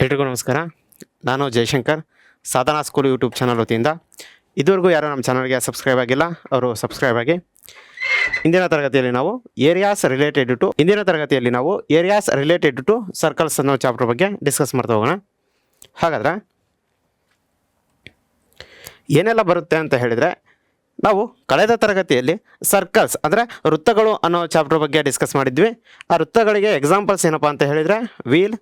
ಎಲ್ರಿಗೂ ನಮಸ್ಕಾರ. ನಾನು ಜಯಶಂಕರ್, ಸಾಧನಾ ಸ್ಕೂಲ್ ಯೂಟ್ಯೂಬ್ ಚಾನಲ್ ವತಿಯಿಂದ. ಇದುವರೆಗೂ ಯಾರು ನಮ್ಮ ಚಾನಲ್ಗೆ ಸಬ್ಸ್ಕ್ರೈಬ್ ಆಗಿಲ್ಲ ಅವರು ಸಬ್ಸ್ಕ್ರೈಬ್ ಆಗಿ. ಇಂದಿನ ತರಗತಿಯಲ್ಲಿ ನಾವು ಏರಿಯಾಸ್ ರಿಲೇಟೆಡ್ ಟು ಸರ್ಕಲ್ಸ್ ಅನ್ನೋ ಚಾಪ್ಟರ್ ಬಗ್ಗೆ ಡಿಸ್ಕಸ್ ಮಾಡ್ತಾ ಹೋಗೋಣ. ಹಾಗಾದರೆ ಏನೆಲ್ಲ ಬರುತ್ತೆ ಅಂತ ಹೇಳಿದರೆ, ನಾವು ಕಳೆದ ತರಗತಿಯಲ್ಲಿ ಸರ್ಕಲ್ಸ್ ಅಂದರೆ ವೃತ್ತಗಳು ಅನ್ನೋ ಚಾಪ್ಟರ್ ಬಗ್ಗೆ ಡಿಸ್ಕಸ್ ಮಾಡಿದ್ವಿ. ಆ ವೃತ್ತಗಳಿಗೆ ಎಕ್ಸಾಂಪಲ್ಸ್ ಏನಪ್ಪ ಅಂತ ಹೇಳಿದರೆ wheel,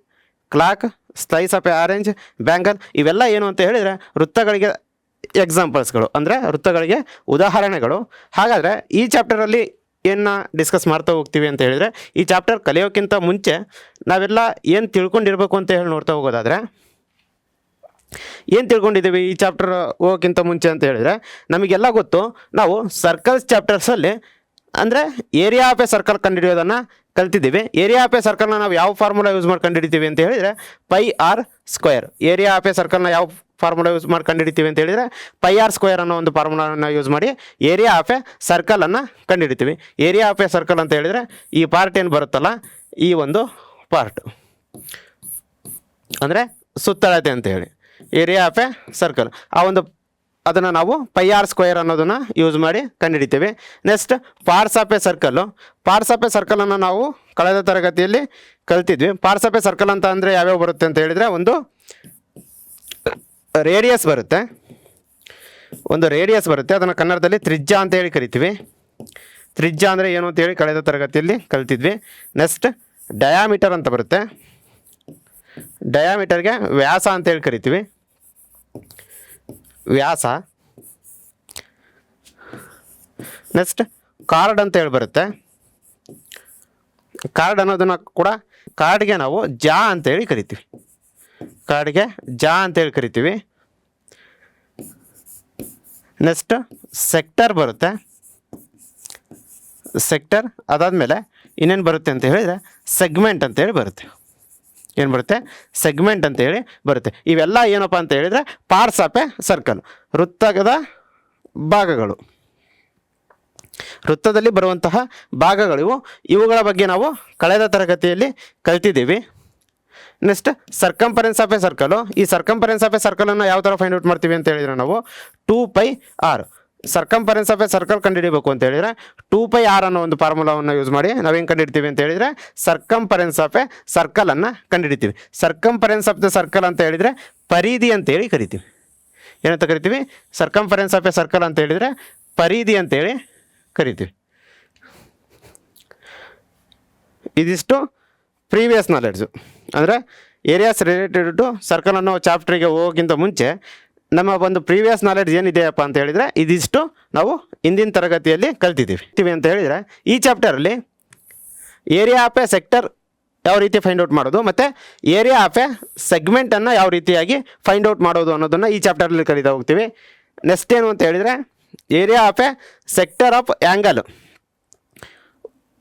clock, slice of orange, bangle, ಇವೆಲ್ಲ ಏನು ಅಂತ ಹೇಳಿದರೆ ವೃತ್ತಗಳಿಗೆ ಎಕ್ಸಾಂಪಲ್ಸ್ಗಳು, ಅಂದರೆ ವೃತ್ತಗಳಿಗೆ ಉದಾಹರಣೆಗಳು. ಹಾಗಾದರೆ ಈ ಚಾಪ್ಟರಲ್ಲಿ ಏನು ಡಿಸ್ಕಸ್ ಮಾಡ್ತಾ ಹೋಗ್ತೀವಿ ಅಂತ ಹೇಳಿದರೆ, ಈ ಚಾಪ್ಟರ್ ಕಲಿಯೋಕ್ಕಿಂತ ಮುಂಚೆ ನಾವೆಲ್ಲ ಏನು ತಿಳ್ಕೊಂಡಿರ್ಬೇಕು ಅಂತ ಹೇಳಿ ನೋಡ್ತಾ ಹೋಗೋದಾದರೆ, ಏನು ತಿಳ್ಕೊಂಡಿದ್ದೀವಿ ಈ ಚಾಪ್ಟರ್ ಹೋಗೋಕ್ಕಿಂತ ಮುಂಚೆ ಅಂತ ಹೇಳಿದರೆ, ನಮಗೆಲ್ಲ ಗೊತ್ತು ನಾವು ಸರ್ಕಲ್ಸ್ ಚಾಪ್ಟರ್ಸಲ್ಲಿ ಅಂದರೆ ಏರಿಯಾ ಆಫ್ ಎ ಸರ್ಕಲ್ ಕಂಡುಹಿಡಿಯೋದನ್ನು ಕಲ್ತಿದ್ದೀವಿ. ಏರಿಯಾ ಆಫ್ ಎ ಸರ್ಕಲ್ನ ನಾವು ಯಾವ ಫಾರ್ಮುಲಾ ಯೂಸ್ ಮಾಡಿ ಕಂಡುಹಿಡಿತೀವಿ ಅಂತ ಹೇಳಿದರೆ pi r square. Area of a ಸರ್ಕಲ್ನ ಯಾವ ಫಾರ್ಮುಲಾ ಯೂಸ್ ಮಾಡಿ ಕಂಡುಹಿಡಿತೀವಿ ಅಂತ ಹೇಳಿದರೆ ಪೈ ಆರ್ ಸ್ಕ್ವೇರ್ ಅನ್ನೋ ಒಂದು ಫಾರ್ಮುಲಾನ ಯೂಸ್ ಮಾಡಿ ಏರಿಯಾ ಆಫ್ ಎ ಸರ್ಕಲನ್ನು ಕಂಡುಹಿಡಿತೀವಿ. ಏರಿಯಾ ಆಫ್ ಎ ಸರ್ಕಲ್ ಅಂತ ಹೇಳಿದರೆ ಈ ಪಾರ್ಟ್ ಏನು ಬರುತ್ತಲ್ಲ, ಈ ಒಂದು ಪಾರ್ಟ್ ಅಂದರೆ ಸುತ್ತಳತೆ ಅಂತ ಹೇಳಿ ಏರಿಯಾ ಆಫ್ ಎ ಸರ್ಕಲ್. ಅದನ್ನು ನಾವು ಪೈ ಆರ್ ಸ್ಕ್ವೇರ್ ಅನ್ನೋದನ್ನು ಯೂಸ್ ಮಾಡಿ ಕಂಡುಹಿಡಿತೀವಿ. ನೆಕ್ಸ್ಟ್ ಪಾರ್ಟ್ಸ್ ಆಫ್ ಎ ಸರ್ಕಲನ್ನು ನಾವು ಕಳೆದ ತರಗತಿಯಲ್ಲಿ ಕಲ್ತಿದ್ವಿ. ಪಾರ್ಟ್ಸ್ ಆಫ್ ಎ ಸರ್ಕಲ್ ಅಂತ ಅಂದರೆ ಯಾವ್ಯಾವ ಬರುತ್ತೆ ಅಂತ ಹೇಳಿದರೆ, ಒಂದು ರೇಡಿಯಸ್ ಬರುತ್ತೆ, ಅದನ್ನು ಕನ್ನಡದಲ್ಲಿ ತ್ರಿಜ್ಯ ಅಂತ ಹೇಳಿ ಕರಿತೀವಿ. ತ್ರಿಜ್ಯ ಅಂದರೆ ಏನು ಅಂತೇಳಿ ಕಳೆದ ತರಗತಿಯಲ್ಲಿ ಕಲ್ತಿದ್ವಿ. ನೆಕ್ಸ್ಟ್ ಡಯಾಮೀಟರ್ ಅಂತ ಬರುತ್ತೆ, ಡಯಾಮೀಟರ್ಗೆ ವ್ಯಾಸ ಅಂತೇಳಿ ಕರಿತೀವಿ, ವ್ಯಾಸ. ನೆಕ್ಸ್ಟ್ ಕಾರ್ಡ್ ಅಂತ ಹೇಳಿ ಬರುತ್ತೆ. ಕಾರ್ಡ್ ಅನ್ನೋದನ್ನು ಕೂಡ ಕಾರ್ಡ್ಗೆ ನಾವು ಜಾ ಅಂತೇಳಿ ಕರಿತೀವಿ, ನೆಕ್ಸ್ಟ್ ಸೆಕ್ಟರ್ ಬರುತ್ತೆ, ಅದಾದಮೇಲೆ ಇನ್ನೇನು ಬರುತ್ತೆ ಅಂತ ಹೇಳಿದರೆ ಸೆಗ್ಮೆಂಟ್ ಅಂತೇಳಿ ಬರುತ್ತೆ. ಏನು ಬರುತ್ತೆ? ಸೆಗ್ಮೆಂಟ್ ಅಂತೇಳಿ ಬರುತ್ತೆ. ಇವೆಲ್ಲ ಏನಪ್ಪ ಅಂತ ಹೇಳಿದರೆ ಪಾರ್ಟ್ಸ್ ಆಫ್ ಎ ಸರ್ಕಲ್, ವೃತ್ತದ ಭಾಗಗಳು, ವೃತ್ತದಲ್ಲಿ ಬರುವಂತಹ ಭಾಗಗಳು. ಇವುಗಳ ಬಗ್ಗೆ ನಾವು ಕಳೆದ ತರಗತಿಯಲ್ಲಿ ಕಲ್ತಿದ್ದೀವಿ. Next circumference of A circle. ಈ ಸರ್ಕಂಫರೆನ್ಸ್ ಆಫ್ ಎ ಸರ್ಕಲನ್ನು ಯಾವ ಥರ ಫೈಂಡ್ ಔಟ್ ಮಾಡ್ತೀವಿ ಅಂತ ಹೇಳಿದರೆ, ನಾವು 2πr circumference of a circle ಕಂಡುಹಿಡಿಬೇಕು ಅಂತ ಹೇಳಿದರೆ 2πr ಅನ್ನೋ ಒಂದು ಫಾರ್ಮುಲಾವನ್ನು ಯೂಸ್ ಮಾಡಿ ನಾವೇನು ಕಂಡುಹಿಡ್ತೀವಿ ಅಂತ ಹೇಳಿದರೆ ಸರ್ಕಂಫರೆನ್ಸ್ ಆಫ್ ಎ ಸರ್ಕಲನ್ನು ಕಂಡುಹಿಡಿತೀವಿ. ಸರ್ಕಂಫರೆನ್ಸ್ ಆಫ್ ದ ಸರ್ಕಲ್ ಅಂತ ಹೇಳಿದರೆ ಪರಿಧಿ ಅಂತೇಳಿ ಕರಿತೀವಿ. ಏನಂತ ಕರಿತೀವಿ? ಸರ್ಕಂಫರೆನ್ಸ್ ಆಫ್ ಎ ಸರ್ಕಲ್ ಅಂತ ಹೇಳಿದರೆ ಪರಿಧಿ ಅಂತೇಳಿ ಕರಿತೀವಿ. ಇದಿಷ್ಟು ಪ್ರೀವಿಯಸ್ ನಾಲೆಡ್ಜು, ಅಂದರೆ ಏರಿಯಾಸ್ ರಿಲೇಟೆಡ್ ಟು ಸರ್ಕಲ್ ಅನ್ನೋ ಚಾಪ್ಟ್ರಿಗೆ ಹೋಗೋಕ್ಕಿಂತ ಮುಂಚೆ ನಮ್ಮ ಒಂದು ಪ್ರೀವಿಯಸ್ ನಾಲೆಡ್ಜ್ ಏನಿದೆಯಪ್ಪ ಅಂತ ಹೇಳಿದರೆ ಇದಿಷ್ಟು ನಾವು ಹಿಂದಿನ ತರಗತಿಯಲ್ಲಿ ಕಲ್ತಿದ್ದೀವಿ ಅಂತ ಹೇಳಿದರೆ, ಈ ಚಾಪ್ಟರಲ್ಲಿ ಏರಿಯಾ ಆಫ್ ಎ ಸೆಕ್ಟರ್ ಯಾವ ರೀತಿ ಫೈಂಡ್ ಔಟ್ ಮಾಡೋದು ಮತ್ತು ಏರಿಯಾ ಆಫ್ ಎ ಸೆಗ್ಮೆಂಟನ್ನು ಯಾವ ರೀತಿಯಾಗಿ ಫೈಂಡ್ ಔಟ್ ಮಾಡೋದು ಅನ್ನೋದನ್ನು ಈ ಚಾಪ್ಟರಲ್ಲಿ ಕಲಿತಾ ಹೋಗ್ತೀವಿ. ನೆಕ್ಸ್ಟ್ ಏನು ಅಂತ ಹೇಳಿದರೆ, area of a sector of angle.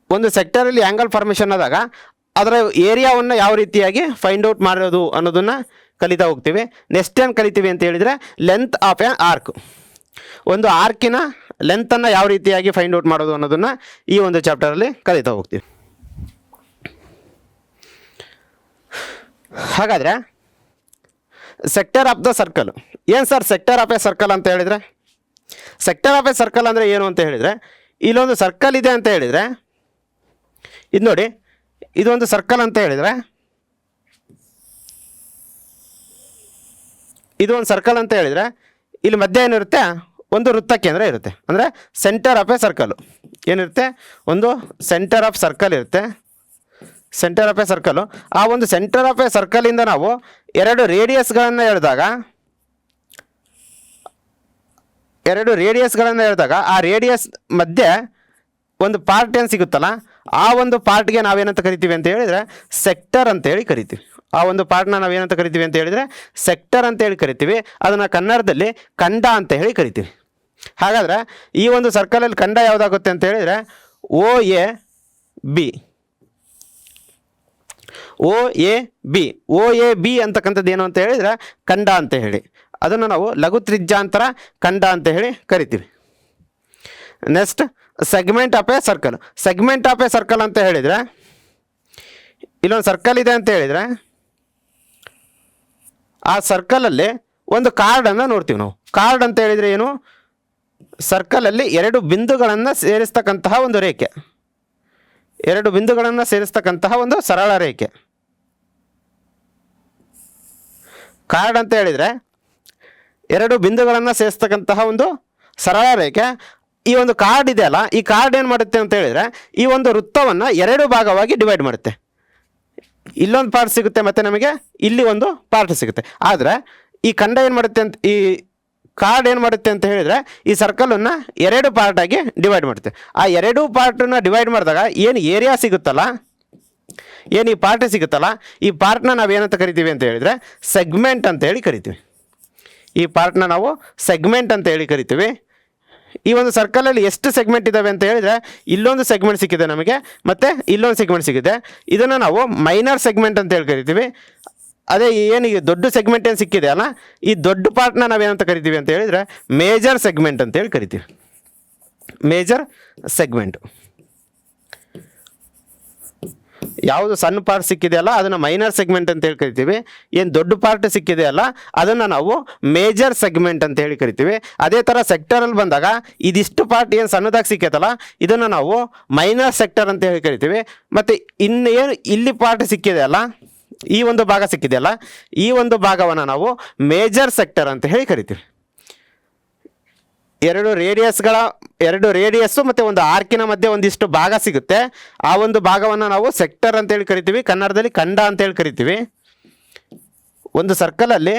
ಒಂದು ಸೆಕ್ಟರಲ್ಲಿ ಆ್ಯಂಗಲ್ ಫಾರ್ಮೇಷನ್ ಆದಾಗ ಅದರ ಏರಿಯಾವನ್ನು ಯಾವ ರೀತಿಯಾಗಿ ಫೈಂಡ್ ಔಟ್ ಮಾಡೋದು ಅನ್ನೋದನ್ನು ಕಲಿತಾ ಹೋಗ್ತೀವಿ. ನೆಕ್ಸ್ಟ್ ಏನು ಕಲಿತೀವಿ ಅಂತ ಹೇಳಿದರೆ ಲೆಂತ್ ಆಫ್ ಎ ಆರ್ಕ್. ಒಂದು ಆರ್ಕಿನ ಲೆಂತನ್ನು ಯಾವ ರೀತಿಯಾಗಿ ಫೈಂಡ್ ಔಟ್ ಮಾಡೋದು ಅನ್ನೋದನ್ನು ಈ ಒಂದು ಚಾಪ್ಟರಲ್ಲಿ ಕಲಿತಾ ಹೋಗ್ತೀವಿ. ಹಾಗಾದರೆ ಸೆಕ್ಟರ್ ಆಫ್ ದ ಸರ್ಕಲ್ ಏನು sir? Sector of a circle ಅಂತ ಹೇಳಿದರೆ, ಸೆಕ್ಟರ್ ಆಫ್ ಎ ಸರ್ಕಲ್ ಅಂದರೆ ಏನು ಅಂತ ಹೇಳಿದರೆ, ಇಲ್ಲೊಂದು ಸರ್ಕಲ್ ಇದೆ ಅಂತ ಹೇಳಿದರೆ, ಇದು ನೋಡಿ, ಇದೊಂದು ಸರ್ಕಲ್ ಅಂತ ಹೇಳಿದರೆ, ಇದು ಒಂದು ಸರ್ಕಲ್ ಅಂತ ಹೇಳಿದರೆ ಇಲ್ಲಿ ಮಧ್ಯೆ ಏನಿರುತ್ತೆ? ಒಂದು ವೃತ್ತ ಕೇಂದ್ರ ಇರುತ್ತೆ, ಅಂದರೆ ಸೆಂಟರ್ ಆಫ್ ಎ ಸರ್ಕಲು ಏನಿರುತ್ತೆ? ಒಂದು ಸೆಂಟರ್ ಆಫ್ ಸರ್ಕಲ್ ಇರುತ್ತೆ, ಸೆಂಟರ್ ಆಫ್ ಎ ಸರ್ಕಲು. ಆ ಒಂದು ಸೆಂಟರ್ ಆಫ್ ಎ ಸರ್ಕಲಿಂದ ನಾವು ಎರಡು ರೇಡಿಯಸ್ಗಳನ್ನು ಎಳೆದಾಗ ಆ ರೇಡಿಯಸ್ ಮಧ್ಯೆ ಒಂದು ಪಾರ್ಟ್ ಏನು ಸಿಗುತ್ತಲ್ಲ, ಆ ಒಂದು ಪಾರ್ಟ್ಗೆ ನಾವೇನಂತ ಕರಿತೀವಿ ಅಂತ ಹೇಳಿದರೆ ಸೆಕ್ಟರ್ ಅಂತೇಳಿ ಕರಿತೀವಿ. ಆ ಒಂದು ಪಾರ್ಟ್ನ ನಾವೇನಂತ ಕರಿತೀವಿ ಅಂತ ಹೇಳಿದರೆ ಸೆಕ್ಟರ್ ಅಂತೇಳಿ ಕರಿತೀವಿ. ಅದನ್ನು ಕನ್ನಡದಲ್ಲಿ ಖಂಡ ಅಂತ ಹೇಳಿ ಕರಿತೀವಿ. ಹಾಗಾದರೆ ಈ ಒಂದು ಸರ್ಕಲಲ್ಲಿ ಖಂಡ ಯಾವುದಾಗುತ್ತೆ ಅಂತ ಹೇಳಿದರೆ ಒ ಎ ಬಿ ಅಂತಕ್ಕಂಥದ್ದು ಏನು ಅಂತ ಹೇಳಿದರೆ ಖಂಡ ಅಂತ ಹೇಳಿ, ಅದನ್ನು ನಾವು ಲಘು ತ್ರಿಜ್ಯಾಂತರ ಖಂಡ ಅಂತ ಹೇಳಿ ಕರಿತೀವಿ. Next segment of a circle ಅಂತ ಹೇಳಿದರೆ, ಇಲ್ಲೊಂದು ಸರ್ಕಲ್ ಇದೆ ಅಂತ ಹೇಳಿದರೆ ಆ ಸರ್ಕಲಲ್ಲಿ ಒಂದು ಕಾರ್ಡನ್ನು ನೋಡ್ತೀವಿ ನಾವು. ಕಾರ್ಡ್ ಅಂತ ಹೇಳಿದರೆ ಏನು? ಸರ್ಕಲಲ್ಲಿ ಎರಡು ಬಿಂದುಗಳನ್ನು ಸೇರಿಸ್ತಕ್ಕಂತಹ ಒಂದು ರೇಖೆ, ಎರಡು ಬಿಂದುಗಳನ್ನು ಸೇರಿಸ್ತಕ್ಕಂತಹ ಒಂದು ಸರಳ ರೇಖೆ. ಕಾರ್ಡ್ ಅಂತ ಹೇಳಿದರೆ ಎರಡು ಬಿಂದುಗಳನ್ನು ಸೇರಿಸ್ತಕ್ಕಂತಹ ಒಂದು ಸರಳ ರೇಖೆ. ಈ ಒಂದು ಕಾರ್ಡ್ ಇದೆಯಲ್ಲ, ಈ ಕಾರ್ಡ್ ಏನು ಮಾಡುತ್ತೆ ಅಂತ ಹೇಳಿದರೆ ಈ ಒಂದು ವೃತ್ತವನ್ನು ಎರಡು ಭಾಗವಾಗಿ ಡಿವೈಡ್ ಮಾಡುತ್ತೆ. ಇಲ್ಲೊಂದು ಪಾರ್ಟ್ ಸಿಗುತ್ತೆ ಮತ್ತು ನಮಗೆ ಇಲ್ಲಿ ಒಂದು ಪಾರ್ಟ್ ಸಿಗುತ್ತೆ. ಆದರೆ ಈ ಖಂಡ ಏನು ಮಾಡುತ್ತೆ ಅಂತ, ಈ ಕಾರ್ಡ್ ಏನು ಮಾಡುತ್ತೆ ಅಂತ ಹೇಳಿದರೆ ಈ ಸರ್ಕಲನ್ನು ಎರಡು ಪಾರ್ಟಾಗಿ ಡಿವೈಡ್ ಮಾಡುತ್ತೆ. ಆ ಎರಡೂ ಪಾರ್ಟನ್ನು ಡಿವೈಡ್ ಮಾಡಿದಾಗ ಏನು ಏರಿಯಾ ಸಿಗುತ್ತಲ್ಲ, ಏನು ಈ ಪಾರ್ಟ್ ಸಿಗುತ್ತಲ್ಲ, ಈ ಪಾರ್ಟ್ನ ನಾವು ಏನಂತ ಕರಿತೀವಿ ಅಂತ ಹೇಳಿದರೆ ಸೆಗ್ಮೆಂಟ್ ಅಂತ ಹೇಳಿ ಕರಿತೀವಿ. ಈ ಪಾರ್ಟ್ನ ನಾವು ಸೆಗ್ಮೆಂಟ್ ಅಂತ ಹೇಳಿ ಕರಿತೀವಿ. ಈ ಒಂದು ಸರ್ಕಲಲ್ಲಿ ಎಷ್ಟು ಸೆಗ್ಮೆಂಟ್ ಇದ್ದಾವೆ ಅಂತ ಹೇಳಿದರೆ ಇಲ್ಲೊಂದು ಸೆಗ್ಮೆಂಟ್ ಸಿಕ್ಕಿದೆ ನಮಗೆ, ಮತ್ತು ಇಲ್ಲೊಂದು ಸೆಗ್ಮೆಂಟ್ ಸಿಕ್ಕಿದೆ. ಇದನ್ನು ನಾವು ಮೈನರ್ ಸೆಗ್ಮೆಂಟ್ ಅಂತ ಹೇಳಿ ಕರಿತೀವಿ. ಅದೇ ಏನು ಈ ದೊಡ್ಡ ಸೆಗ್ಮೆಂಟ್ ಏನು ಸಿಕ್ಕಿದೆ ಅಲ್ಲ, ಈ ದೊಡ್ಡ ಪಾರ್ಟ್ನ ನಾವೇನಂತ ಕರಿತೀವಿ ಅಂತ ಹೇಳಿದರೆ ಮೇಜರ್ ಸೆಗ್ಮೆಂಟ್ ಅಂತೇಳಿ ಕರಿತೀವಿ. Major segment. ಯಾವುದು ಸಣ್ಣ ಪಾರ್ಟ್ ಸಿಕ್ಕಿದೆಯಲ್ಲ ಅದನ್ನು ಮೈನರ್ ಸೆಗ್ಮೆಂಟ್ ಅಂತ ಹೇಳಿ ಕರಿತೀವಿ. ಏನು ದೊಡ್ಡ ಪಾರ್ಟ್ ಸಿಕ್ಕಿದೆಯಲ್ಲ ಅದನ್ನು ನಾವು ಮೇಜರ್ ಸೆಗ್ಮೆಂಟ್ ಅಂತ ಹೇಳಿ ಕರಿತೀವಿ. ಅದೇ ಥರ ಸೆಕ್ಟರಲ್ಲಿ ಬಂದಾಗ ಇದಿಷ್ಟು ಪಾರ್ಟ್ ಏನು ಸಣ್ಣದಾಗಿ ಸಿಕ್ಕೈತಲ್ಲ ಇದನ್ನು ನಾವು ಮೈನರ್ ಸೆಕ್ಟರ್ ಅಂತ ಹೇಳಿ ಕರಿತೀವಿ. ಮತ್ತು ಇನ್ನೇನು ಇಲ್ಲಿ ಪಾರ್ಟ್ ಸಿಕ್ಕಿದೆಯಲ್ಲ, ಈ ಒಂದು ಭಾಗ ಸಿಕ್ಕಿದೆಯಲ್ಲ, ಈ ಒಂದು ಭಾಗವನ್ನು ನಾವು ಮೇಜರ್ ಸೆಕ್ಟರ್ ಅಂತ ಹೇಳಿ ಕರಿತೀವಿ. ಎರಡು ರೇಡಿಯಸ್ಸು ಮತ್ತು ಒಂದು ಆರ್ಕಿನ ಮಧ್ಯೆ ಒಂದಿಷ್ಟು ಭಾಗ ಸಿಗುತ್ತೆ. ಆ ಒಂದು ಭಾಗವನ್ನು ನಾವು ಸೆಕ್ಟರ್ ಅಂತೇಳಿ ಕರಿತೀವಿ, ಕನ್ನಡದಲ್ಲಿ ಖಂಡ ಅಂತೇಳಿ ಕರಿತೀವಿ. ಒಂದು ಸರ್ಕಲಲ್ಲಿ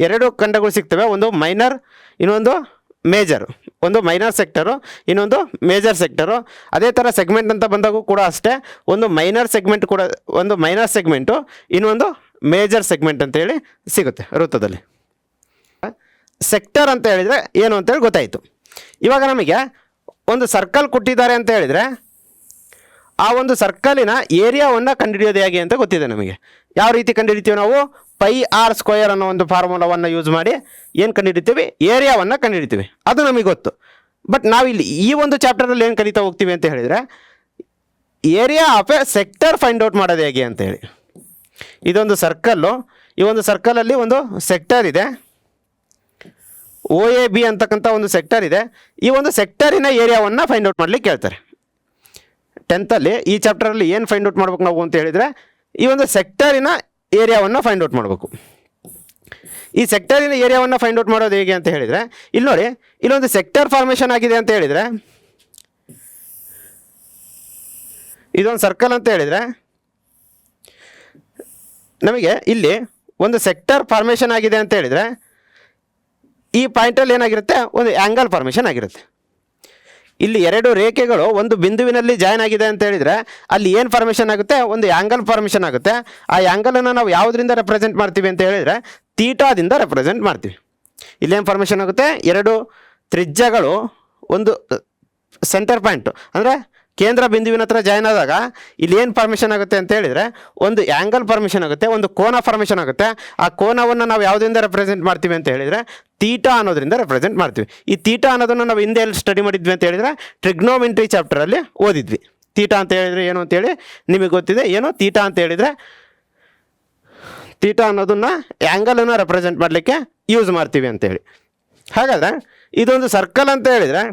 ಎರಡು ಖಂಡಗಳು ಸಿಗ್ತವೆ, ಒಂದು ಮೈನರ್, ಇನ್ನೊಂದು ಮೇಜರ್. ಒಂದು ಮೈನರ್ ಸೆಕ್ಟರು, ಇನ್ನೊಂದು ಮೇಜರ್ ಸೆಕ್ಟರು. ಅದೇ ಥರ ಸೆಗ್ಮೆಂಟ್ ಅಂತ ಬಂದಾಗೂ ಕೂಡ ಅಷ್ಟೇ, ಒಂದು ಮೈನರ್ ಸೆಗ್ಮೆಂಟು, ಇನ್ನೊಂದು ಮೇಜರ್ ಸೆಗ್ಮೆಂಟ್ ಅಂತೇಳಿ ಸಿಗುತ್ತೆ ವೃತ್ತದಲ್ಲಿ. ಸೆಕ್ಟರ್ ಅಂತ ಹೇಳಿದರೆ ಏನು ಅಂತೇಳಿ ಗೊತ್ತಾಯಿತು. ಇವಾಗ ನಮಗೆ ಒಂದು ಸರ್ಕಲ್ ಕೊಟ್ಟಿದ್ದಾರೆ ಅಂತ ಹೇಳಿದರೆ ಆ ಒಂದು ಸರ್ಕಲಿನ ಏರಿಯಾವನ್ನು ಕಂಡುಹಿಡಿಯೋದು ಹೇಗೆ ಅಂತ ಗೊತ್ತಿದೆ ನಮಗೆ. ಯಾವ ರೀತಿ ಕಂಡುಹಿಡಿತೀವಿ ನಾವು? πr² ಅನ್ನೋ ಒಂದು ಫಾರ್ಮುಲಾವನ್ನು ಯೂಸ್ ಮಾಡಿ ಏನು ಕಂಡುಹಿಡಿತೀವಿ? ಏರಿಯಾವನ್ನು ಕಂಡುಹಿಡಿತೀವಿ. ಅದು ನಮಗೆ ಗೊತ್ತು. ಬಟ್ ನಾವಿಲ್ಲಿ ಈ ಒಂದು ಚಾಪ್ಟರಲ್ಲಿ ಏನು ಕಲಿತಾ ಹೋಗ್ತೀವಿ ಅಂತ ಹೇಳಿದರೆ area of a sector find out ಮಾಡೋದು ಹೇಗೆ ಅಂತೇಳಿ. ಇದೊಂದು ಸರ್ಕಲ್ಲು, ಈ ಒಂದು ಸರ್ಕಲಲ್ಲಿ ಒಂದು ಸೆಕ್ಟರ್ ಇದೆ, OAB ಅಂತಕ್ಕಂಥ ಒಂದು ಸೆಕ್ಟರ್ ಇದೆ. ಈ ಒಂದು ಸೆಕ್ಟರಿನ ಏರಿಯಾವನ್ನು ಫೈಂಡ್ ಔಟ್ ಮಾಡಲಿಕ್ಕೆ ಹೇಳ್ತಾರೆ. 10th ಈ ಚಾಪ್ಟರಲ್ಲಿ ಏನು ಫೈಂಡ್ ಔಟ್ ಮಾಡ್ಬೇಕು ನಾವು ಅಂತ ಹೇಳಿದರೆ ಈ ಒಂದು ಸೆಕ್ಟರಿನ ಏರಿಯಾವನ್ನು ಫೈಂಡ್ ಔಟ್ ಮಾಡಬೇಕು. ಈ ಸೆಕ್ಟರಿನ ಏರಿಯಾವನ್ನು ಫೈಂಡ್ ಔಟ್ ಮಾಡೋದು ಹೇಗೆ ಅಂತ ಹೇಳಿದರೆ ಇಲ್ಲಿ ನೋಡಿ, ಇಲ್ಲೊಂದು ಸೆಕ್ಟರ್ ಫಾರ್ಮೇಷನ್ ಆಗಿದೆ ಅಂತ ಹೇಳಿದರೆ, ಇದೊಂದು ಸರ್ಕಲ್ ಅಂತ ಹೇಳಿದರೆ ನಮಗೆ ಇಲ್ಲಿ ಒಂದು ಸೆಕ್ಟರ್ ಫಾರ್ಮೇಷನ್ ಆಗಿದೆ ಅಂತ ಹೇಳಿದರೆ ಈ ಪಾಯಿಂಟಲ್ಲಿ ಏನಾಗಿರುತ್ತೆ? ಒಂದು ಆ್ಯಂಗಲ್ ಫಾರ್ಮೇಷನ್ ಆಗಿರುತ್ತೆ. ಇಲ್ಲಿ ಎರಡು ರೇಖೆಗಳು ಒಂದು ಬಿಂದುವಿನಲ್ಲಿ ಜಾಯ್ನ್ ಆಗಿದೆ ಅಂತ ಹೇಳಿದರೆ ಅಲ್ಲಿ ಏನು ಫಾರ್ಮೇಷನ್ ಆಗುತ್ತೆ? ಒಂದು ಆ್ಯಂಗಲ್ ಫಾರ್ಮೇಷನ್ ಆಗುತ್ತೆ. ಆ ಆ್ಯಂಗಲನ್ನು ನಾವು ಯಾವುದರಿಂದ ರೆಪ್ರೆಸೆಂಟ್ ಮಾಡ್ತೀವಿ ಅಂತ ಹೇಳಿದರೆ ತೀಟಾದಿಂದ ರೆಪ್ರೆಸೆಂಟ್ ಮಾಡ್ತೀವಿ. ಇಲ್ಲೇನು ಫಾರ್ಮೇಷನ್ ಆಗುತ್ತೆ? ಎರಡು ತ್ರಿಜ್ಯಗಳು ಒಂದು ಸೆಂಟರ್ ಪಾಯಿಂಟು ಅಂದರೆ ಕೇಂದ್ರ ಬಿಂದುವಿನ ಹತ್ರ ಜಾಯ್ನ್ ಆದಾಗ ಇಲ್ಲಿ ಏನು ಫಾರ್ಮೇಷನ್ ಆಗುತ್ತೆ ಅಂತ ಹೇಳಿದರೆ ಒಂದು ಆ್ಯಂಗಲ್ ಫಾರ್ಮೇಷನ್ ಆಗುತ್ತೆ, ಒಂದು ಕೋನ ಫಾರ್ಮೇಷನ್ ಆಗುತ್ತೆ. ಆ ಕೋನವನ್ನು ನಾವು ಯಾವುದರಿಂದ ರೆಪ್ರೆಸೆಂಟ್ ಮಾಡ್ತೀವಿ ಅಂತ ಹೇಳಿದರೆ ತೀಟಾ ಅನ್ನೋದರಿಂದ ರೆಪ್ರೆಸೆಂಟ್ ಮಾಡ್ತೀವಿ. ಈ ತೀಟಾ ಅನ್ನೋದನ್ನು ನಾವು ಹಿಂದೆ ಎಲ್ಲಿ ಸ್ಟಡಿ ಮಾಡಿದ್ವಿ ಅಂತ ಹೇಳಿದರೆ ಟ್ರಿಗ್ನೋಮೆಂಟ್ರಿ ಚಾಪ್ಟರಲ್ಲಿ ಓದಿದ್ವಿ. ತೀಟಾ ಅಂತ ಹೇಳಿದರೆ ಏನು ಅಂತೇಳಿ ನಿಮಗೆ ಗೊತ್ತಿದೆ. ಏನು ತೀಟಾ ಅಂತ ಹೇಳಿದರೆ ತೀಟಾ ಅನ್ನೋದನ್ನು ಆ್ಯಂಗಲನ್ನು ರೆಪ್ರೆಸೆಂಟ್ ಮಾಡಲಿಕ್ಕೆ ಯೂಸ್ ಮಾಡ್ತೀವಿ ಅಂತೇಳಿ. ಹಾಗಾದರೆ ಇದೊಂದು ಸರ್ಕಲ್ ಅಂತ ಹೇಳಿದರೆ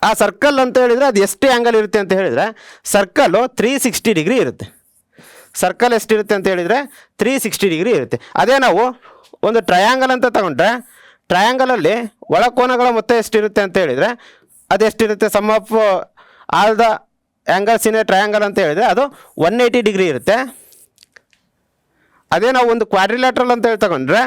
ಆ ಸರ್ಕಲ್ ಅಂತ ಹೇಳಿದರೆ ಅದು ಎಷ್ಟು ಆ್ಯಂಗಲ್ ಇರುತ್ತೆ ಅಂತ ಹೇಳಿದರೆ ಸರ್ಕಲ್ಲು 360 ಡಿಗ್ರಿ ಇರುತ್ತೆ. ಸರ್ಕಲ್ ಎಷ್ಟಿರುತ್ತೆ ಅಂತ ಹೇಳಿದರೆ 360 ಡಿಗ್ರಿ ಇರುತ್ತೆ. ಅದೇ ನಾವು ಒಂದು ಟ್ರಯಾಂಗಲ್ ಅಂತ ತಗೊಂಡ್ರೆ ಟ್ರಯಾಂಗಲಲ್ಲಿ ಒಳಕೋನಗಳ ಮೊತ್ತ ಎಷ್ಟಿರುತ್ತೆ ಅಂತ ಹೇಳಿದರೆ ಅದೆಷ್ಟಿರುತ್ತೆ? Sum of all the angles in a triangle ಅಂತ ಹೇಳಿದರೆ ಅದು 180 ಡಿಗ್ರಿ ಇರುತ್ತೆ. ಅದೇ ನಾವು ಒಂದು ಕ್ವಾಡ್ರಿಲ್ಯಾಟ್ರಲ್ ಅಂತ ಹೇಳಿ ತಗೊಂಡ್ರೆ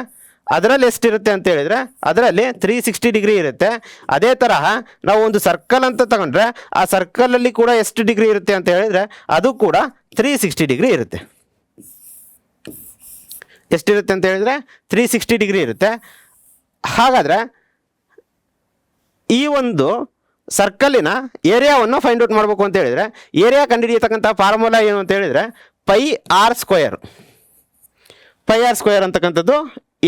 ಅದರಲ್ಲಿ ಎಷ್ಟಿರುತ್ತೆ ಅಂತ ಹೇಳಿದರೆ ಅದರಲ್ಲಿ 360 ಡಿಗ್ರಿ ಇರುತ್ತೆ. ಅದೇ ತರಹ ನಾವು ಒಂದು ಸರ್ಕಲ್ ಅಂತ ತಗೊಂಡ್ರೆ ಆ ಸರ್ಕಲಲ್ಲಿ ಕೂಡ ಎಷ್ಟು ಡಿಗ್ರಿ ಇರುತ್ತೆ ಅಂತ ಹೇಳಿದರೆ ಅದು ಕೂಡ 360 ಡಿಗ್ರಿ ಇರುತ್ತೆ. ಎಷ್ಟಿರುತ್ತೆ ಅಂತ ಹೇಳಿದರೆ 360 ಡಿಗ್ರಿ ಇರುತ್ತೆ. ಹಾಗಾದರೆ ಈ ಒಂದು ಸರ್ಕಲ್ಲಿನ ಏರಿಯಾವನ್ನು ಫೈಂಡ್ ಔಟ್ ಮಾಡಬೇಕು ಅಂತ ಹೇಳಿದರೆ ಏರಿಯಾ ಕಂಡುಹಿಡಿಯತಕ್ಕಂಥ ಫಾರ್ಮುಲಾ ಏನು ಅಂತ ಹೇಳಿದರೆ πr². πr² ಅಂತಕ್ಕಂಥದ್ದು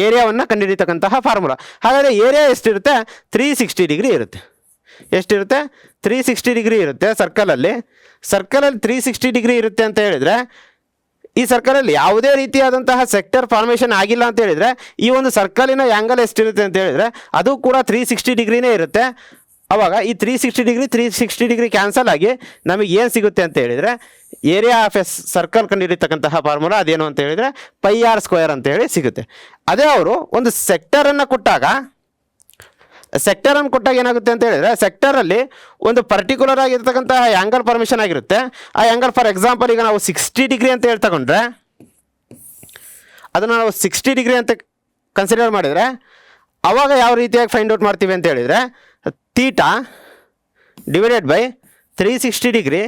ಏರಿಯಾವನ್ನು ಕಂಡುಹಿಡಿಯತಕ್ಕಂತಹ ಫಾರ್ಮುಲಾ. ಹಾಗಾದರೆ ಏರಿಯಾ ಎಷ್ಟಿರುತ್ತೆ? 360 ಡಿಗ್ರಿ ಇರುತ್ತೆ. ಎಷ್ಟಿರುತ್ತೆ? 360 ಡಿಗ್ರಿ ಇರುತ್ತೆ ಸರ್ಕಲಲ್ಲಿ. ಸರ್ಕಲಲ್ಲಿ 360 ಡಿಗ್ರಿ ಇರುತ್ತೆ ಅಂತ ಹೇಳಿದರೆ ಈ ಸರ್ಕಲಲ್ಲಿ ಯಾವುದೇ ರೀತಿಯಾದಂತಹ ಸೆಕ್ಟರ್ ಫಾರ್ಮೇಷನ್ ಆಗಿಲ್ಲ ಅಂತ ಹೇಳಿದರೆ ಈ ಒಂದು ಸರ್ಕಲಿನ ಆ್ಯಂಗಲ್ ಎಷ್ಟಿರುತ್ತೆ ಅಂತ ಹೇಳಿದರೆ ಅದು ಕೂಡ 360 ಡಿಗ್ರಿನೇ ಇರುತ್ತೆ. ಆವಾಗ ಈ 360 ಡಿಗ್ರಿ ಕ್ಯಾನ್ಸಲ್ ಆಗಿ ನಮಗೆ ಏನು ಸಿಗುತ್ತೆ ಅಂತ ಹೇಳಿದರೆ ಏರಿಯಾ ಆಫ್ ಎ ಸರ್ಕಲ್ ಕಂಡಿರತಕ್ಕಂತಹ ಫಾರ್ಮುಲಾ ಅದೇನು ಅಂತ ಹೇಳಿದರೆ πr² ಅಂತ ಹೇಳಿ ಸಿಗುತ್ತೆ. ಅದೇ ಅವರು ಒಂದು ಸೆಕ್ಟರನ್ನು ಕೊಟ್ಟಾಗ ಏನಾಗುತ್ತೆ ಅಂತ ಹೇಳಿದರೆ ಸೆಕ್ಟರಲ್ಲಿ ಒಂದು ಪರ್ಟಿಕ್ಯುಲರ್ ಆಗಿರ್ತಕ್ಕಂತಹ ಆ್ಯಂಗಲ್ ಫಾರ್ಮೇಷನ್ ಆಗಿರುತ್ತೆ. ಆ ಆ್ಯಂಗಲ್ ಫಾರ್ ಎಕ್ಸಾಂಪಲ್ ಈಗ ನಾವು 60 ಡಿಗ್ರಿ ಅಂತ ಹೇಳಿ ತಗೊಂಡ್ರೆ ಅದನ್ನು ನಾವು 60 ಡಿಗ್ರಿ ಅಂತ ಕನ್ಸಿಡರ್ ಮಾಡಿದರೆ ಆವಾಗ ಯಾವ ರೀತಿಯಾಗಿ ಫೈಂಡ್ ಔಟ್ ಮಾಡ್ತೀವಿ ಅಂತ ಹೇಳಿದರೆ theta divided by 360 degree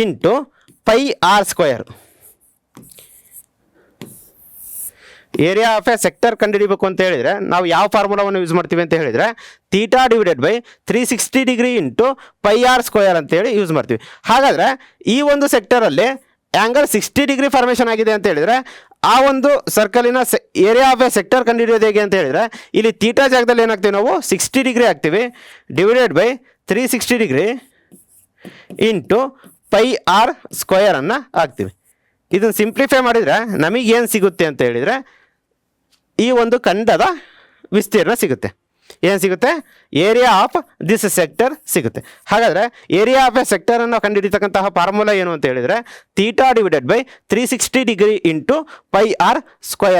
into πr². Area of a sector ಕಂಡುಹಿಡಿಬೇಕು ಅಂತ ಹೇಳಿದರೆ ನಾವು ಯಾವ ಫಾರ್ಮುಲಾವನ್ನು ಯೂಸ್ ಮಾಡ್ತೀವಿ ಅಂತ ಹೇಳಿದರೆ theta divided by 360 degree into πr² ಅಂತೇಳಿ ಯೂಸ್ ಮಾಡ್ತೀವಿ. ಹಾಗಾದರೆ ಈ ಒಂದು ಸೆಕ್ಟರಲ್ಲಿ ಆ್ಯಂಗಲ್ 60 ಡಿಗ್ರಿ ಫಾರ್ಮೇಷನ್ ಆಗಿದೆ ಅಂತ ಹೇಳಿದರೆ ಆ ಒಂದು ಸರ್ಕಲಿನ ಏರಿಯಾ ಆಫ್ ಎ ಸೆಕ್ಟರ್ ಕಂಡುಹಿಡಿಯೋದು ಹೇಗೆ ಅಂತ ಹೇಳಿದರೆ ಇಲ್ಲಿ ಥೀಟಾ ಜಾಗದಲ್ಲಿ ಏನಾಗ್ತೀವಿ ನಾವು 60 ಡಿಗ್ರಿ ಹಾಕ್ತೀವಿ divided by 360 degree into πr² ಅನ್ನು ಹಾಕ್ತೀವಿ. ಇದನ್ನು ಸಿಂಪ್ಲಿಫೈ ಮಾಡಿದರೆ ನಮಗೇನು ಸಿಗುತ್ತೆ ಅಂತ ಹೇಳಿದರೆ ಈ ಒಂದು ಖಂಡದ ವಿಸ್ತೀರ್ಣ ಸಿಗುತ್ತೆ. ಏನು ಸಿಗುತ್ತೆ? ಏರಿಯಾ ಆಫ್ ದಿಸ್ ಸೆಕ್ಟರ್ ಸಿಗುತ್ತೆ. ಹಾಗಾದರೆ ಏರಿಯಾ ಆಫ್ ಎ ಸೆಕ್ಟರನ್ನು ಕಂಡುಹಿಡಿತಕ್ಕಂತಹ ಫಾರ್ಮುಲಾ ಏನು ಅಂತ ಹೇಳಿದರೆ theta divided by 360 degree into πr²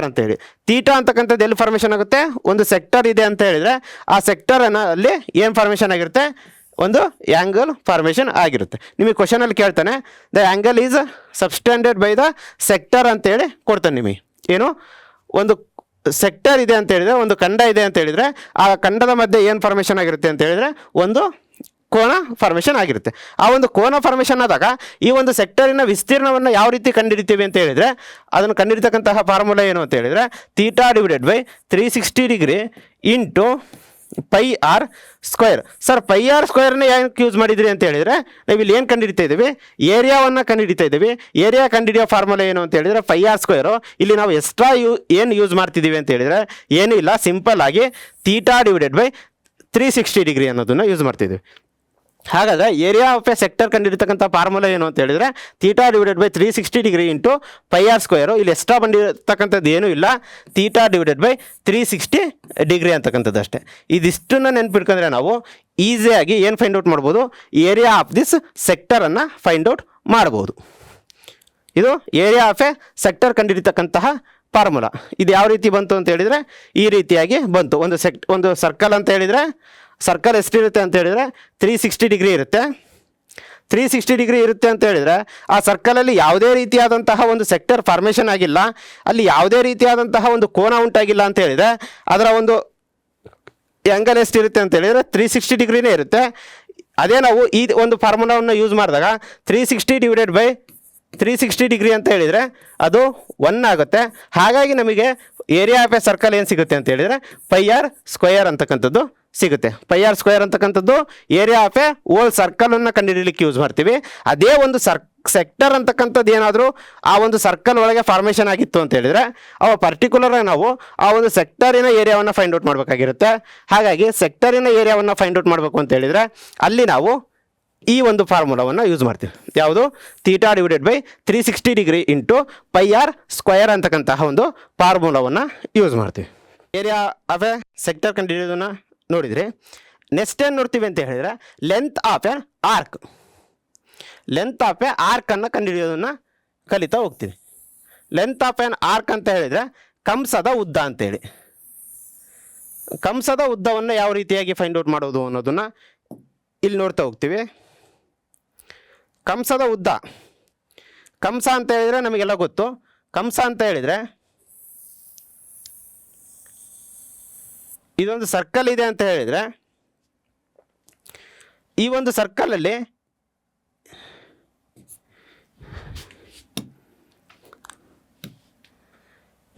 ಅಂತೇಳಿ. ಥೀಟಾ ಅಂತಕ್ಕಂಥದ್ದು ಎಲ್ಲಿ ಫಾರ್ಮೇಷನ್ ಆಗುತ್ತೆ? ಒಂದು ಸೆಕ್ಟರ್ ಇದೆ ಅಂತ ಹೇಳಿದರೆ ಆ ಸೆಕ್ಟರಲ್ಲಿ ಏನು ಫಾರ್ಮೇಷನ್ ಆಗಿರುತ್ತೆ? ಒಂದು ಆ್ಯಂಗಲ್ ಫಾರ್ಮೇಷನ್ ಆಗಿರುತ್ತೆ. ನಿಮಗೆ ಕ್ವಶನಲ್ಲಿ ಕೇಳ್ತಾನೆ the angle is ಸಬ್ಸ್ಟೆಂಡೆಡ್ by the sector ಅಂತೇಳಿ ಕೊಡ್ತಾನೆ ನಿಮಗೆ. ಏನು ಒಂದು ಸೆಕ್ಟರ್ ಇದೆ ಅಂತ ಹೇಳಿದರೆ ಒಂದು ಖಂಡ ಇದೆ ಅಂತ ಹೇಳಿದರೆ ಆ ಖಂಡದ ಮಧ್ಯೆ ಏನು ಫಾರ್ಮೇಷನ್ ಆಗಿರುತ್ತೆ ಅಂತ ಹೇಳಿದರೆ ಒಂದು ಕೋನ ಫಾರ್ಮೇಷನ್ ಆಗಿರುತ್ತೆ. ಆ ಒಂದು ಕೋನ ಫಾರ್ಮೇಷನ್ ಆದಾಗ ಈ ಒಂದು ಸೆಕ್ಟರಿನ ವಿಸ್ತೀರ್ಣವನ್ನು ಯಾವ ರೀತಿ ಕಂಡುಹಿಡಿತೀವಿ ಅಂತ ಹೇಳಿದರೆ ಅದನ್ನು ಕಂಡುಹಿಡಿತಕ್ಕಂತಹ ಫಾರ್ಮುಲಾ ಏನು ಅಂತ ಹೇಳಿದರೆ theta divided by 360 degree into πr². Sir πr² ಏನಕ್ಕೆ ಯೂಸ್ ಮಾಡಿದ್ರಿ ಅಂತ ಹೇಳಿದರೆ ನಾವು ಇಲ್ಲಿ ಏನು ಕಂಡುಹಿಡಿತಾ ಇದ್ದೀವಿ? ಏರಿಯಾವನ್ನು ಕಂಡುಹಿಡಿತಾ ಇದ್ದೀವಿ. ಏರಿಯಾ ಕಂಡುಹಿಡಿಯೋ ಫಾರ್ಮುಲಾ ಏನು ಅಂತ ಹೇಳಿದರೆ πr². ಇಲ್ಲಿ ನಾವು ಎಕ್ಸ್ಟ್ರಾ ಏನು ಯೂಸ್ ಮಾಡ್ತಿದ್ದೀವಿ ಅಂತ ಹೇಳಿದರೆ ಏನೂ ಇಲ್ಲ, ಸಿಂಪಲ್ ಆಗಿ ಥೀಟಾ ಡಿವೈಡೆಡ್ ಬೈ 360 ಡಿಗ್ರಿ ಅನ್ನೋದನ್ನು ಯೂಸ್ ಮಾಡ್ತಿದ್ದೀವಿ. ಹಾಗಾದರೆ ಏರಿಯಾ ಆಫ್ ಎ ಸೆಕ್ಟರ್ ಕಂಡಿರ್ತಕ್ಕಂಥ ಫಾರ್ಮುಲಾ ಏನು ಅಂತ ಹೇಳಿದರೆ theta divided by 360 degree into πr². ಇಲ್ಲಿ ಎಕ್ಸ್ಟ್ರಾ ಬಂದಿರತಕ್ಕಂಥದ್ದು ಏನೂ ಇಲ್ಲ, ಥೀಟಾ ಡಿವೈಡೆಡ್ ಬೈ 360 ಡಿಗ್ರಿ ಅಂತಕ್ಕಂಥದ್ದು ಅಷ್ಟೇ. ಇದಿಷ್ಟನ್ನು ನೆನ್ಪಿಟ್ಕೊಂಡ್ರೆ ನಾವು ಈಸಿಯಾಗಿ ಏನು ಫೈಂಡ್ ಔಟ್ ಮಾಡ್ಬೋದು? ಏರಿಯಾ ಆಫ್ ದಿಸ್ ಸೆಕ್ಟರನ್ನು ಫೈಂಡ್ ಔಟ್ ಮಾಡ್ಬೋದು. ಇದು ಏರಿಯಾ ಆಫ್ ಎ ಸೆಕ್ಟರ್ ಕಂಡಿರ್ತಕ್ಕಂತಹ ಫಾರ್ಮುಲಾ. ಇದು ಯಾವ ರೀತಿ ಬಂತು ಅಂತ ಹೇಳಿದರೆ ಈ ರೀತಿಯಾಗಿ ಬಂತು. ಒಂದು ಸರ್ಕಲ್ ಅಂತ ಹೇಳಿದರೆ ಸರ್ಕಲ್ ಎಷ್ಟಿರುತ್ತೆ ಅಂತ ಹೇಳಿದರೆ 360 ಡಿಗ್ರಿ ಇರುತ್ತೆ. 360 ಡಿಗ್ರಿ ಇರುತ್ತೆ ಅಂತ ಹೇಳಿದರೆ ಆ ಸರ್ಕಲಲ್ಲಿ ಯಾವುದೇ ರೀತಿಯಾದಂತಹ ಒಂದು ಸೆಕ್ಟರ್ ಫಾರ್ಮೇಷನ್ ಆಗಿಲ್ಲ, ಅಲ್ಲಿ ಯಾವುದೇ ರೀತಿಯಾದಂತಹ ಒಂದು ಕೋನ ಉಂಟಾಗಿಲ್ಲ ಅಂತ ಹೇಳಿದರೆ ಅದರ ಒಂದು ಆ್ಯಂಗಲ್ ಎಷ್ಟಿರುತ್ತೆ ಅಂತ ಹೇಳಿದರೆ 360 ಡಿಗ್ರಿನೇ ಇರುತ್ತೆ. ಅದೇ ನಾವು ಈ ಒಂದು ಫಾರ್ಮುಲಾವನ್ನು ಯೂಸ್ ಮಾಡಿದಾಗ 360 ಡಿವೈಡೆಡ್ ಬೈ 360 ಡಿಗ್ರಿ ಅಂತ ಹೇಳಿದರೆ ಅದು 1 ಆಗುತ್ತೆ. ಹಾಗಾಗಿ ನಮಗೆ ಏರಿಯಾ ಆಫ್ ಎ ಸರ್ಕಲ್ ಏನು ಸಿಗುತ್ತೆ ಅಂತ ಹೇಳಿದರೆ πr² ಅಂತಕ್ಕಂಥದ್ದು ಸಿಗುತ್ತೆ. πr² ಅಂತಕ್ಕಂಥದ್ದು ಏರಿಯಾ ಆಫ್ ಎ ಓಲ್ ಸರ್ಕಲನ್ನು ಕಂಡುಹಿಡಿಯಲಿಕ್ಕೆ ಯೂಸ್ ಮಾಡ್ತೀವಿ. ಅದೇ ಒಂದು ಸೆಕ್ಟರ್ ಅಂತಕ್ಕಂಥದ್ದು ಏನಾದರೂ ಆ ಒಂದು ಸರ್ಕಲ್ ಒಳಗೆ ಫಾರ್ಮೇಷನ್ ಆಗಿತ್ತು ಅಂತ ಹೇಳಿದರೆ ಅವ ಪರ್ಟಿಕ್ಯುಲರಾಗಿ ನಾವು ಆ ಒಂದು ಸೆಕ್ಟರಿನ ಏರಿಯಾವನ್ನು ಫೈಂಡ್ ಔಟ್ ಮಾಡಬೇಕಾಗಿರುತ್ತೆ. ಹಾಗಾಗಿ ಸೆಕ್ಟರಿನ ಏರಿಯಾವನ್ನು ಫೈಂಡ್ ಔಟ್ ಮಾಡಬೇಕು ಅಂತ ಹೇಳಿದರೆ ಅಲ್ಲಿ ನಾವು ಈ ಒಂದು ಫಾರ್ಮುಲಾವನ್ನು ಯೂಸ್ ಮಾಡ್ತೀವಿ. ಯಾವುದು? Theta divided by 360 degree into πr² ಅಂತಕ್ಕಂತಹ ಒಂದು ಫಾರ್ಮುಲಾವನ್ನು ಯೂಸ್ ಮಾಡ್ತೀವಿ. ಏರಿಯಾ ಆಫ್ ಎ ಸೆಕ್ಟರ್ ಕಂಡುಹಿಡಿಯೋದನ್ನು ನೋಡಿದರೆ ನೆಕ್ಸ್ಟ್ ಏನು ನೋಡ್ತೀವಿ ಅಂತ ಹೇಳಿದರೆ length of a arc. Length of a ಆರ್ಕನ್ನು ಕಂಡುಹಿಡಿಯೋದನ್ನು ಕಲಿತಾ ಹೋಗ್ತೀವಿ. ಲೆಂತ್ ಆಫ್ ಎನ್ ಆರ್ಕ್ ಅಂತ ಹೇಳಿದರೆ ಕಂಸದ ಉದ್ದ ಅಂತೇಳಿ. ಕಂಸದ ಉದ್ದವನ್ನು ಯಾವ ರೀತಿಯಾಗಿ ಫೈಂಡ್ ಔಟ್ ಮಾಡೋದು ಅನ್ನೋದನ್ನು ಇಲ್ಲಿ ನೋಡ್ತಾ ಹೋಗ್ತೀವಿ. ಕಂಸದ ಉದ್ದ, ಕಂಸ ಅಂತ ಹೇಳಿದರೆ ನಮಗೆಲ್ಲ ಗೊತ್ತು. ಕಂಸ ಅಂತ ಹೇಳಿದರೆ ಇದೊಂದು ಸರ್ಕಲ್ ಇದೆ ಅಂತ ಹೇಳಿದರೆ ಈ ಒಂದು ಸರ್ಕಲಲ್ಲಿ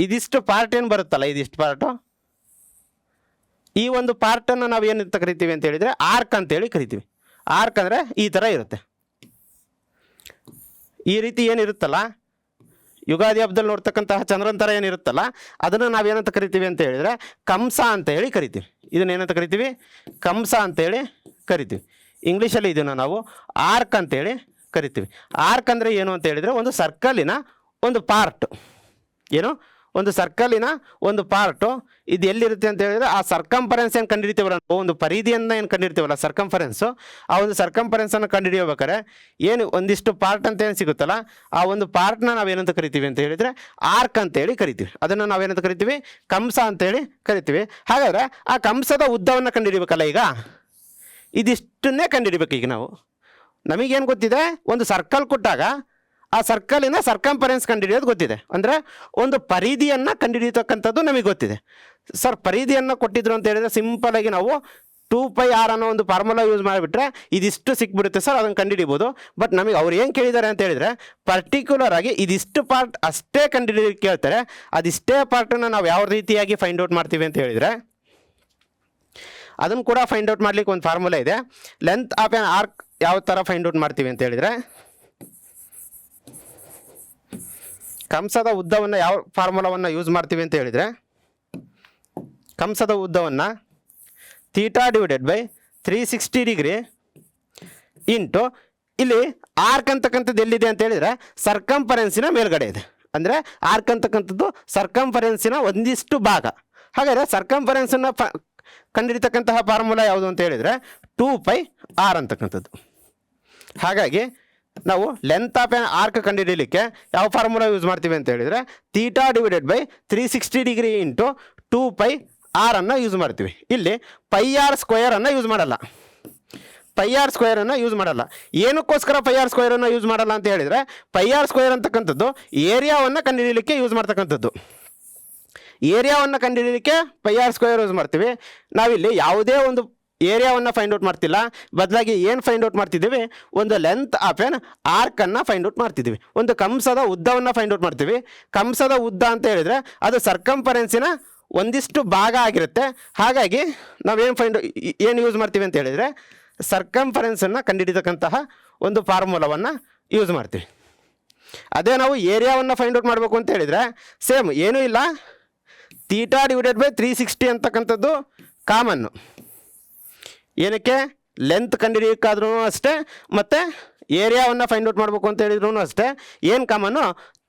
ಇದಿಷ್ಟು ಪಾರ್ಟ್ ಏನು ಬರುತ್ತಲ್ಲ, ಇದಿಷ್ಟು ಪಾರ್ಟು, ಈ ಒಂದು ಪಾರ್ಟನ್ನು ನಾವು ಏನಂತ ಕರಿತೀವಿ ಅಂತ ಹೇಳಿದರೆ ಆರ್ಕ್ ಅಂತೇಳಿ ಕರಿತೀವಿ. ಆರ್ಕ್ ಅಂದರೆ ಈ ಥರ ಇರುತ್ತೆ. ಈ ರೀತಿ ಏನಿರುತ್ತಲ್ಲ, ಯುಗಾದಿ ಹಬ್ಬದಲ್ಲಿ ನೋಡ್ತಕ್ಕಂತಹ ಚಂದ್ರನ ಥರ ಏನಿರುತ್ತಲ್ಲ ಅದನ್ನು ನಾವೇನಂತ ಕರಿತೀವಿ ಅಂತ ಹೇಳಿದರೆ ಕಂಸ ಅಂತ ಹೇಳಿ ಕರಿತೀವಿ. ಇದನ್ನು ಏನಂತ ಕರಿತೀವಿ? ಕಂಸ ಅಂತೇಳಿ ಕರಿತೀವಿ. ಇಂಗ್ಲೀಷಲ್ಲಿ ಇದನ್ನು ನಾವು ಆರ್ಕ್ ಅಂತೇಳಿ ಕರಿತೀವಿ. ಆರ್ಕ್ ಅಂದರೆ ಏನು ಅಂತ ಹೇಳಿದರೆ ಒಂದು ಸರ್ಕಲಿನ ಒಂದು ಪಾರ್ಟ್, ಏನು ಒಂದು ಸರ್ಕಲಿನ ಒಂದು ಪಾರ್ಟು. ಇದು ಎಲ್ಲಿರುತ್ತೆ ಅಂತ ಹೇಳಿದರೆ ಆ ಸರ್ಕಂಫರೆನ್ಸ್ ಏನು ಕಂಡುಹಿಡಿತೀವಲ್ಲ, ಒಂದು ಪರಿಧಿಯನ್ನು ಏನು ಕಂಡುಹಿಡಿತೀವಲ್ಲ ಸರ್ಕಂಫರೆನ್ಸು, ಆ ಒಂದು ಸರ್ಕಂಫರೆನ್ಸನ್ನು ಕಂಡುಹಿಡಿಯಬೇಕಾರೆ ಏನು ಒಂದಿಷ್ಟು ಪಾರ್ಟ್ ಅಂತ ಏನು ಸಿಗುತ್ತಲ್ಲ, ಆ ಒಂದು ಪಾರ್ಟ್ನ ನಾವೇನಂತ ಕರಿತೀವಿ ಅಂತ ಹೇಳಿದರೆ ಆರ್ಕ್ ಅಂತೇಳಿ ಕರಿತೀವಿ. ಅದನ್ನು ನಾವೇನಂತ ಕರಿತೀವಿ, ಕಂಸ ಅಂತೇಳಿ ಕರಿತೀವಿ. ಹಾಗಾದರೆ ಆ ಕಂಸದ ಉದ್ದವನ್ನು ಕಂಡುಹಿಡಿಬೇಕಲ್ಲ, ಈಗ ಇದಿಷ್ಟನ್ನೇ ಕಂಡುಹಿಡಿಬೇಕು. ಈಗ ನಮಗೇನು ಗೊತ್ತಿದೆ, ಒಂದು ಸರ್ಕಲ್ ಕೊಟ್ಟಾಗ ಆ ಸರ್ಕಲಿನ ಸರ್ಕಂಫರೆನ್ಸ್ ಕಂಡುಹಿಡಿಯೋದು ಗೊತ್ತಿದೆ, ಅಂದರೆ ಒಂದು ಪರಿಧಿಯನ್ನು ಕಂಡುಹಿಡಿಯತಕ್ಕಂಥದ್ದು ನಮಗೆ ಗೊತ್ತಿದೆ. ಸರ್ ಪರಿಧಿಯನ್ನು ಕೊಟ್ಟಿದ್ರು ಅಂತ ಹೇಳಿದರೆ ಸಿಂಪಲಾಗಿ ನಾವು 2πr ಅನ್ನೋ ಒಂದು ಫಾರ್ಮುಲಾ ಯೂಸ್ ಮಾಡಿಬಿಟ್ರೆ ಇದಿಷ್ಟು ಸಿಕ್ಬಿಡುತ್ತೆ ಸರ್, ಅದನ್ನು ಕಂಡುಹಿಡಿಬೋದು. ಬಟ್ ನಮಗೆ ಅವ್ರು ಏನು ಕೇಳಿದ್ದಾರೆ ಅಂತ ಹೇಳಿದರೆ ಪರ್ಟಿಕ್ಯುಲರ್ ಆಗಿ ಇದಿಷ್ಟು ಪಾರ್ಟ್ ಅಷ್ಟೇ ಕಂಡುಹಿಡಿಯೋಕ್ಕೆ ಕೇಳ್ತಾರೆ. ಅದಿಷ್ಟೇ ಪಾರ್ಟನ್ನು ನಾವು ಯಾವ ರೀತಿಯಾಗಿ ಫೈಂಡ್ ಔಟ್ ಮಾಡ್ತೀವಿ ಅಂತ ಹೇಳಿದರೆ ಅದನ್ನು ಕೂಡ ಫೈಂಡ್ ಔಟ್ ಮಾಡಲಿಕ್ಕೆ ಒಂದು ಫಾರ್ಮುಲಾ ಇದೆ. ಲೆಂತ್ ಆಫ್ ಆ್ಯನ್ ಆರ್ಕ್ ಯಾವ ಥರ ಫೈಂಡ್ ಔಟ್ ಮಾಡ್ತೀವಿ ಅಂತ ಹೇಳಿದರೆ, ಕಂಸದ ಉದ್ದವನ್ನು ಯಾವ ಫಾರ್ಮುಲಾವನ್ನು ಯೂಸ್ ಮಾಡ್ತೀವಿ ಅಂತ ಹೇಳಿದರೆ, ಕಂಸದ ಉದ್ದವನ್ನು θ/360 ಡಿಗ್ರಿ ಇಂಟು ಇಲ್ಲಿ ಆರ್ಕ್ ಅಂತಕ್ಕಂಥದ್ದು ಎಲ್ಲಿದೆ ಅಂತ ಹೇಳಿದರೆ ಸರ್ಕಂಫರೆನ್ಸಿನ ಮೇಲ್ಗಡೆ ಇದೆ. ಅಂದರೆ ಆರ್ಕ್ ಅಂತಕ್ಕಂಥದ್ದು ಸರ್ಕಂಫರೆನ್ಸಿನ ಒಂದಿಷ್ಟು ಭಾಗ. ಹಾಗಾದರೆ ಸರ್ಕಂಫರೆನ್ಸನ್ನು ಕಂಡುಹಿಡಿತಕ್ಕಂತಹ ಫಾರ್ಮುಲಾ ಯಾವುದು ಅಂತ ಹೇಳಿದರೆ 2πr ಅಂತಕ್ಕಂಥದ್ದು. ಹಾಗಾಗಿ ನಾವು ಲೆಂತ್ ಆಫ್ ಆ್ಯನ್ ಆರ್ಕ್ ಕಂಡುಹಿಡಿಯಲಿಕ್ಕೆ ಯಾವ ಫಾರ್ಮುಲಾ ಯೂಸ್ ಮಾಡ್ತೀವಿ ಅಂತ ಹೇಳಿದರೆ θ/360 ಡಿಗ್ರಿ ಇಂಟು 2πr ಅನ್ನು ಯೂಸ್ ಮಾಡ್ತೀವಿ. ಇಲ್ಲಿ πr² ಅನ್ನು ಯೂಸ್ ಮಾಡಲ್ಲ, πr² ಅನ್ನು ಯೂಸ್ ಮಾಡಲ್ಲ. ಏನಕ್ಕೋಸ್ಕರ πr² ಅನ್ನು ಯೂಸ್ ಮಾಡಲ್ಲ ಅಂತ ಹೇಳಿದರೆ, πr² ಅಂತಕ್ಕಂಥದ್ದು ಏರಿಯಾವನ್ನು ಕಂಡುಹಿಡಿಯಲಿಕ್ಕೆ ಯೂಸ್ ಮಾಡ್ತಕ್ಕಂಥದ್ದು. ಏರಿಯಾವನ್ನು ಕಂಡುಹಿಡಿಯಲಿಕ್ಕೆ πr² ಯೂಸ್ ಮಾಡ್ತೀವಿ. ನಾವಿಲ್ಲಿ ಯಾವುದೇ ಒಂದು ಏರಿಯಾವನ್ನು ಫೈಂಡ್ ಔಟ್ ಮಾಡ್ತಿಲ್ಲ, ಬದಲಾಗಿ ಏನು ಫೈಂಡ್ ಔಟ್ ಮಾಡ್ತಿದ್ದೀವಿ, ಒಂದು ಲೆಂತ್ ಆಫ್ ಆ್ಯನ್ ಆರ್ಕನ್ನು ಫೈಂಡ್ ಔಟ್ ಮಾಡ್ತಿದ್ದೀವಿ. ಒಂದು ಕಂಸದ ಉದ್ದವನ್ನು ಫೈಂಡ್ ಔಟ್ ಮಾಡ್ತೀವಿ. ಕಂಸದ ಉದ್ದ ಅಂತ ಹೇಳಿದರೆ ಅದು ಸರ್ಕಂಫರೆನ್ಸಿನ ಒಂದಿಷ್ಟು ಭಾಗ ಆಗಿರುತ್ತೆ. ಹಾಗಾಗಿ ಏನು ಯೂಸ್ ಮಾಡ್ತೀವಿ ಅಂತ ಹೇಳಿದರೆ ಸರ್ಕಂಫರೆನ್ಸನ್ನು ಕಂಡುಹಿಡಿತಕ್ಕಂತಹ ಒಂದು ಫಾರ್ಮುಲಾವನ್ನು ಯೂಸ್ ಮಾಡ್ತೀವಿ. ಅದೇ ನಾವು ಏರಿಯಾವನ್ನು ಫೈಂಡ್ ಔಟ್ ಮಾಡಬೇಕು ಅಂತ ಹೇಳಿದರೆ ಸೇಮ್ ಏನೂ ಇಲ್ಲ, θ/360 ಅಂತಕ್ಕಂಥದ್ದು ಕಾಮನ್ನು. ಏನಕ್ಕೆ, ಲೆಂತ್ ಕಂಡುಹಿಡಿಯೋಕ್ಕಾದ್ರೂ ಅಷ್ಟೇ ಮತ್ತು ಏರಿಯಾವನ್ನು ಫೈಂಡ್ ಔಟ್ ಮಾಡಬೇಕು ಅಂತ ಹೇಳಿದ್ರು ಅಷ್ಟೇ. ಏನು ಕಾಮನ್ನು,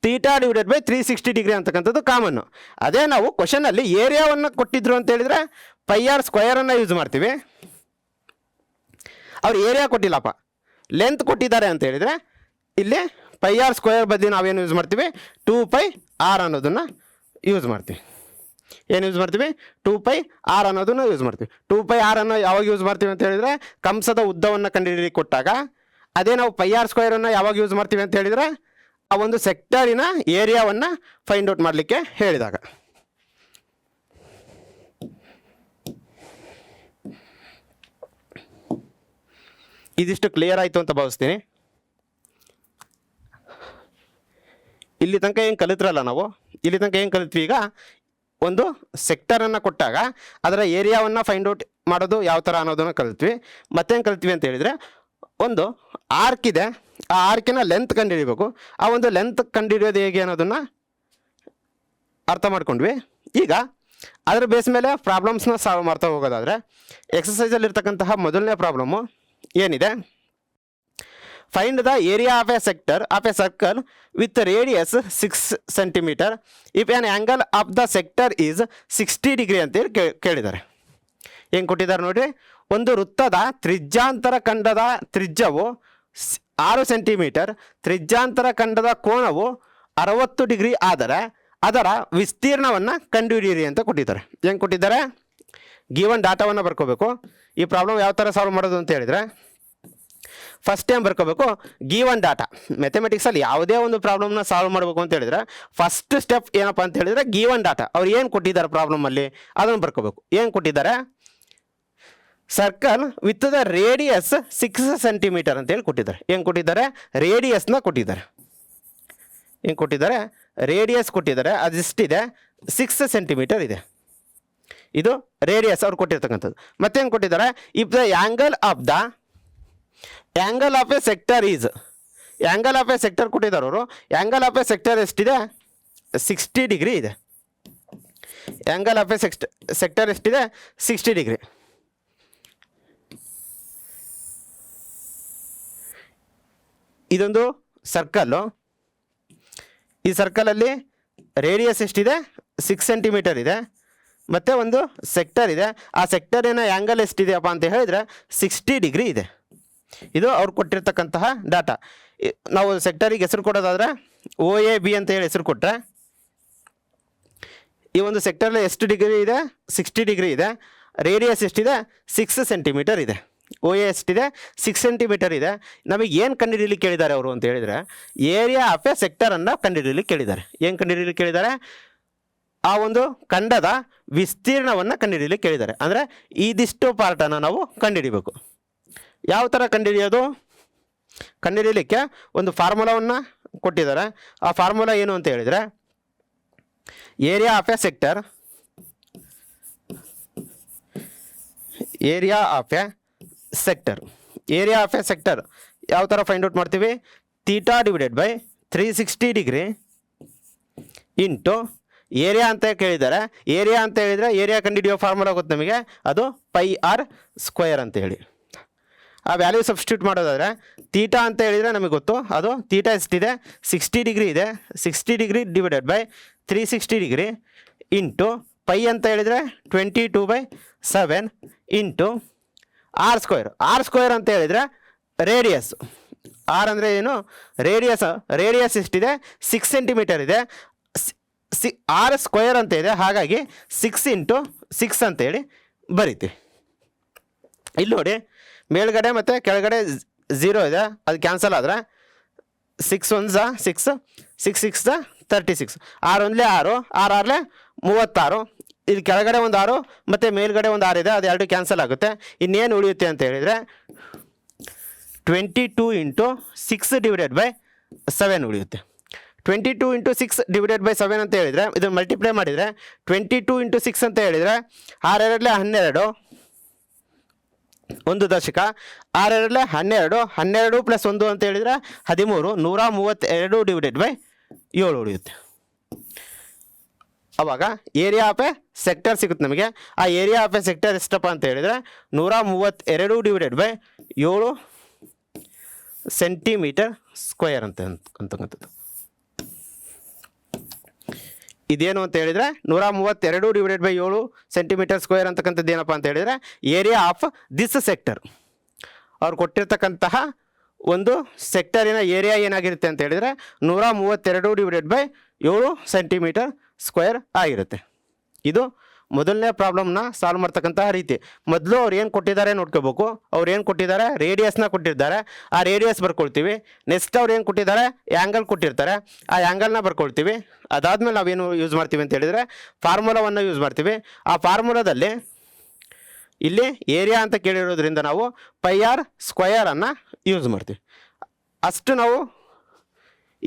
θ/360 ಡಿಗ್ರಿ ಅಂತಕ್ಕಂಥದ್ದು ಕಾಮನ್ನು. ಅದೇ ನಾವು ಕ್ವಶನಲ್ಲಿ ಏರಿಯಾವನ್ನು ಕೊಟ್ಟಿದ್ರು ಅಂತ ಹೇಳಿದರೆ πr² ಯೂಸ್ ಮಾಡ್ತೀವಿ. ಅವ್ರು ಏರಿಯಾ ಕೊಟ್ಟಿಲ್ಲಪ್ಪ, ಲೆಂತ್ ಕೊಟ್ಟಿದ್ದಾರೆ ಅಂತ ಹೇಳಿದರೆ ಇಲ್ಲಿ πr² ಬದಲು ನಾವೇನು ಯೂಸ್ ಮಾಡ್ತೀವಿ, 2πr ಅನ್ನೋದನ್ನು ಯೂಸ್ ಮಾಡ್ತೀವಿ. ಏನು ಯೂಸ್ ಮಾಡ್ತೀವಿ, 2πr ಅನ್ನೋದನ್ನು ಯೂಸ್ ಮಾಡ್ತೀವಿ. 2πr ಅನ್ನು ಯಾವಾಗ ಯೂಸ್ ಮಾಡ್ತೀವಿ ಅಂತ ಹೇಳಿದರೆ ಕಂಸದ ಉದ್ದವನ್ನು ಕಂಡುಹಿಡಿಯಲಿಕ್ಕೆ ಕೊಟ್ಟಾಗ. ಅದೇ ನಾವು πr² ಅನ್ನು ಯಾವಾಗ ಯೂಸ್ ಮಾಡ್ತೀವಿ ಅಂತ ಹೇಳಿದರೆ ಆ ಒಂದು ಸೆಕ್ಟರಿನ ಏರಿಯಾವನ್ನು ಫೈಂಡ್ ಔಟ್ ಮಾಡಲಿಕ್ಕೆ ಹೇಳಿದಾಗ. ಇದಿಷ್ಟು ಕ್ಲಿಯರ್ ಆಯಿತು ಅಂತ ಭಾವಿಸ್ತೀನಿ. ಇಲ್ಲಿ ತನಕ ಏನು ಕಲಿತ್ರಲ್ಲ ನಾವು, ಇಲ್ಲಿ ತನಕ ಏನು ಕಲಿತ್ವಿ, ಈಗ ಒಂದು ಸೆಕ್ಟರನ್ನು ಕೊಟ್ಟಾಗ ಅದರ ಏರಿಯಾವನ್ನು ಫೈಂಡ್ ಔಟ್ ಮಾಡೋದು ಯಾವ ಥರ ಅನ್ನೋದನ್ನು ಕಲಿತ್ವಿ. ಮತ್ತೇನು ಕಲಿತ್ವಿ ಅಂತ ಹೇಳಿದರೆ, ಒಂದು ಆರ್ಕ್ ಇದೆ, ಆ ಆರ್ಕಿನ ಲೆಂತ್ ಕಂಡುಹಿಡಿಬೇಕು. ಆ ಒಂದು ಲೆಂತ್ ಕಂಡುಹಿಡಿಯೋದು ಹೇಗೆ ಅನ್ನೋದನ್ನು ಅರ್ಥ ಮಾಡ್ಕೊಂಡ್ವಿ. ಈಗ ಅದರ ಬೇಸ್ ಮೇಲೆ ಪ್ರಾಬ್ಲಮ್ಸ್ನ ಸಾಲ್ವ್ ಮಾಡ್ತಾ ಹೋಗೋದಾದರೆ ಎಕ್ಸಸೈಸಲ್ಲಿರ್ತಕ್ಕಂತಹ ಮೊದಲನೇ ಪ್ರಾಬ್ಲಮ್ಮು ಏನಿದೆ, find the area of a sector of a circle with radius 6 centimetre if an angle of the sector is 60 degree ಅಂತೇಳಿ ಕೇಳಿದ್ದಾರೆ. ಏನು ಕೊಟ್ಟಿದ್ದಾರೆ ನೋಡಿರಿ, ಒಂದು ವೃತ್ತದ ತ್ರಿಜ್ಯಾಂತರ ಖಂಡದ ತ್ರಿಜ್ಯವು 6 ಸೆಂಟಿಮೀಟರ್, ತ್ರಿಜ್ಯಾಂತರ ಖಂಡದ ಕೋನವು 60 ಡಿಗ್ರಿ ಆದರೆ ಅದರ ವಿಸ್ತೀರ್ಣವನ್ನು ಕಂಡುಹಿಡಿಯಿರಿ ಅಂತ ಕೊಟ್ಟಿದ್ದಾರೆ. ಏನು ಕೊಟ್ಟಿದ್ದಾರೆ, ಗಿವನ್ ಡಾಟಾವನ್ನು ಬರ್ಕೋಬೇಕು. ಈ ಪ್ರಾಬ್ಲಮ್ ಯಾವ ಥರ ಸಾಲ್ವ್ ಮಾಡೋದು ಅಂತ ಹೇಳಿದರೆ, ಫಸ್ಟ್ ಟೈಮ್ ಬರ್ಕೋಬೇಕು ಗಿವನ್ ಡಾಟಾ. ಮ್ಯಾಥಮೆಟಿಕ್ಸಲ್ಲಿ ಯಾವುದೇ ಒಂದು ಪ್ರಾಬ್ಲಮ್ನ ಸಾಲ್ವ್ ಮಾಡಬೇಕು ಅಂತ ಹೇಳಿದರೆ ಫಸ್ಟ್ ಸ್ಟೆಪ್ ಏನಪ್ಪ ಅಂತ ಹೇಳಿದರೆ ಗಿವನ್ ಡಾಟಾ. ಅವ್ರು ಏನು ಕೊಟ್ಟಿದ್ದಾರೆ ಪ್ರಾಬ್ಲಮಲ್ಲಿ ಅದನ್ನು ಬರ್ಕೋಬೇಕು. ಏನು ಕೊಟ್ಟಿದ್ದಾರೆ, circle with the radius 6 centimetre ಅಂತೇಳಿ ಕೊಟ್ಟಿದ್ದಾರೆ. ಏನು ಕೊಟ್ಟಿದ್ದಾರೆ, ರೇಡಿಯಸ್ನ ಕೊಟ್ಟಿದ್ದಾರೆ. ಏನು ಕೊಟ್ಟಿದ್ದಾರೆ, ರೇಡಿಯಸ್ ಕೊಟ್ಟಿದ್ದಾರೆ. ಅದೆಷ್ಟಿದೆ, 6 ಸೆಂಟಿಮೀಟರ್ ಇದೆ. ಇದು ರೇಡಿಯಸ್ ಅವ್ರು ಕೊಟ್ಟಿರ್ತಕ್ಕಂಥದ್ದು. ಮತ್ತೇನು ಕೊಟ್ಟಿದ್ದಾರೆ, if the angle of a sector is, angle of a sector ಕೊಟ್ಟಿದ್ದಾರೆ ಅವರು. ಆ್ಯಂಗಲ್ ಆಫ್ ಎ ಸೆಕ್ಟರ್ ಎಷ್ಟಿದೆ, 60 ಡಿಗ್ರಿ ಇದೆ. ಆ್ಯಂಗಲ್ ಆಫ್ ಎ ಸೆಕ್ಟರ್ ಎಷ್ಟಿದೆ, 60 ಡಿಗ್ರಿ. ಇದೊಂದು ಸರ್ಕಲ್ಲು. ಈ ಸರ್ಕಲಲ್ಲಿ ರೇಡಿಯಸ್ ಎಷ್ಟಿದೆ? 6 ಸೆಂಟಿಮೀಟರ್ ಇದೆ. ಮತ್ತು ಒಂದು ಸೆಕ್ಟರ್ ಇದೆ. ಆ ಸೆಕ್ಟರಿನ ಆ್ಯಂಗಲ್ ಎಷ್ಟಿದೆಯಪ್ಪ ಅಂತ ಹೇಳಿದರೆ 60 ಡಿಗ್ರಿ ಇದೆ. ಇದು ಅವ್ರು ಕೊಟ್ಟಿರ್ತಕ್ಕಂತಹ ಡಾಟಾ. ನಾವು ಸೆಕ್ಟರಿಗೆ ಹೆಸರು ಕೊಡೋದಾದರೆ OAB ಅಂತ ಹೇಳಿ ಹೆಸರು ಕೊಟ್ಟರೆ, ಈ ಒಂದು ಸೆಕ್ಟರಲ್ಲಿ ಎಷ್ಟು ಡಿಗ್ರಿ ಇದೆ? 60 ಡಿಗ್ರಿ ಇದೆ. ರೇಡಿಯಸ್ ಎಷ್ಟಿದೆ? 6 ಸೆಂಟಿಮೀಟರ್ ಇದೆ. OA ಎಷ್ಟಿದೆ? 6 ಸೆಂಟಿಮೀಟರ್ ಇದೆ. ನಮಗೆ ಏನು ಕಂಡುಹಿಡಿಯಲಿಕ್ಕೆ ಕೇಳಿದ್ದಾರೆ ಅವರು ಅಂತ ಹೇಳಿದರೆ, ಏರಿಯಾ ಆಫ್ ಎ ಸೆಕ್ಟರನ್ನು ಕಂಡುಹಿಡಿಯಲಿಕ್ಕೆ ಕೇಳಿದ್ದಾರೆ. ಏನು ಕಂಡುಹಿಡಿಯಲಿಕ್ಕೆ ಕೇಳಿದ್ದಾರೆ? ಆ ಒಂದು ಖಂಡದ ವಿಸ್ತೀರ್ಣವನ್ನು ಕಂಡುಹಿಡಿಯಲಿಕ್ಕೆ ಕೇಳಿದ್ದಾರೆ. ಅಂದರೆ ಇದಿಷ್ಟು ಪಾರ್ಟನ್ನು ನಾವು ಕಂಡುಹಿಡಿಬೇಕು. ಯಾವ ಥರ ಕಂಡುಹಿಡಿಯೋದು? ಕಂಡುಹಿಡಿಯಲಿಕ್ಕೆ ಒಂದು ಫಾರ್ಮುಲಾವನ್ನು ಕೊಟ್ಟಿದ್ದಾರೆ. ಆ ಫಾರ್ಮುಲಾ ಏನು ಅಂತ ಹೇಳಿದರೆ, area of a sector, area of a sector, area of a sector ಯಾವ ಥರ ಫೈಂಡ್ ಔಟ್ ಮಾಡ್ತೀವಿ? Theta divided by 360 degree into area ಅಂತ ಕೇಳಿದ್ದಾರೆ. ಏರಿಯಾ ಅಂತ ಹೇಳಿದರೆ ಏರಿಯಾ ಕಂಡುಹಿಡಿಯೋ ಫಾರ್ಮುಲಾ ಗೊತ್ತು ನಮಗೆ, ಅದು πr² ಅಂತ ಹೇಳಿ. ಆ ವ್ಯಾಲ್ಯೂ ಸಬ್ಸ್ಟಿಟ್ಯೂಟ್ ಮಾಡೋದಾದರೆ ಥೀಟಾ ಅಂತ ಹೇಳಿದರೆ ನಮಗೆ ಗೊತ್ತು, ಅದು ಥೀಟಾ ಎಷ್ಟಿದೆ? 60 ಡಿಗ್ರಿ ಇದೆ. 60 degree divided by 360 degree into pi ಅಂತ ಹೇಳಿದರೆ 22/7 ಇಂಟು r² ಅಂತ ಹೇಳಿದರೆ ರೇಡಿಯಸ್. ಆರ್ ಅಂದರೆ ಏನು? ರೇಡಿಯಸ್ ಎಷ್ಟಿದೆ? 6 ಸೆಂಟಿಮೀಟರ್ ಇದೆ. r² ಅಂತ ಇದೆ, ಹಾಗಾಗಿ 6 × 6 ಅಂತೇಳಿ ಬರಿತೀವಿ. ಇಲ್ಲಿ ನೋಡಿ, ಮೇಲ್ಗಡೆ ಮತ್ತು ಕೆಳಗಡೆ 0 ಇದೆ, ಅದು ಕ್ಯಾನ್ಸಲ್ ಆದರೆ 6 1 6, 6 6 36, 6 1 6, 6 6 36. ಇಲ್ಲಿ ಕೆಳಗಡೆ ಒಂದು 6 ಮತ್ತು ಮೇಲ್ಗಡೆ ಒಂದು 6 ಇದೆ, ಅದು ಎರಡು ಕ್ಯಾನ್ಸಲ್ ಆಗುತ್ತೆ. ಇನ್ನೇನು ಉಳಿಯುತ್ತೆ ಅಂತ ಹೇಳಿದರೆ 22 × 6 ಡಿವೈಡೆಡ್ ಬೈ 7 ಉಳಿಯುತ್ತೆ. 22 × 6 ಡಿವೈಡೆಡ್ ಬೈ 7 ಅಂತ ಹೇಳಿದರೆ, ಇದನ್ನು ಮಲ್ಟಿಪ್ಲೈ ಮಾಡಿದರೆ 22 × 6 ಅಂತ ಹೇಳಿದರೆ 6 2 12, 1 ದಶಕ. 6 2 12, 12 + 1 ಅಂತ ಹೇಳಿದರೆ 13, 132 ಡಿವೈಡೆಡ್ ಬೈ 7 ಉಳಿಯುತ್ತೆ. ಆವಾಗ ಏರಿಯಾ ಆಫ್ ಎ ಸೆಕ್ಟರ್ ಸಿಗುತ್ತೆ ನಮಗೆ. ಆ ಏರಿಯಾ ಆಫ್ ಎ ಸೆಕ್ಟರ್ ಎಷ್ಟಪ್ಪ ಅಂತ ಹೇಳಿದರೆ 132 ಡಿವೈಡೆಡ್ ಬೈ 7 ಸೆಂಟಿಮೀಟರ್ ಸ್ಕ್ವೇರ್ ಅಂತಕ್ಕಂಥದ್ದು. ಇದೇನು ಅಂತ ಹೇಳಿದರೆ 132 ಡಿವೈಡೆಡ್ ಬೈ 7 ಸೆಂಟಿಮೀಟರ್ ಸ್ಕ್ವೇರ್ ಅಂತಕ್ಕಂಥದ್ದು ಏನಪ್ಪ ಅಂತ ಹೇಳಿದರೆ ಏರಿಯಾ ಆಫ್ ದಿಸ್ ಸೆಕ್ಟರ್. ಅವ್ರು ಕೊಟ್ಟಿರ್ತಕ್ಕಂತಹ ಒಂದು ಸೆಕ್ಟರಿನ ಏರಿಯಾ ಏನಾಗಿರುತ್ತೆ ಅಂತ ಹೇಳಿದರೆ 132 ಡಿವೈಡೆಡ್ ಬೈ 7 ಸೆಂಟಿಮೀಟರ್ ಸ್ಕ್ವೇರ್ ಆಗಿರುತ್ತೆ. ಇದು ಮೊದಲನೇ ಪ್ರಾಬ್ಲಮ್ನ ಸಾಲ್ವ್ ಮಾಡ್ತಕ್ಕಂತಹ ರೀತಿ. ಮೊದಲು ಅವ್ರು ಏನು ಕೊಟ್ಟಿದ್ದಾರೆ ನೋಡ್ಕೋಬೇಕು. ಅವ್ರು ಏನು ಕೊಟ್ಟಿದ್ದಾರೆ? ರೇಡಿಯಸ್ನ ಕೊಟ್ಟಿದ್ದಾರೆ. ಆ ರೇಡಿಯಸ್ ಬರ್ಕೊಳ್ತೀವಿ. ನೆಕ್ಸ್ಟ್ ಅವ್ರು ಏನು ಕೊಟ್ಟಿದ್ದಾರೆ? ಆ್ಯಂಗಲ್ ಕೊಟ್ಟಿರ್ತಾರೆ. ಆ ಆ್ಯಂಗಲ್ನ ಬರ್ಕೊಳ್ತೀವಿ. ಅದಾದಮೇಲೆ ನಾವೇನು ಯೂಸ್ ಮಾಡ್ತೀವಿ ಅಂತ ಹೇಳಿದರೆ ಫಾರ್ಮುಲಾವನ್ನು ಯೂಸ್ ಮಾಡ್ತೀವಿ. ಆ ಫಾರ್ಮುಲಾದಲ್ಲಿ ಇಲ್ಲಿ ಏರಿಯಾ ಅಂತ ಕೇಳಿರೋದ್ರಿಂದ ನಾವು πr² ಯೂಸ್ ಮಾಡ್ತೀವಿ. ಅಷ್ಟು ನಾವು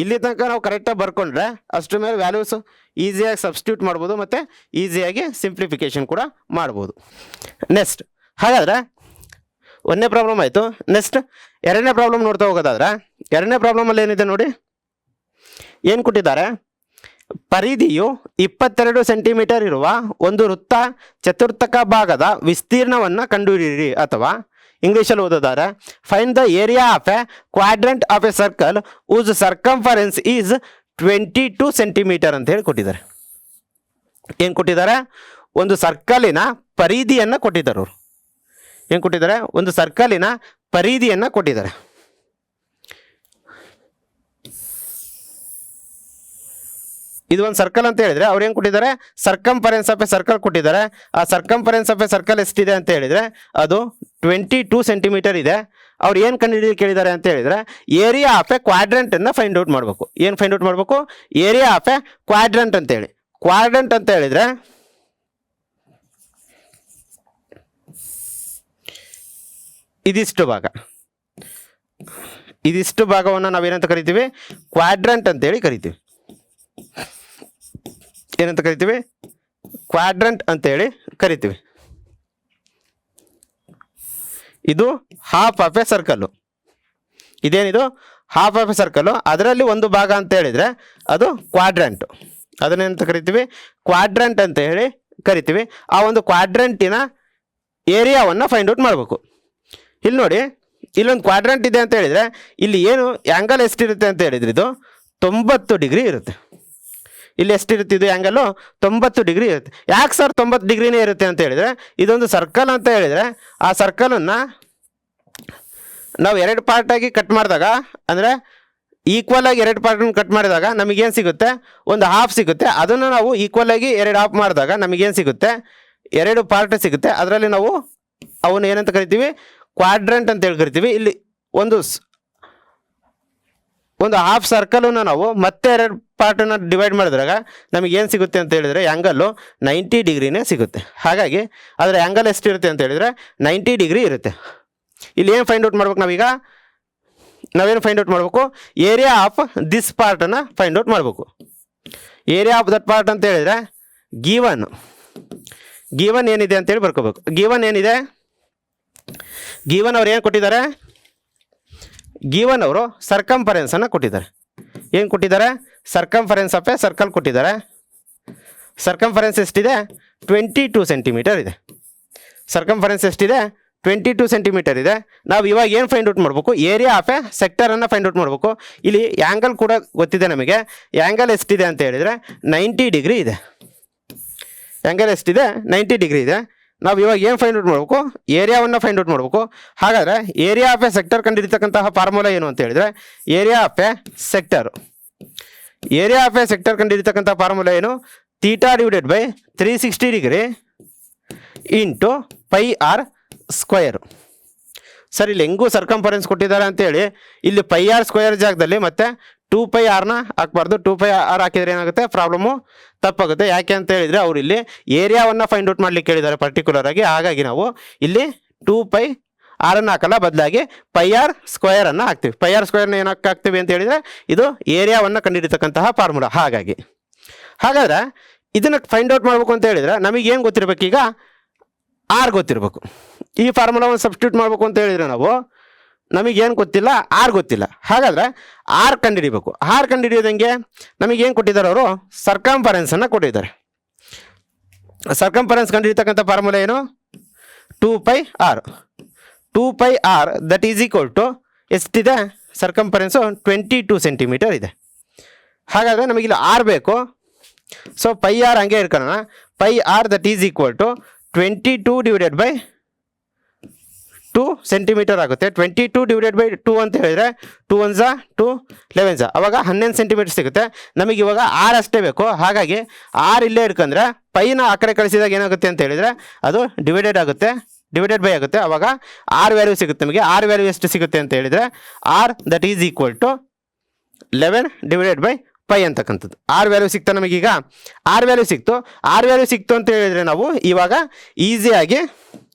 ಇಲ್ಲಿ ತನಕ ನಾವು ಕರೆಕ್ಟಾಗಿ ಬರ್ಕೊಂಡ್ರೆ ಅಷ್ಟರ ಮೇಲೆ ವ್ಯಾಲ್ಯೂಸ್ ಈಸಿಯಾಗಿ ಸಬ್ಸ್ಟಿಟ್ಯೂಟ್ ಮಾಡ್ಬೋದು ಮತ್ತು ಈಸಿಯಾಗಿ ಸಿಂಪ್ಲಿಫಿಕೇಷನ್ ಕೂಡ ಮಾಡ್ಬೋದು. ನೆಕ್ಸ್ಟ್ ಹಾಗಾದರೆ ಒಂದನೇ ಪ್ರಾಬ್ಲಮ್ ಆಯಿತು. ನೆಕ್ಸ್ಟ್ ಎರಡನೇ ಪ್ರಾಬ್ಲಮ್ ನೋಡ್ತಾ ಹೋಗೋದಾದ್ರೆ, ಎರಡನೇ ಪ್ರಾಬ್ಲಮಲ್ಲಿ ಏನಿದೆ ನೋಡಿ, ಏನು ಕೊಟ್ಟಿದ್ದಾರೆ? ಪರಿಧಿಯು 22 ಸೆಂಟಿಮೀಟರ್ ಇರುವ ಒಂದು ವೃತ್ತ ಚತುರ್ಥಕ ಭಾಗದ ವಿಸ್ತೀರ್ಣವನ್ನು ಕಂಡುಹಿಡಿಯಿರಿ. ಅಥವಾ ಇಂಗ್ಲೀಷಲ್ಲಿ ಓದೋದಾದ್ರೆ find the area of a quadrant of a circle whose circumference is 22 centimeter ಅಂತ ಹೇಳಿ ಕೊಟ್ಟಿದ್ದಾರೆ. ಏನು ಕೊಟ್ಟಿದ್ದಾರೆ? ಒಂದು ಸರ್ಕಲಿನ ಪರಿಧಿಯನ್ನು ಕೊಟ್ಟಿದ್ದಾರೆ. ಅವರು ಏನು ಕೊಟ್ಟಿದ್ದಾರೆ? ಒಂದು ಸರ್ಕಲಿನ ಪರಿಧಿಯನ್ನು ಕೊಟ್ಟಿದ್ದಾರೆ. ಇದು ಒಂದು ಸರ್ಕಲ್ ಅಂತ ಹೇಳಿದರೆ ಅವ್ರು ಏನು ಕೊಟ್ಟಿದ್ದಾರೆ? ಸರ್ಕಂಫರೆನ್ಸ್ ಆಫ್ ಎ ಸರ್ಕಲ್ ಕೊಟ್ಟಿದ್ದಾರೆ. ಆ ಸರ್ಕಂಫರೆನ್ಸ್ ಆಫ್ ಎ ಸರ್ಕಲ್ ಎಷ್ಟಿದೆ ಅಂತ ಹೇಳಿದರೆ ಅದು 22 ಸೆಂಟಿಮೀಟರ್ ಇದೆ. ಅವ್ರು ಏನು ಕಂಡುಹಿಡಿದು ಕೇಳಿದ್ದಾರೆ ಅಂತ ಹೇಳಿದರೆ ಏರಿಯಾ ಆಫ್ ಎ ಕ್ವಾಡ್ರೆಂಟನ್ನು ಫೈಂಡ್ ಔಟ್ ಮಾಡಬೇಕು. ಏನು ಫೈಂಡ್ ಔಟ್ ಮಾಡಬೇಕು? ಏರಿಯಾ ಆಫ್ ಎ ಕ್ವಾಡ್ರೆಂಟ್ ಅಂತೇಳಿ. ಕ್ವಾಡ್ರೆಂಟ್ ಅಂತ ಹೇಳಿದರೆ ಇದಿಷ್ಟು ಭಾಗವನ್ನು ನಾವೇನಂತ ಕರಿತೀವಿ? ಕ್ವಾಡ್ರೆಂಟ್ ಅಂತೇಳಿ ಕರಿತೀವಿ. ಏನಂತ ಕರಿತೀವಿ? ಕ್ವಾಡ್ರೆಂಟ್ ಅಂತೇಳಿ ಕರಿತೀವಿ. ಇದು ಹಾಫ್ ಆಫ್ ಎ ಸರ್ಕಲ್ಲು. ಇದೇನಿದು? Half of A circle. ಅದರಲ್ಲಿ ಒಂದು ಭಾಗ ಅಂತ ಹೇಳಿದರೆ ಅದು ಕ್ವಾಡ್ರೆಂಟು. ಅದನ್ನೇನಂತ ಕರಿತೀವಿ? ಕ್ವಾಡ್ರೆಂಟ್ ಅಂತ ಹೇಳಿ ಕರಿತೀವಿ. ಆ ಒಂದು ಕ್ವಾಡ್ರೆಂಟಿನ ಏರಿಯಾವನ್ನು ಫೈಂಡ್ ಔಟ್ ಮಾಡಬೇಕು. ಇಲ್ಲಿ ನೋಡಿ, ಇಲ್ಲೊಂದು ಕ್ವಾಡ್ರೆಂಟ್ ಇದೆ ಅಂತ ಹೇಳಿದರೆ ಇಲ್ಲಿ ಏನು ಆ್ಯಂಗಲ್ ಎಷ್ಟಿರುತ್ತೆ ಅಂತ ಹೇಳಿದ್ರೆ ಇದು 90 ಡಿಗ್ರಿ ಇರುತ್ತೆ. ಇಲ್ಲಿ ಎಷ್ಟಿರುತ್ತೆ ಇದು ಆ್ಯಂಗಲು 90 ಡಿಗ್ರಿ ಇರುತ್ತೆ. ಯಾಕೆ ಸರ್ 90 ಡಿಗ್ರಿನೇ ಇರುತ್ತೆ ಅಂತ ಹೇಳಿದರೆ ಇದೊಂದು ಸರ್ಕಲ್ ಅಂತ ಹೇಳಿದರೆ ಆ ಸರ್ಕಲನ್ನು ನಾವು 2 ಪಾರ್ಟಾಗಿ ಕಟ್ ಮಾಡಿದಾಗ ಅಂದರೆ ಈಕ್ವಲ್ ಆಗಿ 2 ಪಾರ್ಟನ್ನು ಕಟ್ ಮಾಡಿದಾಗ ನಮಗೇನು ಸಿಗುತ್ತೆ, ಒಂದು ಹಾಫ್ ಸಿಗುತ್ತೆ. ಅದನ್ನು ನಾವು ಈಕ್ವಲ್ ಆಗಿ 2 ಹಾಫ್ ಮಾಡಿದಾಗ ನಮಗೇನು ಸಿಗುತ್ತೆ, 2 ಪಾರ್ಟ್ ಸಿಗುತ್ತೆ. ಅದರಲ್ಲಿ ನಾವು ಅವನ್ನ ಏನಂತ ಕರಿತೀವಿ, ಕ್ವಾಡ್ರೆಂಟ್ ಅಂತ ಹೇಳಿ ಕರಿತೀವಿ. ಇಲ್ಲಿ ಒಂದು ಹಾಫ್ ಸರ್ಕಲನ್ನು ನಾವು ಮತ್ತೆ 2 ಪಾರ್ಟನ್ನು ಡಿವೈಡ್ ಮಾಡಿದಾಗ ನಮಗೇನು ಸಿಗುತ್ತೆ ಅಂತ ಹೇಳಿದರೆ ಆ್ಯಂಗಲ್ಲು 90 ಡಿಗ್ರಿನೇ ಸಿಗುತ್ತೆ. ಹಾಗಾಗಿ ಅದರ ಆ್ಯಂಗಲ್ ಎಷ್ಟಿರುತ್ತೆ ಅಂತ ಹೇಳಿದರೆ 90 ಡಿಗ್ರಿ ಇರುತ್ತೆ. ಇಲ್ಲಿ ಏನು ಫೈಂಡ್ ಔಟ್ ಮಾಡ್ಬೇಕು ನಾವೇನು ಫೈಂಡ್ ಔಟ್ ಮಾಡಬೇಕು, ಏರಿಯಾ ಆಫ್ ದಿಸ್ ಪಾರ್ಟನ್ನು ಫೈಂಡ್ ಔಟ್ ಮಾಡಬೇಕು. ಏರಿಯಾ ಆಫ್ ದಟ್ ಪಾರ್ಟ್ ಅಂತ ಹೇಳಿದರೆ ಗಿವನ್ ಏನಿದೆ ಅಂತೇಳಿ ಬರ್ಕೋಬೇಕು. ಗಿವನ್ ಏನಿದೆ, ಗಿವನ್ ಅವ್ರು ಏನು ಕೊಟ್ಟಿದ್ದಾರೆ, ಗಿವನ್ ಅವರು ಸರ್ಕಂಫರೆನ್ಸನ್ನು ಕೊಟ್ಟಿದ್ದಾರೆ. ಏನು ಕೊಟ್ಟಿದ್ದಾರೆ, ಸರ್ಕಂಫರೆನ್ಸ್ ಆಫ್ ಎ ಸರ್ಕಲ್ ಕೊಟ್ಟಿದ್ದಾರೆ. ಸರ್ಕಂಫರೆನ್ಸ್ ಎಷ್ಟಿದೆ, 22 ಸೆಂಟಿಮೀಟರ್ ಇದೆ. ಸರ್ಕಂಫರೆನ್ಸ್ ಎಷ್ಟಿದೆ, 22 ಸೆಂಟಿಮೀಟರ್ ಇದೆ. ನಾವು ಇವಾಗ ಏನು ಫೈಂಡ್ ಔಟ್ ಮಾಡಬೇಕು, ಏರಿಯಾ ಆಫ್ ಎ ಸೆಕ್ಟರನ್ನು ಫೈಂಡ್ ಔಟ್ ಮಾಡಬೇಕು. ಇಲ್ಲಿ ಆ್ಯಂಗಲ್ ಕೂಡ ಗೊತ್ತಿದೆ ನಮಗೆ. ಆ್ಯಂಗಲ್ ಎಷ್ಟಿದೆ ಅಂತ ಹೇಳಿದರೆ 90 ಡಿಗ್ರಿ ಇದೆ. ಆ್ಯಂಗಲ್ ಎಷ್ಟಿದೆ, 90 ಡಿಗ್ರಿ ಇದೆ. ನಾವು ಇವಾಗ ಏನು ಫೈಂಡ್ ಔಟ್ ಮಾಡಬೇಕು, ಏರಿಯಾವನ್ನು ಫೈಂಡ್ ಔಟ್ ಮಾಡಬೇಕು. ಹಾಗಾದರೆ ಏರಿಯಾ ಆಫ್ ಎ ಸೆಕ್ಟರ್ ಕಂಡಿರ್ತಕ್ಕಂತಹ ಫಾರ್ಮುಲಾ ಏನು ಅಂತ ಹೇಳಿದರೆ, ಏರಿಯಾ ಆಫ್ ಎ ಸೆಕ್ಟರ್ ಕಂಡಿರ್ತಕ್ಕಂಥ ಫಾರ್ಮುಲಾ ಏನು, theta divided by 360 degree into pi r square. Sir ಇಲ್ಲಿ ಹೆಂಗೂ ಸರ್ಕಂಫರೆನ್ಸ್ ಕೊಟ್ಟಿದ್ದಾರೆ ಅಂತೇಳಿ ಇಲ್ಲಿ ಪೈ ಆರ್ ಸ್ಕ್ವಯರ್ ಜಾಗದಲ್ಲಿ ಮತ್ತೆ 2πr ಹಾಕ್ಬಾರ್ದು. 2πr ಹಾಕಿದರೆ ಏನಾಗುತ್ತೆ, ಪ್ರಾಬ್ಲಮ್ಮು ತಪ್ಪಾಗುತ್ತೆ. ಯಾಕೆ ಅಂತ ಹೇಳಿದರೆ ಅವರು ಇಲ್ಲಿ ಏರಿಯಾವನ್ನು ಫೈಂಡ್ ಔಟ್ ಮಾಡ್ಲಿಕ್ಕೆ ಹೇಳಿದ್ದಾರೆ ಪರ್ಟಿಕ್ಯುಲರ್ ಆಗಿ. ಹಾಗಾಗಿ ನಾವು ಇಲ್ಲಿ 2πr ಹಾಕಲ್ಲ, ಬದಲಾಗಿ ಪೈ ಆರ್ ಸ್ಕ್ವಯರನ್ನು ಹಾಕ್ತೀವಿ. ಪೈ ಆರ್ ಸ್ಕ್ವಯರ್ನ ಏನಕ್ಕೆ ಹಾಕ್ತೀವಿ ಅಂತ ಹೇಳಿದರೆ ಇದು ಏರಿಯಾವನ್ನು ಕಂಡಿರ್ತಕ್ಕಂತಹ ಫಾರ್ಮುಲಾ. ಹಾಗಾದರೆ ಇದನ್ನು ಫೈಂಡ್ ಔಟ್ ಮಾಡಬೇಕು ಅಂತ ಹೇಳಿದರೆ ನಮಗೇನು ಗೊತ್ತಿರಬೇಕು, ಈಗ ಆರ್ ಗೊತ್ತಿರಬೇಕು. ಈ ಫಾರ್ಮುಲಾವನ್ನು ಸಬ್ಸ್ಟಿಟ್ಯೂಟ್ ಮಾಡಬೇಕು ಅಂತ ಹೇಳಿದರೆ ನಮಗೇನು ಗೊತ್ತಿಲ್ಲ, ಆರ್ ಗೊತ್ತಿಲ್ಲ. ಹಾಗಾದರೆ ಆರ್ ಕಂಡುಹಿಡಿಬೇಕು. ಆರ್ ಕಂಡುಹಿಡಿಯೋದಂಗೆ, ನಮಗೇನು ಕೊಟ್ಟಿದ್ದಾರೆ ಅವರು, ಸರ್ಕಂಫರೆನ್ಸನ್ನು ಕೊಟ್ಟಿದ್ದಾರೆ. ಸರ್ಕಂಫರೆನ್ಸ್ ಕಂಡುಹಿಡಿತಕ್ಕಂಥ ಫಾರ್ಮುಲಾ ಏನು, 2πr that is equal to ಎಷ್ಟಿದೆ, ಸರ್ಕಂಫರೆನ್ಸು 22 ಸೆಂಟಿಮೀಟರ್ ಇದೆ. ಹಾಗಾದರೆ ನಮಗಿಲ್ಲಿ ಆರ್ ಬೇಕು. ಸೊ ಪೈ ಆರ್ ಹಂಗೆ ಇಟ್ಕೊಳ್ಳೋಣ. Pi r that is equal to 22 divided by 2 centimetre ಆಗುತ್ತೆ. 22 ಡಿವೈಡೆಡ್ ಬೈ 2 ಅಂತ ಹೇಳಿದರೆ 2 1 2 11 ಅವಾಗ 11 ಸೆಂಟಿಮೀಟರ್ ಸಿಗುತ್ತೆ. ನಮಗೆ ಇವಾಗ ಆರ್ ಅಷ್ಟೇ ಬೇಕು. ಹಾಗಾಗಿ ಆರ್ ಇಲ್ಲೇ ಇಟ್ಕೊಂಡ್ರೆ ಪೈನ ಆ ಕಡೆ ಕಳಿಸಿದಾಗ ಏನಾಗುತ್ತೆ ಅಂತ ಹೇಳಿದರೆ ಅದು ಡಿವೈಡೆಡ್ ಬೈ ಆಗುತ್ತೆ. ಅವಾಗ ಆರ್ ವ್ಯಾಲ್ಯೂ ಸಿಗುತ್ತೆ ನಮಗೆ. ಆರ್ ವ್ಯಾಲ್ಯೂ ಎಷ್ಟು ಸಿಗುತ್ತೆ ಅಂತ ಹೇಳಿದರೆ r that is equal to 11 divided by pi ಅಂತಕ್ಕಂಥದ್ದು. ಆರ್ ವ್ಯಾಲ್ಯೂ ಸಿಗ್ತಾ ನಮಗೀಗ. ಆರ್ ವ್ಯಾಲ್ಯೂ ಸಿಕ್ತು ಅಂತ ಹೇಳಿದರೆ ನಾವು ಇವಾಗ ಈಸಿಯಾಗಿ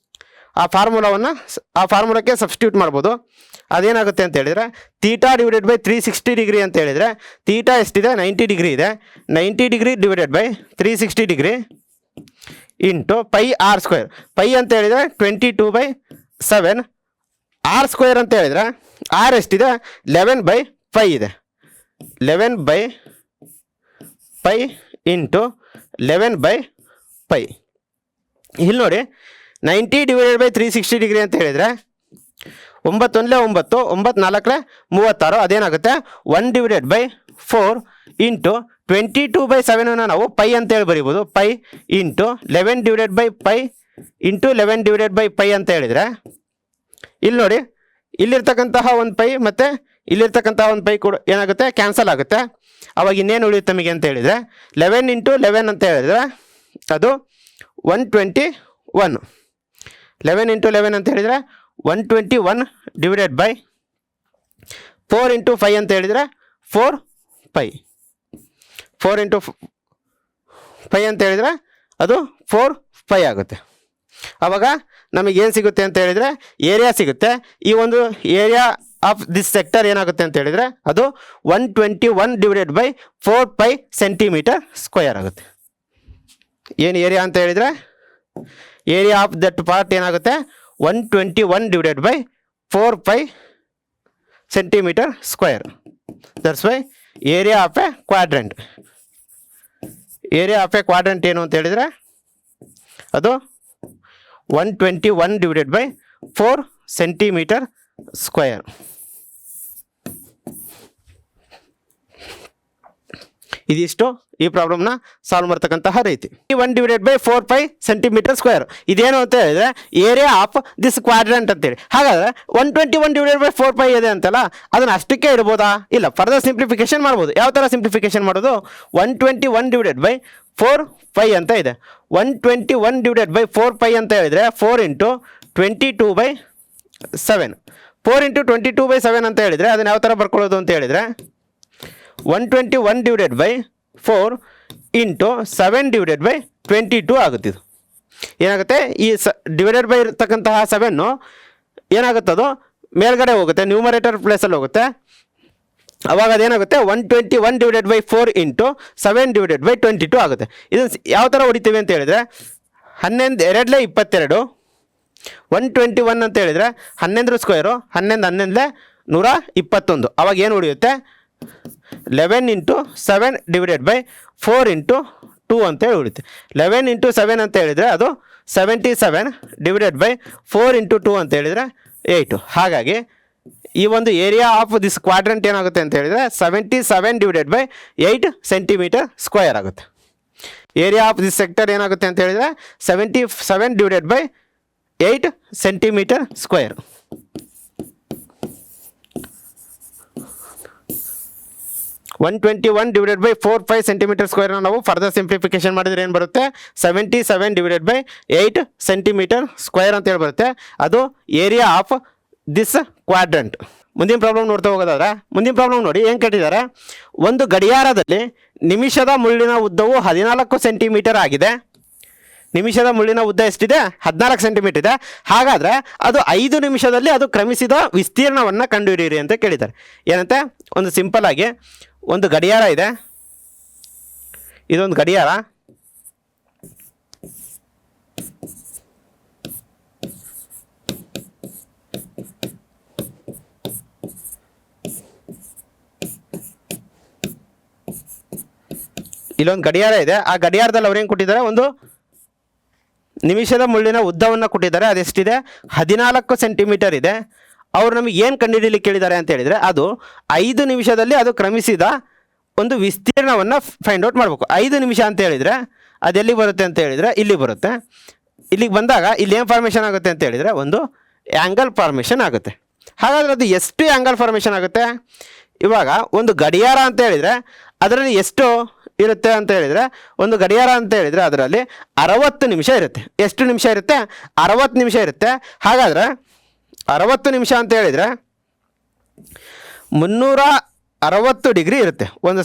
ಆ ಫಾರ್ಮುಲಾಕ್ಕೆ ಸಬ್ಸ್ಟಿಟ್ಯೂಟ್ ಮಾಡ್ಬೋದು. ಅದೇನಾಗುತ್ತೆ ಅಂತ ಹೇಳಿದರೆ ಥೀಟಾ ಡಿವೈಡೆಡ್ ಬೈ 360 ಡಿಗ್ರಿ ಅಂತ ಹೇಳಿದರೆ ಥೀಟಾ ಎಷ್ಟಿದೆ, 90 ಡಿಗ್ರಿ ಇದೆ. 90 degree divided by 360 degree into pi r square. Pi ಅಂತ ಹೇಳಿದರೆ 22/7. ಆರ್ ಸ್ಕ್ವೇರ್ ಅಂತ ಹೇಳಿದರೆ ಆರ್ ಎಷ್ಟಿದೆ, 11/5 ಇದೆ. 11/5 ಇಂಟು 11/5. ಇಲ್ಲಿ ನೋಡಿ 90 ಡಿವೈಡೆಡ್ ಬೈ 360 ಡಿಗ್ರಿ ಅಂತ ಹೇಳಿದರೆ 9 1 9 9 4 36. ಅದೇನಾಗುತ್ತೆ, 1 ಡಿವೈಡೆಡ್ ಬೈ 4 ಇಂಟು 22/7 ನಾವು ಪೈ ಅಂತೇಳಿ ಬರೀಬೋದು. Pi into 11 divided by pi into 11 divided by pi ಅಂತ ಹೇಳಿದರೆ ಇಲ್ಲಿ ನೋಡಿ, ಇಲ್ಲಿರ್ತಕ್ಕಂತಹ ಒಂದು ಪೈ ಮತ್ತು ಇಲ್ಲಿರ್ತಕ್ಕಂತಹ ಒಂದು ಪೈ ಕೂಡ ಏನಾಗುತ್ತೆ, ಕ್ಯಾನ್ಸಲ್ ಆಗುತ್ತೆ. ಅವಾಗ ಇನ್ನೇನು ಉಳಿಯುತ್ತೆ ನಮಗೆ ಅಂತ ಹೇಳಿದರೆ 11 ಇಂಟು 11 ಅಂತ ಹೇಳಿದರೆ ಅದು 121. 11 ಇಂಟು 11 ಅಂತ ಹೇಳಿದರೆ 121 ಡಿವೈಡೆಡ್ ಬೈ 4 ಇಂಟು 5 ಅಂತ ಹೇಳಿದರೆ 4π. 4 ಇಂಟು 5 ಅಂತ ಹೇಳಿದರೆ ಅದು 4π ಆಗುತ್ತೆ. ಆವಾಗ ನಮಗೇನು ಸಿಗುತ್ತೆ ಅಂತ ಹೇಳಿದರೆ ಏರಿಯಾ ಸಿಗುತ್ತೆ. ಈ ಒಂದು ಏರಿಯಾ ಆಫ್ ದಿಸ್ ಸೆಕ್ಟರ್ ಏನಾಗುತ್ತೆ ಅಂತ ಹೇಳಿದರೆ ಅದು 121 ಡಿವೈಡೆಡ್ ಬೈ 4π ಸೆಂಟಿಮೀಟರ್ ಸ್ಕ್ವಯರ್ ಆಗುತ್ತೆ. ಏನು ಏರಿಯಾ ಅಂತ ಹೇಳಿದರೆ ಏರಿಯಾ ಆಫ್ ದಟ್ ಪಾರ್ಟ್ ಏನಾಗುತ್ತೆ, 121 divided by 4π centimeter square. That's why area of a quadrant. Area of a quadrant ಏನು ಅಂತ ಹೇಳಿದರೆ ಅದು 121 ಡಿವೈಡೆಡ್ ಬೈ 4 ಸೆಂಟಿಮೀಟರ್ ಸ್ಕ್ವಯರ್. ಇದಿಷ್ಟು ಈ ಪ್ರಾಬ್ಲಮ್ನ ಸಾಲ್ವ್ ಮಾಡ್ತಕ್ಕಂತಹ ರೀತಿ. 1/4 ಸೆಂಟಿಮೀಟರ್ ಸ್ಕ್ವೇರ್ ಇದೇನು ಅಂತ ಹೇಳಿದ್ರೆ ಏರಿಯಾ ಆಫ್ ದಿಸ್ ಕ್ವಾಡ್ರೆಂಟ್ ಅಂತೇಳಿ. ಹಾಗಾದ್ರೆ 121/4 ಇದೆ ಅಂತಲ್ಲ, ಅದನ್ನ ಅಷ್ಟಕ್ಕೆ ಇಡ್ಬೋದಾ? ಇಲ್ಲ, ಫರ್ದರ್ ಸಿಂಪ್ಲಿಫಿಕೇಶನ್ ಮಾಡ್ಬೋದು. ಯಾವ ಥರ ಸಿಂಪ್ಲಿಫಿಕೇಶನ್ ಮಾಡೋದು? 121/4 ಅಂತ ಇದೆ. 121/4 ಅಂತ ಹೇಳಿದ್ರೆ 4 × 22/7. 4 × 22/7 ಅಂತ ಹೇಳಿದ್ರೆ ಅದನ್ನ ಯಾವ ಥರ ಬರ್ಕೊಳ್ಳೋದು ಅಂತ ಹೇಳಿದ್ರೆ 121/4 × 7/22 ಆಗುತ್ತೆ. ಇದು ಏನಾಗುತ್ತೆ? ಈ ಡಿವೈಡೆಡ್ ಬೈ ಇರ್ತಕ್ಕಂತಹ 7 ಏನಾಗುತ್ತದು ಮೇಲ್ಗಡೆ ಹೋಗುತ್ತೆ, ನ್ಯೂಮರೇಟರ್ ಪ್ಲೇಸಲ್ಲಿ ಹೋಗುತ್ತೆ. ಅವಾಗ ಅದೇನಾಗುತ್ತೆ 121/4 × 7/22 ಆಗುತ್ತೆ. ಇದನ್ನು ಯಾವ ಥರ ಹೊಡಿತೀವಿ ಅಂತ ಹೇಳಿದ್ರೆ 11 2 22, 121 ಅಂತ ಹೇಳಿದರೆ 11 ಸ್ಕ್ವೇರು, 11 121. ಅವಾಗ ಏನು ಉಳಿಯುತ್ತೆ? 11 × 7/4 × 2 ಅಂತೇಳಿ ಉಳಿಯುತ್ತೆ. 11 × 7 ಅಂತ ಹೇಳಿದರೆ ಅದು 77/4 × 2 ಅಂತ ಹೇಳಿದರೆ 8. ಹಾಗಾಗಿ ಈ ಒಂದು ಏರಿಯಾ ಆಫ್ ದಿಸ್ ಕ್ವಾಡ್ರೆಂಟ್ ಏನಾಗುತ್ತೆ ಅಂತ ಹೇಳಿದರೆ 77/8 ಸೆಂಟಿಮೀಟರ್ ಸ್ಕ್ವೇರ್ ಆಗುತ್ತೆ. ಏರಿಯಾ ಆಫ್ ದಿಸ್ ಸೆಕ್ಟರ್ ಏನಾಗುತ್ತೆ ಅಂತ ಹೇಳಿದರೆ 77/8 ಸೆಂಟಿಮೀಟರ್ ಸ್ಕ್ವೇರ್. ಒನ್ 121/4 ಸೆಂಟಿಮೀಟರ್ ಸ್ಕ್ವೇರ್ನ ನಾವು ಫರ್ದರ್ ಸಿಂಪ್ಲಿಫಿಕೇಶನ್ ಮಾಡಿದರೆ ಏನು ಬರುತ್ತೆ? 77/8 ಸೆಂಟಿಮೀಟರ್ ಸ್ಕ್ವೇರ್ ಅಂತೇಳಿ ಬರುತ್ತೆ. ಅದು ಏರಿಯಾ ಆಫ್ ದಿಸ್ ಕ್ವಾಡ್ರೆಂಟ್. ಮುಂದಿನ ಪ್ರಾಬ್ಲಮ್ ನೋಡ್ತಾ ಹೋಗೋದಾದ್ರೆ ಮುಂದಿನ ಪ್ರಾಬ್ಲಮ್ ನೋಡಿ ಏನು ಕೇಳಿದ್ದಾರೆ. ಒಂದು ಗಡಿಯಾರದಲ್ಲಿ ನಿಮಿಷದ ಮುಳ್ಳಿನ ಉದ್ದವು 14 ಸೆಂಟಿಮೀಟರ್ ಆಗಿದೆ. ನಿಮಿಷದ ಮುಳ್ಳಿನ ಉದ್ದ ಎಷ್ಟಿದೆ? 14 ಸೆಂಟಿಮೀಟರ್ ಇದೆ. ಹಾಗಾದರೆ ಅದು 5 ನಿಮಿಷದಲ್ಲಿ ಅದು ಕ್ರಮಿಸಿದ ವಿಸ್ತೀರ್ಣವನ್ನು ಕಂಡುಹಿಡಿಯಿರಿ ಅಂತ ಕೇಳಿದ್ದಾರೆ. ಏನಂತೆ? ಒಂದು ಸಿಂಪಲ್ ಆಗಿ ಒಂದು ಗಡಿಯಾರ ಇದೆ. ಇದೊಂದು ಗಡಿಯಾರ. ಇಲ್ಲೊಂದು ಗಡಿಯಾರ ಇದೆ. ಆ ಗಡಿಯಾರದಲ್ಲಿ ಅವ್ರೇನು ಕೊಟ್ಟಿದ್ದಾರೆ? ಒಂದು ನಿಮಿಷದ ಮುಳ್ಳಿನ ಉದ್ದವನ್ನು ಕೊಟ್ಟಿದ್ದಾರೆ. ಅದೆಷ್ಟಿದೆ? 14 ಸೆಂಟಿಮೀಟರ್ ಇದೆ. ಅವ್ರು ನಮಗೆ ಏನು ಕಂಡುಹಿಡಿಯಲಿಕ್ಕೆ ಕೇಳಿದ್ದಾರೆ ಅಂತ ಹೇಳಿದರೆ ಅದು 5 ನಿಮಿಷದಲ್ಲಿ ಅದು ಕ್ರಮಿಸಿದ ಒಂದು ವಿಸ್ತೀರ್ಣವನ್ನು ಫೈಂಡ್ ಔಟ್ ಮಾಡಬೇಕು. 5 ನಿಮಿಷ ಅಂತ ಹೇಳಿದರೆ ಅದೆಲ್ಲಿ ಬರುತ್ತೆ ಅಂತ ಹೇಳಿದರೆ ಇಲ್ಲಿ ಬರುತ್ತೆ. ಇಲ್ಲಿಗೆ ಬಂದಾಗ ಇಲ್ಲಿ ಏನು ಫಾರ್ಮೇಷನ್ ಆಗುತ್ತೆ ಅಂತ ಹೇಳಿದರೆ ಒಂದು ಆ್ಯಂಗಲ್ ಫಾರ್ಮೇಷನ್ ಆಗುತ್ತೆ. ಹಾಗಾದರೆ ಅದು ಎಷ್ಟು ಆ್ಯಂಗಲ್ ಫಾರ್ಮೇಷನ್ ಆಗುತ್ತೆ? ಇವಾಗ ಒಂದು ಗಡಿಯಾರ ಅಂತ ಹೇಳಿದರೆ ಅದರಲ್ಲಿ ಎಷ್ಟು ಇರುತ್ತೆ ಅಂತ ಹೇಳಿದರೆ ಒಂದು ಗಡಿಯಾರ ಅಂತ ಹೇಳಿದರೆ ಅದರಲ್ಲಿ 60 ನಿಮಿಷ ಇರುತ್ತೆ. ಎಷ್ಟು ನಿಮಿಷ ಇರುತ್ತೆ? 60 ನಿಮಿಷ ಇರುತ್ತೆ. ಹಾಗಾದರೆ 60 ನಿಮಿಷ ಅಂತ ಹೇಳಿದರೆ 360 ಡಿಗ್ರಿ ಇರುತ್ತೆ. ಒಂದು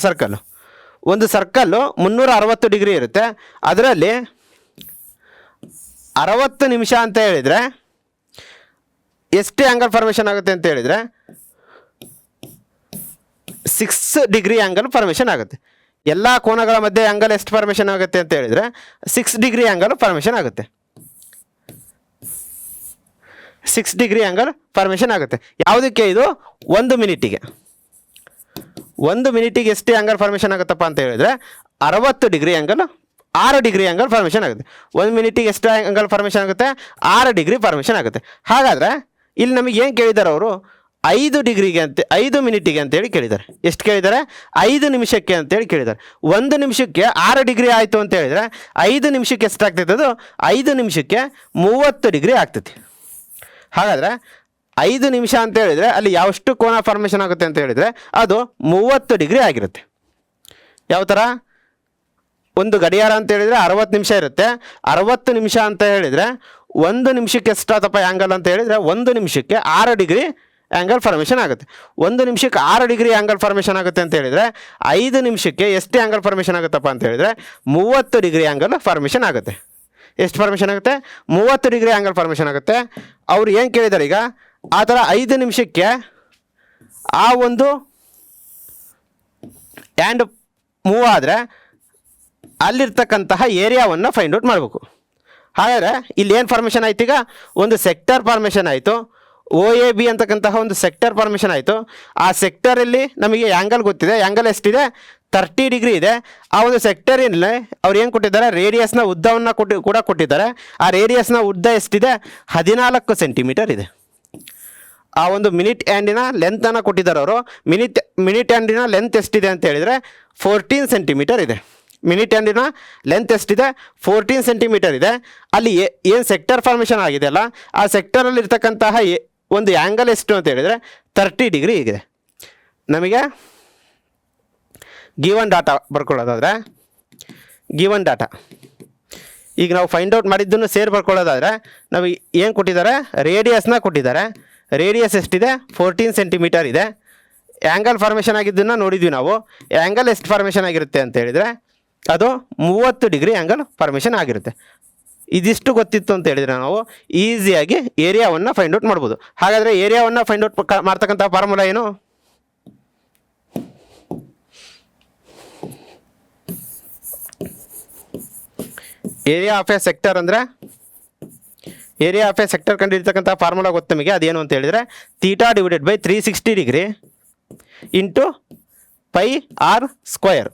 ಸರ್ಕಲ್ಲು 360 ಡಿಗ್ರಿ ಇರುತ್ತೆ. ಅದರಲ್ಲಿ 60 ನಿಮಿಷ ಅಂತ ಹೇಳಿದರೆ ಎಷ್ಟು ಆ್ಯಂಗಲ್ ಫಾರ್ಮೇಷನ್ ಆಗುತ್ತೆ ಅಂತ ಹೇಳಿದರೆ 6 ಡಿಗ್ರಿ ಆ್ಯಂಗಲ್ ಫಾರ್ಮೇಷನ್ ಆಗುತ್ತೆ. ಎಲ್ಲ ಕೋನಗಳ ಮಧ್ಯೆ ಆ್ಯಂಗಲ್ ಎಷ್ಟು ಫಾರ್ಮೇಷನ್ ಆಗುತ್ತೆ ಅಂತ ಹೇಳಿದರೆ 6 ಡಿಗ್ರಿ ಆ್ಯಂಗಲ್ ಫಾರ್ಮೇಷನ್ ಆಗುತ್ತೆ. 6 ಡಿಗ್ರಿ ಆ್ಯಂಗಲ್ ಫಾರ್ಮೇಷನ್ ಆಗುತ್ತೆ. ಯಾವುದಕ್ಕೆ? ಇದು 1 ಮಿನಿಟಿಗೆ. 1 ಮಿನಿಟಿಗೆ ಎಷ್ಟು ಆ್ಯಂಗಲ್ ಫಾರ್ಮೇಷನ್ ಆಗುತ್ತಪ್ಪ ಅಂತ ಹೇಳಿದರೆ 60 degree angle 6 degree angle formation ಆಗುತ್ತೆ. 1 ಮಿನಿಟಿಗೆ ಎಷ್ಟು ಆ್ಯಂಗಲ್ ಫಾರ್ಮೇಷನ್ ಆಗುತ್ತೆ? 6 ಡಿಗ್ರಿ ಫಾರ್ಮೇಷನ್ ಆಗುತ್ತೆ. ಹಾಗಾದರೆ ಇಲ್ಲಿ ನಮಗೆ ಏನು ಕೇಳಿದ್ದಾರೆ ಅವರು? 5 ಡಿಗ್ರಿಗೆ ಅಂತ 5 ಮಿನಿಟಿಗೆ ಅಂತೇಳಿ ಕೇಳಿದ್ದಾರೆ. ಎಷ್ಟು ಕೇಳಿದ್ದಾರೆ? 5 ನಿಮಿಷಕ್ಕೆ ಅಂತೇಳಿ ಕೇಳಿದ್ದಾರೆ. 1 ನಿಮಿಷಕ್ಕೆ 6 ಡಿಗ್ರಿ ಆಯಿತು ಅಂತ ಹೇಳಿದರೆ 5 ನಿಮಿಷಕ್ಕೆ ಎಷ್ಟಾಗ್ತೈತೆ? ಅದು 5 ನಿಮಿಷಕ್ಕೆ 30 ಡಿಗ್ರಿ ಆಗ್ತೈತಿ. ಹಾಗಾದರೆ 5 ನಿಮಿಷ ಅಂತ ಹೇಳಿದರೆ ಅಲ್ಲಿ ಯಾವಷ್ಟು ಕೋನ ಫಾರ್ಮೇಷನ್ ಆಗುತ್ತೆ ಅಂತ ಹೇಳಿದರೆ ಅದು 30 ಡಿಗ್ರಿ ಆಗಿರುತ್ತೆ. ಯಾವ ಥರ? ಒಂದು ಗಡಿಯಾರ ಅಂತ ಹೇಳಿದರೆ 60 ನಿಮಿಷ ಇರುತ್ತೆ. 60 ನಿಮಿಷ ಅಂತ ಹೇಳಿದರೆ 1 ನಿಮಿಷಕ್ಕೆ ಎಷ್ಟಾತಪ್ಪ ಆ್ಯಂಗಲ್ ಅಂತ ಹೇಳಿದರೆ 1 ನಿಮಿಷಕ್ಕೆ 6 ಡಿಗ್ರಿ ಆ್ಯಂಗಲ್ ಫಾರ್ಮೇಷನ್ ಆಗುತ್ತೆ. 1 ನಿಮಿಷಕ್ಕೆ 6 ಡಿಗ್ರಿ ಆ್ಯಂಗಲ್ ಫಾರ್ಮೇಷನ್ ಆಗುತ್ತೆ ಅಂತ ಹೇಳಿದರೆ 5 ನಿಮಿಷಕ್ಕೆ ಎಷ್ಟು ಆ್ಯಂಗಲ್ ಫಾರ್ಮೇಷನ್ ಆಗುತ್ತಪ್ಪ ಅಂತ ಹೇಳಿದರೆ 30 ಡಿಗ್ರಿ ಆ್ಯಂಗಲ್ ಫಾರ್ಮೇಷನ್ ಆಗುತ್ತೆ. ಎಷ್ಟು ಫಾರ್ಮೇಷನ್ ಆಗುತ್ತೆ? 30 ಡಿಗ್ರಿ ಆ್ಯಂಗಲ್ ಫಾರ್ಮೇಷನ್ ಆಗುತ್ತೆ. ಅವ್ರು ಏನು ಕೇಳಿದ್ದಾರೆ ಈಗ? ಆ ಥರ 5 ನಿಮಿಷಕ್ಕೆ ಆ ಒಂದು ಹ್ಯಾಂಡ್ ಮೂವ್ ಆದರೆ ಅಲ್ಲಿರ್ತಕ್ಕಂತಹ ಏರಿಯಾವನ್ನು ಫೈಂಡ್ ಔಟ್ ಮಾಡಬೇಕು. ಹಾಗಾದರೆ ಇಲ್ಲಿ ಏನು ಫಾರ್ಮೇಷನ್ ಆಯ್ತು? ಈಗ ಒಂದು ಸೆಕ್ಟರ್ ಫಾರ್ಮೇಷನ್ ಆಯಿತು. OAB ಅಂತಕ್ಕಂತಹ ಒಂದು ಸೆಕ್ಟರ್ ಫಾರ್ಮೇಷನ್ ಆಯಿತು. ಆ ಸೆಕ್ಟರಲ್ಲಿ ನಮಗೆ ಆ್ಯಂಗಲ್ ಗೊತ್ತಿದೆ. ಆ್ಯಂಗಲ್ ಎಷ್ಟಿದೆ? 30 ಡಿಗ್ರಿ ಇದೆ. ಆ ಒಂದು ಸೆಕ್ಟರಲ್ಲಿ ಅವ್ರು ಏನು ಕೊಟ್ಟಿದ್ದಾರೆ? ರೇಡಿಯಸ್ನ ಉದ್ದವನ್ನು ಕೂಡ ಕೊಟ್ಟಿದ್ದಾರೆ. ಆ ರೇಡಿಯಸ್ನ ಉದ್ದ ಎಷ್ಟಿದೆ? 14 ಸೆಂಟಿಮೀಟರ್ ಇದೆ. ಆ ಒಂದು ಮಿನಿಟ್ ಹ್ಯಾಂಡಿನ ಲೆಂತನ್ನು ಕೊಟ್ಟಿದ್ದಾರೆ ಅವರು. ಮಿನಿಟ್ ಹ್ಯಾಂಡಿನ ಲೆಂತ್ ಎಷ್ಟಿದೆ ಅಂತ ಹೇಳಿದರೆ 14 ಸೆಂಟಿಮೀಟರ್ ಇದೆ. ಮಿನಿಟ್ ಹ್ಯಾಂಡಿನ ಲೆಂತ್ ಎಷ್ಟಿದೆ? 14 ಸೆಂಟಿಮೀಟರ್ ಇದೆ. ಅಲ್ಲಿ ಏನು ಸೆಕ್ಟರ್ ಫಾರ್ಮೇಷನ್ ಆಗಿದೆಯಲ್ಲ, ಆ ಸೆಕ್ಟರಲ್ಲಿ ಇರ್ತಕ್ಕಂತಹ ಒಂದು ಆ್ಯಂಗಲ್ ಎಷ್ಟು ಅಂತ ಹೇಳಿದರೆ 30 ಡಿಗ್ರಿ ಇದೆ. ನಮಗೆ ಗಿವನ್ ಡಾಟಾ ಬರ್ಕೊಳ್ಳೋದಾದರೆ, ಗಿವನ್ ಡಾಟಾ ಈಗ ನಾವು ಫೈಂಡ್ ಔಟ್ ಮಾಡಿದ್ದನ್ನು ಸೇರಿ ಬರ್ಕೊಳ್ಳೋದಾದರೆ ನಾವು ಏನು ಕೊಟ್ಟಿದ್ದಾರೆ? ರೇಡಿಯಸ್ನ ಕೊಟ್ಟಿದ್ದಾರೆ. ರೇಡಿಯಸ್ ಎಷ್ಟಿದೆ? 14 ಸೆಂಟಿಮೀಟರ್ ಇದೆ. ಆ್ಯಂಗಲ್ ಫಾರ್ಮೇಷನ್ ಆಗಿದ್ದನ್ನು ನೋಡಿದ್ವಿ ನಾವು. ಆ್ಯಂಗಲ್ ಎಷ್ಟು ಫಾರ್ಮೇಷನ್ ಆಗಿರುತ್ತೆ ಅಂತ ಹೇಳಿದರೆ ಅದು 30 ಡಿಗ್ರಿ ಆ್ಯಂಗಲ್ ಫಾರ್ಮೇಷನ್ ಆಗಿರುತ್ತೆ. ಇದಿಷ್ಟು ಗೊತ್ತಿತ್ತು ಅಂತ ಹೇಳಿದರೆ ನಾವು ಈಸಿಯಾಗಿ ಏರಿಯಾವನ್ನು ಫೈಂಡ್ ಔಟ್ ಮಾಡ್ಬೋದು. ಹಾಗಾದರೆ ಏರಿಯಾವನ್ನು ಫೈಂಡ್ ಔಟ್ ಮಾಡ್ತಕ್ಕಂಥ ಫಾರ್ಮುಲಾ ಏನು? ಏರಿಯಾ ಆಫ್ ಎ ಸೆಕ್ಟರ್ ಅಂದರೆ, ಏರಿಯಾ ಆಫ್ ಎ ಸೆಕ್ಟರ್ ಕಂಡಿರ್ತಕ್ಕಂಥ ಫಾರ್ಮುಲಾ ಗೊತ್ತು ನಮಗೆ. ಅದೇನು ಅಂತ ಹೇಳಿದರೆ theta divided by 360 degree into pi r square.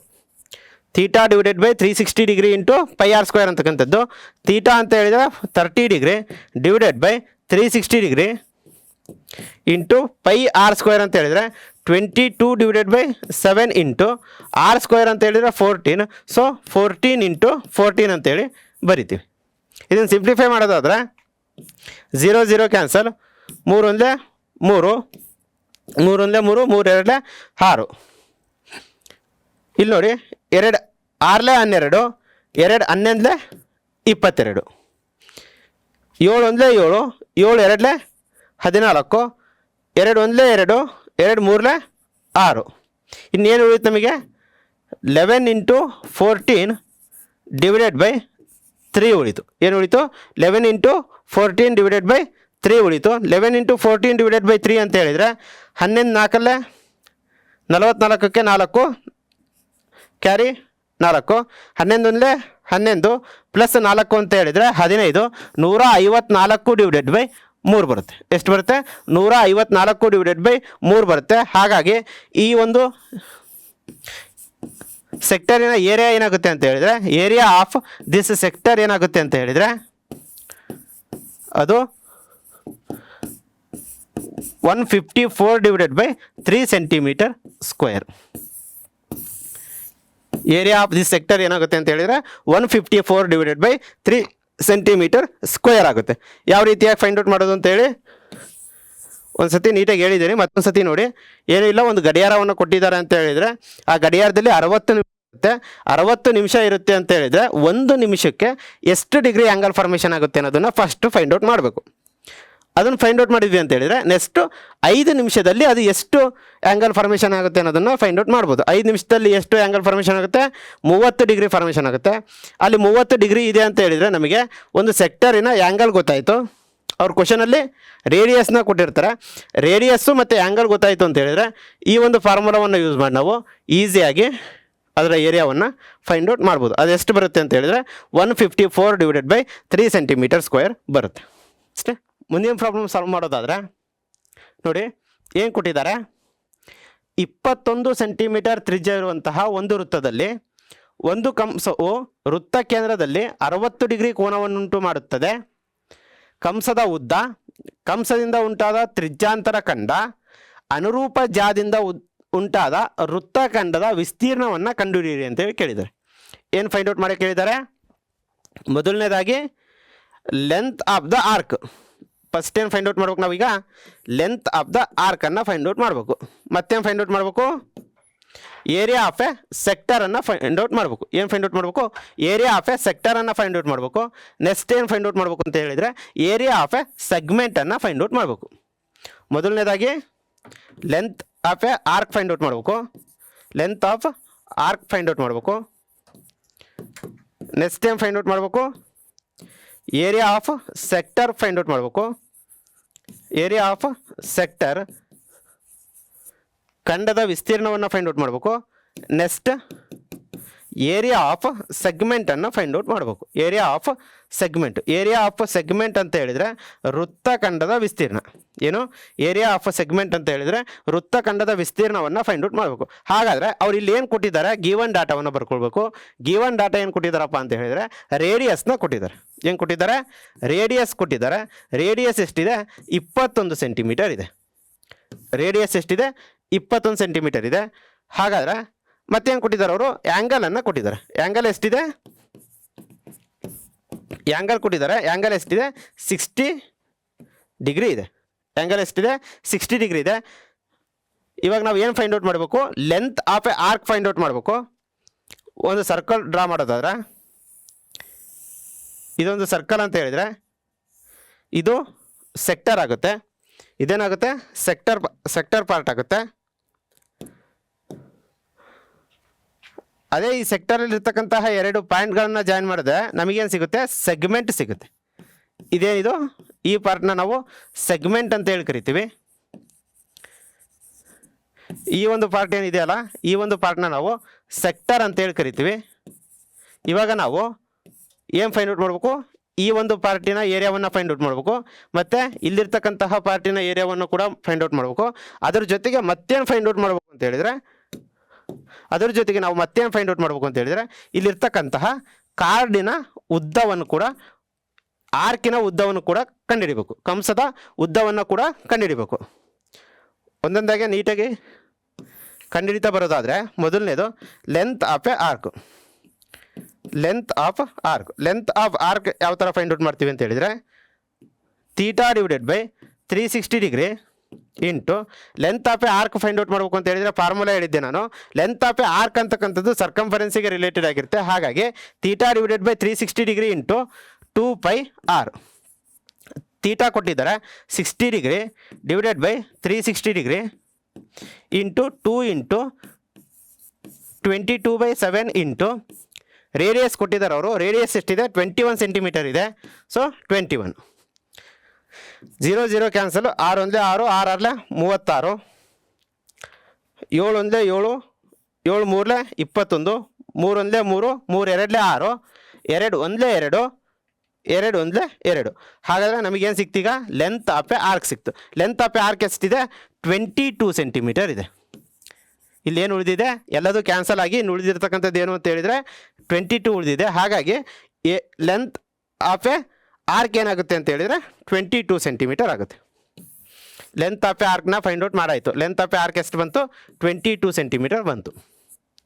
Theta divided by 360 degree into pi r square ಅಂತಕ್ಕಂಥದ್ದು. ಥೀಟಾ ಅಂತ ಹೇಳಿದರೆ 30 degree divided by 360 degree into pi r square ಅಂತ ಹೇಳಿದರೆ 22 divided by 7 into r square ಅಂತ ಹೇಳಿದರೆ 14. ಸೊ 14 ಇಂಟು 14 ಅಂತೇಳಿ ಬರಿತೀವಿ. ಇದನ್ನು ಸಿಂಪ್ಲಿಫೈ ಮಾಡೋದಾದರೆ 0 0 ಕ್ಯಾನ್ಸಲ್, 3 1 3, 3 1 3, 3 2 6. ಇಲ್ಲಿ ನೋಡಿ, 2 6 12, 2 11 22, 7 1 7, 7 2 14, 2 1 2, 2 3 6. ಇನ್ನೇನು ಉಳಿಯುತ್ತೆ ನಮಗೆ? 11 ಇಂಟು 14 ಡಿವೈಡೆಡ್ ಬೈ 3 ಉಳಿತು. ಏನು ಉಳಿತು? 11 ಇಂಟು 14 ಡಿವೈಡೆಡ್ ಬೈ 3 ಉಳಿತು. 11 ಇಂಟು 14 ಡಿವೈಡೆಡ್ ಬೈ 3 ಅಂತ ಹೇಳಿದರೆ 11 4 44ಕ್ಕೆ 4 ಕ್ಯಾರಿ 4, 11 11 ಪ್ಲಸ್ 4 ಅಂತ ಹೇಳಿದರೆ 15, 154 ಡಿವೈಡೆಡ್ ಬೈ 3 ಬರುತ್ತೆ. ಎಷ್ಟು ಬರುತ್ತೆ? 154 ಡಿವೈಡೆಡ್ ಬೈ 3 ಬರುತ್ತೆ. ಹಾಗಾಗಿ ಈ ಒಂದು ಸೆಕ್ಟರಿನ ಏರಿಯಾ ಏನಾಗುತ್ತೆ ಅಂತ ಹೇಳಿದರೆ, ಏರಿಯಾ ಆಫ್ ದಿಸ್ ಸೆಕ್ಟರ್ ಏನಾಗುತ್ತೆ ಅಂತ ಹೇಳಿದರೆ ಅದು 154 divided by 3 centimetre square. Area of this sector ಏನಾಗುತ್ತೆ ಅಂತ ಹೇಳಿದರೆ 154 ಡಿವೈಡೆಡ್ ಬೈ 3 ಸೆಂಟಿಮೀಟರ್ ಸ್ಕ್ವೇರ್ ಆಗುತ್ತೆ. ಯಾವ ರೀತಿಯಾಗಿ ಫೈಂಡ್ ಔಟ್ ಮಾಡೋದು ಅಂತೇಳಿ ಒಂದು ಸತಿ ನೀಟಾಗಿ ಹೇಳಿದ್ದೀನಿ. ಮತ್ತೊಂದು ಸತಿ ನೋಡಿ. ಏನೂ ಇಲ್ಲ, ಒಂದು ಗಡಿಯಾರವನ್ನು ಕೊಟ್ಟಿದ್ದಾರೆ ಅಂತ ಹೇಳಿದರೆ ಆ ಗಡಿಯಾರದಲ್ಲಿ 60 ನಿಮಿಷ ಇರುತ್ತೆ. 60 ನಿಮಿಷ ಇರುತ್ತೆ ಅಂತ ಹೇಳಿದರೆ 1 ನಿಮಿಷಕ್ಕೆ ಎಷ್ಟು ಡಿಗ್ರಿ ಆ್ಯಂಗಲ್ ಫಾರ್ಮೇಷನ್ ಆಗುತ್ತೆ ಅನ್ನೋದನ್ನು ಫಸ್ಟು ಫೈಂಡ್ ಔಟ್ ಮಾಡಬೇಕು. ಅದನ್ನು ಫೈಂಡ್ ಔಟ್ ಮಾಡಿದ್ವಿ ಅಂತ ಹೇಳಿದರೆ ನೆಕ್ಸ್ಟು 5 ನಿಮಿಷದಲ್ಲಿ ಅದು ಎಷ್ಟು ಆ್ಯಂಗಲ್ ಫಾರ್ಮೇಷನ್ ಆಗುತ್ತೆ ಅನ್ನೋದನ್ನು ಫೈಂಡ್ ಔಟ್ ಮಾಡ್ಬೋದು. 5 ನಿಮಿಷದಲ್ಲಿ ಎಷ್ಟು ಆ್ಯಂಗಲ್ ಫಾರ್ಮೇಷನ್ ಆಗುತ್ತೆ? 30 ಡಿಗ್ರಿ ಫಾರ್ಮೇಷನ್ ಆಗುತ್ತೆ. ಅಲ್ಲಿ 30 ಡಿಗ್ರಿ ಇದೆ ಅಂತ ಹೇಳಿದರೆ ನಮಗೆ ಒಂದು ಸೆಕ್ಟರಿನ ಆ್ಯಂಗಲ್ ಗೊತ್ತಾಯಿತು. ಅವ್ರ ಕ್ವಶನಲ್ಲಿ ರೇಡಿಯಸ್ನ ಕೊಟ್ಟಿರ್ತಾರೆ. ರೇಡಿಯಸ್ಸು ಮತ್ತು ಆ್ಯಂಗಲ್ ಗೊತ್ತಾಯಿತು ಅಂತ ಹೇಳಿದರೆ ಈ ಒಂದು ಫಾರ್ಮುಲಾವನ್ನು ಯೂಸ್ ಮಾಡಿ ನಾವು ಈಸಿಯಾಗಿ ಅದರ ಏರಿಯಾವನ್ನು ಫೈಂಡ್ ಔಟ್ ಮಾಡ್ಬೋದು. ಅದು ಎಷ್ಟು ಬರುತ್ತೆ ಅಂತ ಹೇಳಿದರೆ 154 ಡಿವೈಡೆಡ್ ಬೈ 3 ಸೆಂಟಿಮೀಟರ್ ಸ್ಕ್ವೇರ್ ಬರುತ್ತೆ. ಅಷ್ಟೇ. ಮುಂದಿನ ಪ್ರಾಬ್ಲಮ್ ಸಾಲ್ವ್ ಮಾಡೋದಾದರೆ ನೋಡಿ, ಏನು ಕೊಟ್ಟಿದ್ದಾರೆ? 21 ಸೆಂಟಿಮೀಟರ್ ತ್ರಿಜ್ಯ ಇರುವಂತಹ ಒಂದು ವೃತ್ತದಲ್ಲಿ ಒಂದು ಕಂಸವು ವೃತ್ತ ಕೇಂದ್ರದಲ್ಲಿ 60 ಡಿಗ್ರಿ ಕೋನವನ್ನುಂಟು ಮಾಡುತ್ತದೆ. ಕಂಸದ ಉದ್ದ, ಕಂಸದಿಂದ ಉಂಟಾದ ತ್ರಿಜ್ಯಾಂತರ ಖಂಡ, ಅನುರೂಪ ಜಾದಿಂದ ಉಂಟಾದ ವೃತ್ತಖಂಡದ ವಿಸ್ತೀರ್ಣವನ್ನು ಕಂಡುಹಿಡಿಯಿರಿ ಅಂತೇಳಿ ಕೇಳಿದ್ದಾರೆ. ಏನು ಫೈಂಡ್ ಔಟ್ ಮಾಡಿ ಕೇಳಿದ್ದಾರೆ? ಮೊದಲನೇದಾಗಿ length of the arc. First ಏನು ಫೈಂಡ್ ಔಟ್ ಮಾಡ್ಬೇಕು ನಾವೀಗ? ಲೆಂತ್ ಆಫ್ ದ ಆರ್ಕನ್ನು ಫೈಂಡ್ ಔಟ್ ಮಾಡಬೇಕು. ಮತ್ತೇನು ಫೈಂಡ್ ಔಟ್ ಮಾಡಬೇಕು? ಏರಿಯಾ ಆಫ್ ಎ ಸೆಕ್ಟರನ್ನು ಫೈಂಡ್ ಔಟ್ ಮಾಡಬೇಕು. ಏನು ಫೈಂಡ್ ಔಟ್ ಮಾಡಬೇಕು? ಏರಿಯಾ ಆಫ್ ಎ ಸೆಕ್ಟರನ್ನು ಫೈಂಡ್ ಔಟ್ ಮಾಡಬೇಕು. ನೆಕ್ಸ್ಟ್ ಏನು ಫೈಂಡ್ ಔಟ್ ಮಾಡಬೇಕು ಅಂತ ಹೇಳಿದರೆ ಏರಿಯಾ ಆಫ್ ಎ ಸೆಗ್ಮೆಂಟನ್ನು ಫೈಂಡ್ ಔಟ್ ಮಾಡಬೇಕು. ಮೊದಲನೇದಾಗಿ length of a arc find out ಮಾಡಬೇಕು. Length of arc find out ಮಾಡಬೇಕು. ನೆಕ್ಸ್ಟ್ ಏನು ಫೈಂಡ್ ಔಟ್ ಮಾಡಬೇಕು? Area of sector find out ಮಾಡಬೇಕು. ಏರಿಯಾ ಆಫ್ ಸೆಕ್ಟರ್ ಖಂಡದ ವಿಸ್ತೀರ್ಣವನ್ನು ಫೈಂಡ್ ಔಟ್ ಮಾಡಬೇಕು. ನೆಕ್ಸ್ಟ್ ಏರಿಯಾ ಆಫ್ ಸೆಗ್ಮೆಂಟನ್ನು ಫೈಂಡ್ ಔಟ್ ಮಾಡಬೇಕು. Area of segment. Area of segment ಅಂತ ಹೇಳಿದರೆ ವೃತ್ತಖಂಡದ ವಿಸ್ತೀರ್ಣ. ಏನು? ಏರಿಯಾ ಆಫ್ ಸೆಗ್ಮೆಂಟ್ ಅಂತ ಹೇಳಿದರೆ ವೃತ್ತಖಂಡದ ವಿಸ್ತೀರ್ಣವನ್ನು ಫೈಂಡ್ ಔಟ್ ಮಾಡಬೇಕು. ಹಾಗಾದರೆ ಅವ್ರು ಇಲ್ಲಿ ಏನು ಕೊಟ್ಟಿದ್ದಾರೆ? ಗಿವನ್ ಡಾಟಾವನ್ನು ಬರ್ಕೊಳ್ಬೇಕು. ಗಿವನ್ ಡಾಟಾ ಏನು ಕೊಟ್ಟಿದ್ದಾರಪ್ಪ ಅಂತ ಹೇಳಿದರೆ ರೇಡಿಯಸ್ನ ಕೊಟ್ಟಿದ್ದಾರೆ. ಏನು ಕೊಟ್ಟಿದ್ದಾರೆ? ರೇಡಿಯಸ್ ಕೊಟ್ಟಿದ್ದಾರೆ. ರೇಡಿಯಸ್ ಎಷ್ಟಿದೆ? 21 ಸೆಂಟಿಮೀಟರ್ ಇದೆ. ರೇಡಿಯಸ್ ಎಷ್ಟಿದೆ 21 ಸೆಂಟಿಮೀಟರ್ ಇದೆ. ಹಾಗಾದರೆ ಮತ್ತೇನು ಕೊಟ್ಟಿದ್ದಾರೆ ಅವರು, ಆ್ಯಂಗಲನ್ನು ಕೊಟ್ಟಿದ್ದಾರೆ. ಆ್ಯಂಗಲ್ ಎಷ್ಟಿದೆ, ಆ್ಯಂಗಲ್ ಕೊಟ್ಟಿದ್ದಾರೆ. ಆ್ಯಂಗಲ್ ಎಷ್ಟಿದೆ 60 ಡಿಗ್ರಿ ಇದೆ. ಆ್ಯಂಗಲ್ ಎಷ್ಟಿದೆ 60 ಡಿಗ್ರಿ ಇದೆ. ಇವಾಗ ನಾವು ಏನು ಫೈಂಡ್ ಔಟ್ ಮಾಡಬೇಕು, length of a arc find out ಮಾಡಬೇಕು. ಒಂದು ಸರ್ಕಲ್ ಡ್ರಾ ಮಾಡೋದಾದ್ರೆ ಇದೊಂದು ಸರ್ಕಲ್ ಅಂತ ಹೇಳಿದರೆ ಇದು ಸೆಕ್ಟರ್ ಆಗುತ್ತೆ. ಇದೇನಾಗುತ್ತೆ, ಸೆಕ್ಟರ್ ಪಾರ್ಟ್ ಆಗುತ್ತೆ. ಅದೇ ಈ ಸೆಕ್ಟರಲ್ಲಿರ್ತಕ್ಕಂತಹ ಎರಡು ಪಾಯಿಂಟ್ಗಳನ್ನು ಜಾಯಿನ್ ಮಾಡಿದ್ರೆ ನಮಗೇನು ಸಿಗುತ್ತೆ, ಸೆಗ್ಮೆಂಟ್ ಸಿಗುತ್ತೆ. ಇದೇನಿದು, ಈ ಪಾರ್ಟ್ನ ನಾವು ಸೆಗ್ಮೆಂಟ್ ಅಂತ ಹೇಳಿ ಕರಿತೀವಿ. ಈ ಒಂದು ಪಾರ್ಟ್ ಏನಿದೆಯಲ್ಲ, ಈ ಒಂದು ಪಾರ್ಟ್ನ ನಾವು ಸೆಕ್ಟರ್ ಅಂತೇಳಿ ಕರಿತೀವಿ. ಇವಾಗ ನಾವು ಏನು ಫೈಂಡ್ ಔಟ್ ಮಾಡಬೇಕು, ಈ ಒಂದು ಪಾರ್ಟಿನ ಏರಿಯಾವನ್ನು ಫೈಂಡ್ ಔಟ್ ಮಾಡಬೇಕು, ಮತ್ತು ಇಲ್ಲಿರ್ತಕ್ಕಂತಹ ಪಾರ್ಟಿನ ಏರಿಯಾವನ್ನು ಕೂಡ ಫೈಂಡ್ ಔಟ್ ಮಾಡಬೇಕು. ಅದ್ರ ಜೊತೆಗೆ ಮತ್ತೇನು ಫೈಂಡ್ ಔಟ್ ಮಾಡಬೇಕು ಅಂತ ಹೇಳಿದರೆ, ಇಲ್ಲಿರ್ತಕ್ಕಂತಹ ಕಾರ್ಡಿನ ಉದ್ದವನ್ನು ಕೂಡ, ಆರ್ಕಿನ ಉದ್ದವನ್ನು ಕೂಡ ಕಂಡುಹಿಡಿಬೇಕು. ಕಂಸದ ಉದ್ದವನ್ನು ಕೂಡ ಕಂಡುಹಿಡಿಬೇಕು. ಒಂದೊಂದಾಗೆ ನೀಟಾಗಿ ಕಂಡುಹಿಡಿತಾ ಬರೋದಾದರೆ, ಮೊದಲನೇದು length of a arc. Length of arc ಯಾವ ಥರ ಫೈಂಡ್ ಔಟ್ ಮಾಡ್ತೀವಿ ಅಂತ ಹೇಳಿದರೆ, theta divided by 360 degree into length of a arc find out ಮಾಡಬೇಕು ಅಂತ ಹೇಳಿದರೆ ಫಾರ್ಮುಲಾ ಹೇಳಿದ್ದೆ ನಾನು. ಲೆಂತ್ ಆಫ್ ಎ ಆರ್ಕ್ ಅಂತಕ್ಕಂಥದ್ದು ಸರ್ಕಂಫರೆನ್ಸಿಗೆ ರಿಲೇಟೆಡ್ ಆಗಿರುತ್ತೆ. ಹಾಗಾಗಿ theta divided by 360 degree into 2πr. Theta ಕೊಟ್ಟಿದ್ದಾರೆ 60 degree divided by 360 degree into 2 into 22/7 into radius ಕೊಟ್ಟಿದ್ದಾರೆ ಅವರು. ರೇಡಿಯಸ್ ಎಷ್ಟಿದೆ 21 ಸೆಂಟಿಮೀಟರ್ ಇದೆ. So 21, 0 0 cancel. 6 1 6, 6 6 36, 7 1 7, 7 3 21, 3 1 3, 3 2 6, 2 1 2, 2 1 2. ಹಾಗಾದರೆ ನಮಗೇನು ಸಿಕ್ತೀಗ, ಲೆಂತ್ ಆಫ್ ಎ ಆರ್ಕ್ ಸಿಕ್ತು. ಲೆಂತ್ ಆಫ್ ಎ ಆರ್ಕ್ ಎಷ್ಟಿದೆ 22 ಸೆಂಟಿಮೀಟರ್ ಇದೆ. ಇಲ್ಲೇನು ಉಳಿದಿದೆ, ಎಲ್ಲದೂ ಕ್ಯಾನ್ಸಲ್ ಆಗಿ ಇನ್ನು ಉಳಿದಿರ್ತಕ್ಕಂಥದ್ದು ಏನು ಅಂತ ಹೇಳಿದರೆ 22 ಉಳಿದಿದೆ. ಹಾಗಾಗಿ ಲೆಂತ್ ಆಫ್ ಎ ಆರ್ಕ್ ಏನಾಗುತ್ತೆ ಅಂತ ಹೇಳಿದರೆ 22 ಸೆಂಟಿಮೀಟರ್ ಆಗುತ್ತೆ. ಲೆಂತ್ ಆಫ್ ಎ ಆರ್ಕ್ನ ಫೈಂಡ್ ಔಟ್ ಮಾಡಾಯಿತು. ಲೆಂತ್ ಆಫ್ ಎ ಆರ್ಕ್ ಎಷ್ಟು ಬಂತು, 22 ಸೆಂಟಿಮೀಟರ್ ಬಂತು.